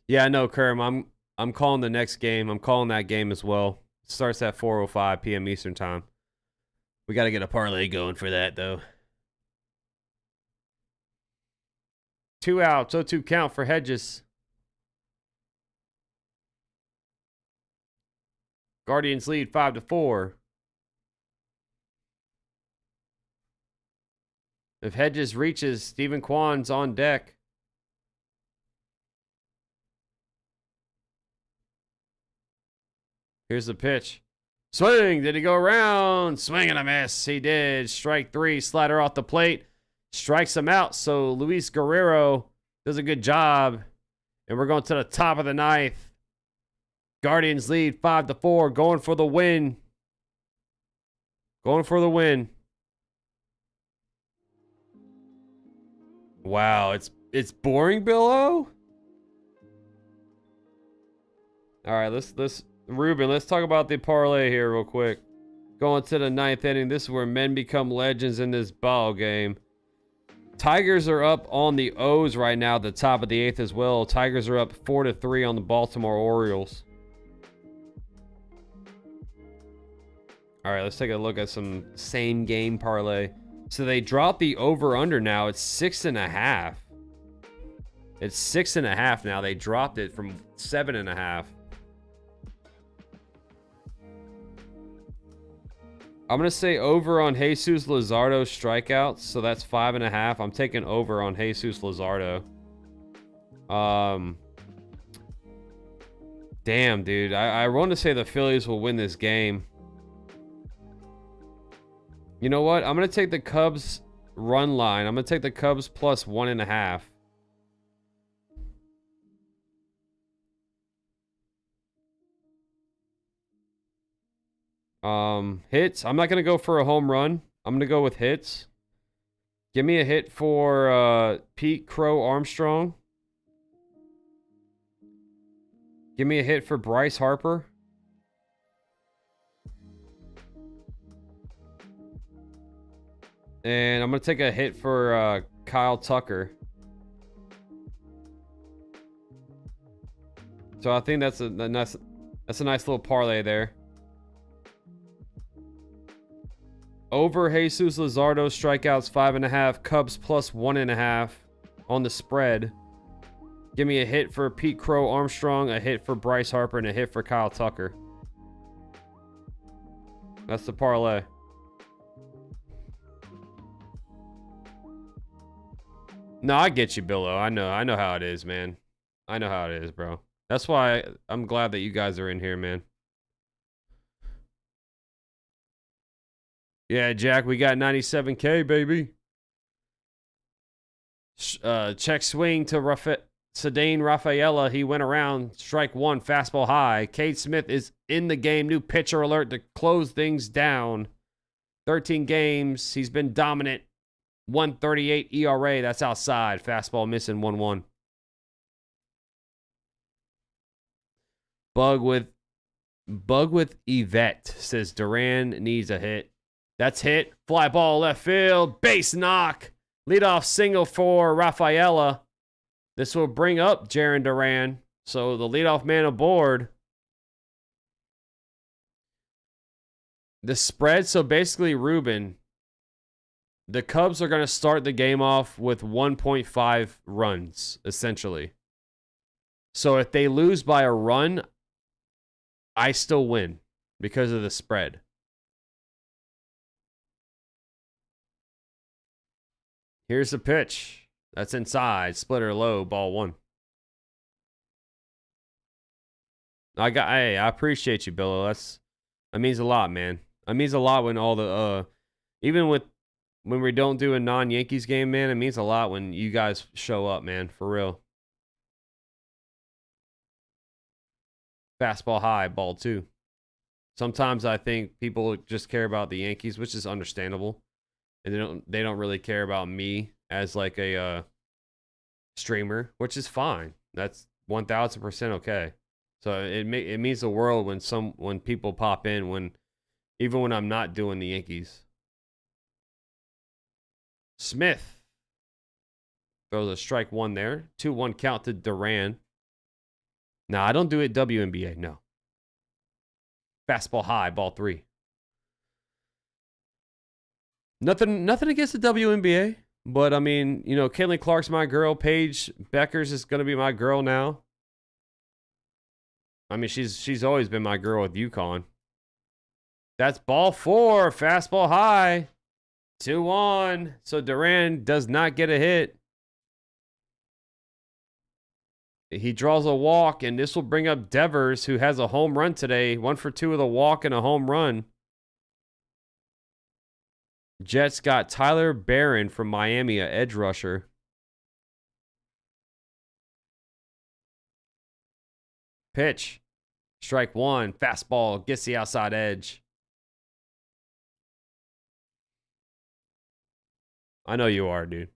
A: Yeah, I know, Kerm. I'm calling the next game. I'm calling that game as well. It starts at 4:05 p.m. Eastern time. We got to get a parlay going for that, though. 2 outs, 0-2 count for Hedges. Guardians lead 5-4. If Hedges reaches, Stephen Kwan's on deck. Here's the pitch. Swing. Did he go around? Swing and a miss. He did. Strike 3. Slider off the plate. Strikes him out. So Luis Guerrero does a good job. And we're going to the top of the 9th. Guardians lead 5-4. Going for the win. Going for the win. Wow, it's boring, Billo. All right, let's Ruben, let's talk about the parlay here real quick. Going to the 9th inning. This is where men become legends in this ball game. Tigers are up on the O's right now at the top of the 8th as well. Tigers are up 4-3 on the Baltimore Orioles. All right, let's take a look at some same game parlay. So they dropped the over-under now. It's 6.5. It's 6.5 now. They dropped it from 7.5. I'm going to say over on Jesus Luzardo strikeouts. So that's 5.5. I'm taking over on Jesus Luzardo. Damn, dude. I want to say the Phillies will win this game. You know what? I'm going to take the Cubs run line. I'm going to take the Cubs plus 1.5. Hits. I'm not going to go for a home run. I'm going to go with hits. Give me a hit for Pete Crow Armstrong. Give me a hit for Bryce Harper. And I'm going to take a hit for Kyle Tucker. So I think that's a nice little parlay there. Over Jesus Luzardo strikeouts 5.5. Cubs plus 1.5 on the spread. Give me a hit for Pete Crow Armstrong, a hit for Bryce Harper, and a hit for Kyle Tucker. That's the parlay. No, I get you, Billo. I know how it is, man. I know how it is, bro. That's why I'm glad that you guys are in here, man. Yeah, Jack, we got 97K, baby. Check swing to Cedane Rafaela. He went around. Strike one, fastball high. Cade Smith is in the game. New pitcher alert to close things down. 13 games. He's been dominant. 138 ERA. That's outside. Fastball missing 1-1. Bug with Yvette says Duran needs a hit. That's hit. Fly ball left field. Base knock. Leadoff single for Rafaela. This will bring up Jarren Duran. So the leadoff man aboard. The spread, so basically, Ruben, the Cubs are going to start the game off with 1.5 runs, essentially. So if they lose by a run, I still win because of the spread. Here's the pitch. That's inside. Splitter low. Ball one. I appreciate you, Billo. That means a lot, man. It means a lot when all the even when we don't do a non-Yankees game, man, it means a lot when you guys show up, man. For real. Fastball high, ball two. Sometimes I think people just care about the Yankees, which is understandable. And they don't really care about me as like a streamer, which is fine. That's 1000% okay. So it means the world when people pop in even when I'm not doing the Yankees. Smith throws a strike one there. 2-1 count to Duran. No, I don't do it WNBA. No. Fastball high, ball three. Nothing against the WNBA, but I mean, you know, Caitlin Clark's my girl. Paige Beckers is gonna be my girl now. I mean, she's always been my girl with UConn. That's ball four, fastball high, 2-1. So Duran does not get a hit. He draws a walk, and this will bring up Devers, who has a home run today. 1 for 2 with a walk and a home run. Jets got Tyler Barron from Miami, an edge rusher. Pitch. Strike one. Fastball. Gets the outside edge. I know you are, dude.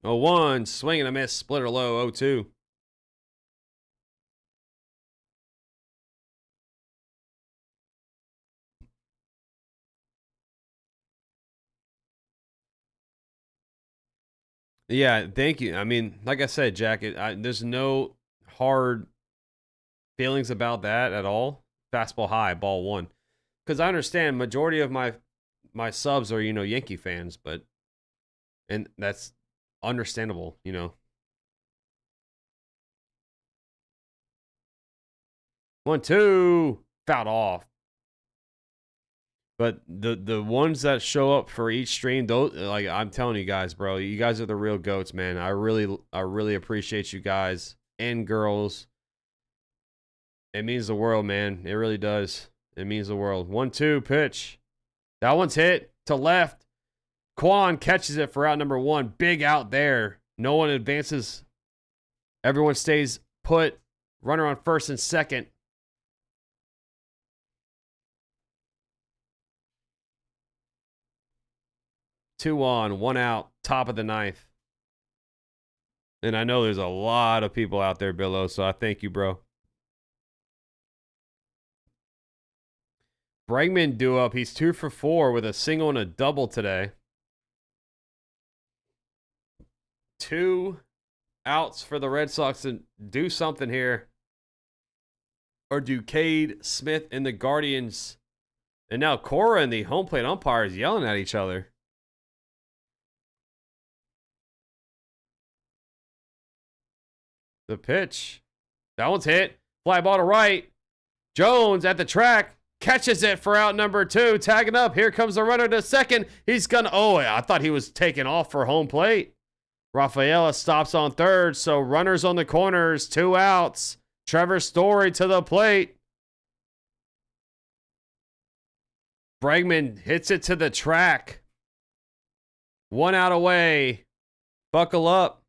A: Oh, 1. Swing and a miss. Splitter low. 0-2. Yeah, thank you. I mean, like I said, Jack, there's no hard feelings about that at all. Fastball high, ball one. Because I understand majority of my subs are, you know, Yankee fans, and that's understandable, you know. 1-2, fouled off. But the ones that show up for each stream, those, like I'm telling you guys, bro, you guys are the real goats, man. I really appreciate you guys and girls. It means the world, man. It really does. It means the world. 1-2 pitch. That one's hit to left. Quan catches it for out number 1. Big out there. No one advances. Everyone stays put. Runner on first and second. Two on, 1 out, top of the ninth. And I know there's a lot of people out there below, so I thank you, bro. Bregman due up. He's 2 for 4 with a single and a double today. 2 outs for the Red Sox to do something here. Or do Cade Smith and the Guardians. And now Cora and the home plate umpires yelling at each other. The pitch. That one's hit. Fly ball to right. Jones at the track. Catches it for out number 2. Tagging up. Here comes the runner to second. He's gonna... Oh, I thought he was taking off for home plate. Rafaela stops on third. So runners on the corners. 2 outs. Trevor Story to the plate. Bregman hits it to the track. 1 out away. Buckle up.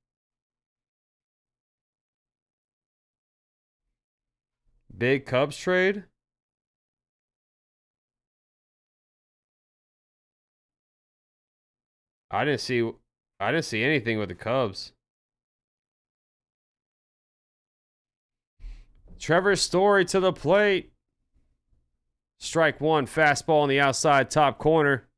A: Big Cubs trade. I didn't see anything with the Cubs. Trevor Story to the plate. Strike 1, fastball on the outside top corner.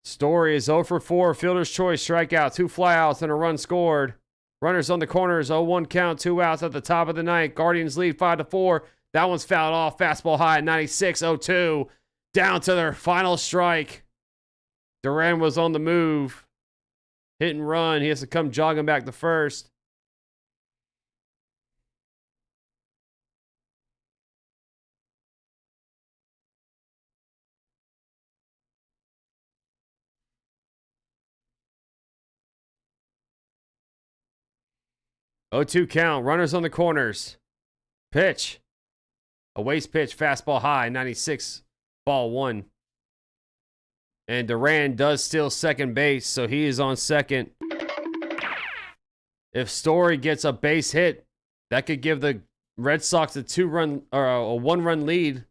A: Story is 0 for 4, fielder's choice, strikeout, 2 flyouts, and a run scored. Runners on the corners, 0-1 count, 2 outs at the top of the ninth. Guardians lead 5-4. That one's fouled off, fastball high at 96, 0-2. Down to their final strike. Duran was on the move. Hit and run. He has to come jogging back to first. Oh, 2 count. Runners on the corners. Pitch. A waste pitch. Fastball high. 96. Ball 1. And Duran does steal second base, so he is on second. If Story gets a base hit, that could give the Red Sox a 1-run lead.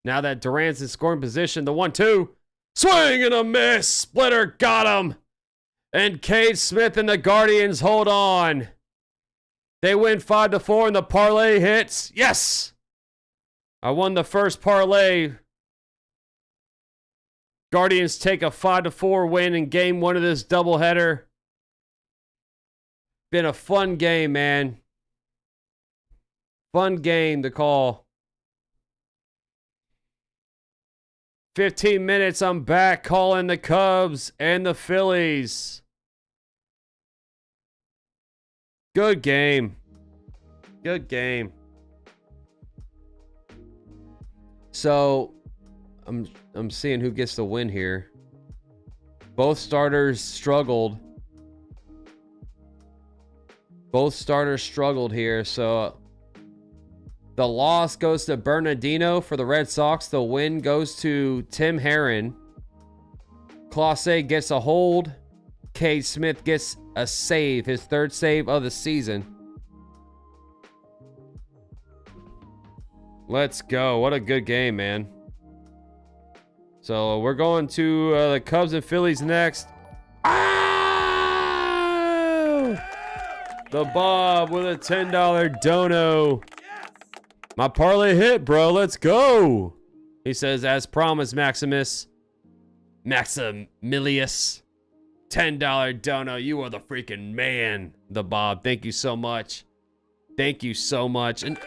A: Now that Duran's in scoring position, the 1-2. Swing and a miss. Splitter got him. And Cade Smith and the Guardians hold on. They win 5-4 and the parlay hits. Yes! I won the first parlay. Guardians take a 5-4 win in game 1 of this doubleheader. Been a fun game, man. Fun game to call. 15 minutes, I'm back calling the Cubs and the Phillies. Good game. Good game. So, I'm seeing who gets the win here. Both starters struggled. Both starters struggled here, so the loss goes to Bernardino for the Red Sox. The win goes to Tim Herron. Clase gets a hold. Cade Smith gets a save, his 3rd save of the season. Let's go. What a good game, man. So we're going to the Cubs and Phillies next. Ah! The Bob with a $10 dono. My parlay hit, bro. Let's go. He says, as promised, Maximilius. $10 dono. You are the freaking man. The Bob. Thank you so much. Thank you so much. And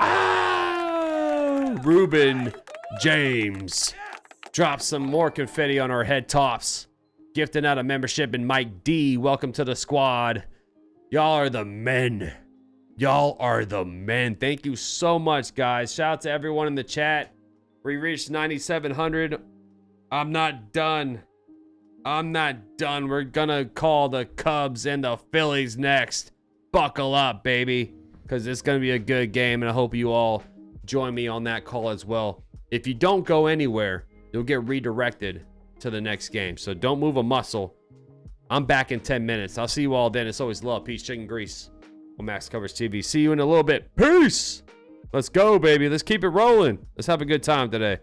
A: Ruben James drops some more confetti on our head tops. Gifting out a membership in Mike D. Welcome to the squad. Y'all are the men. Y'all are the men. Thank you so much, guys. Shout out to everyone in the chat. We reached 9,700. I'm not done. I'm not done. We're gonna call the Cubs and the Phillies next. Buckle up, baby, because it's gonna be a good game, and I hope you all join me on that call as well. If you don't go anywhere, you'll get redirected to the next game, so don't move a muscle. I'm back in 10 minutes. I'll see you all then. It's always love, peace, chicken grease on Max Coverage TV. See you in a little bit. Peace. Let's go, baby. Let's keep it rolling. Let's have a good time today.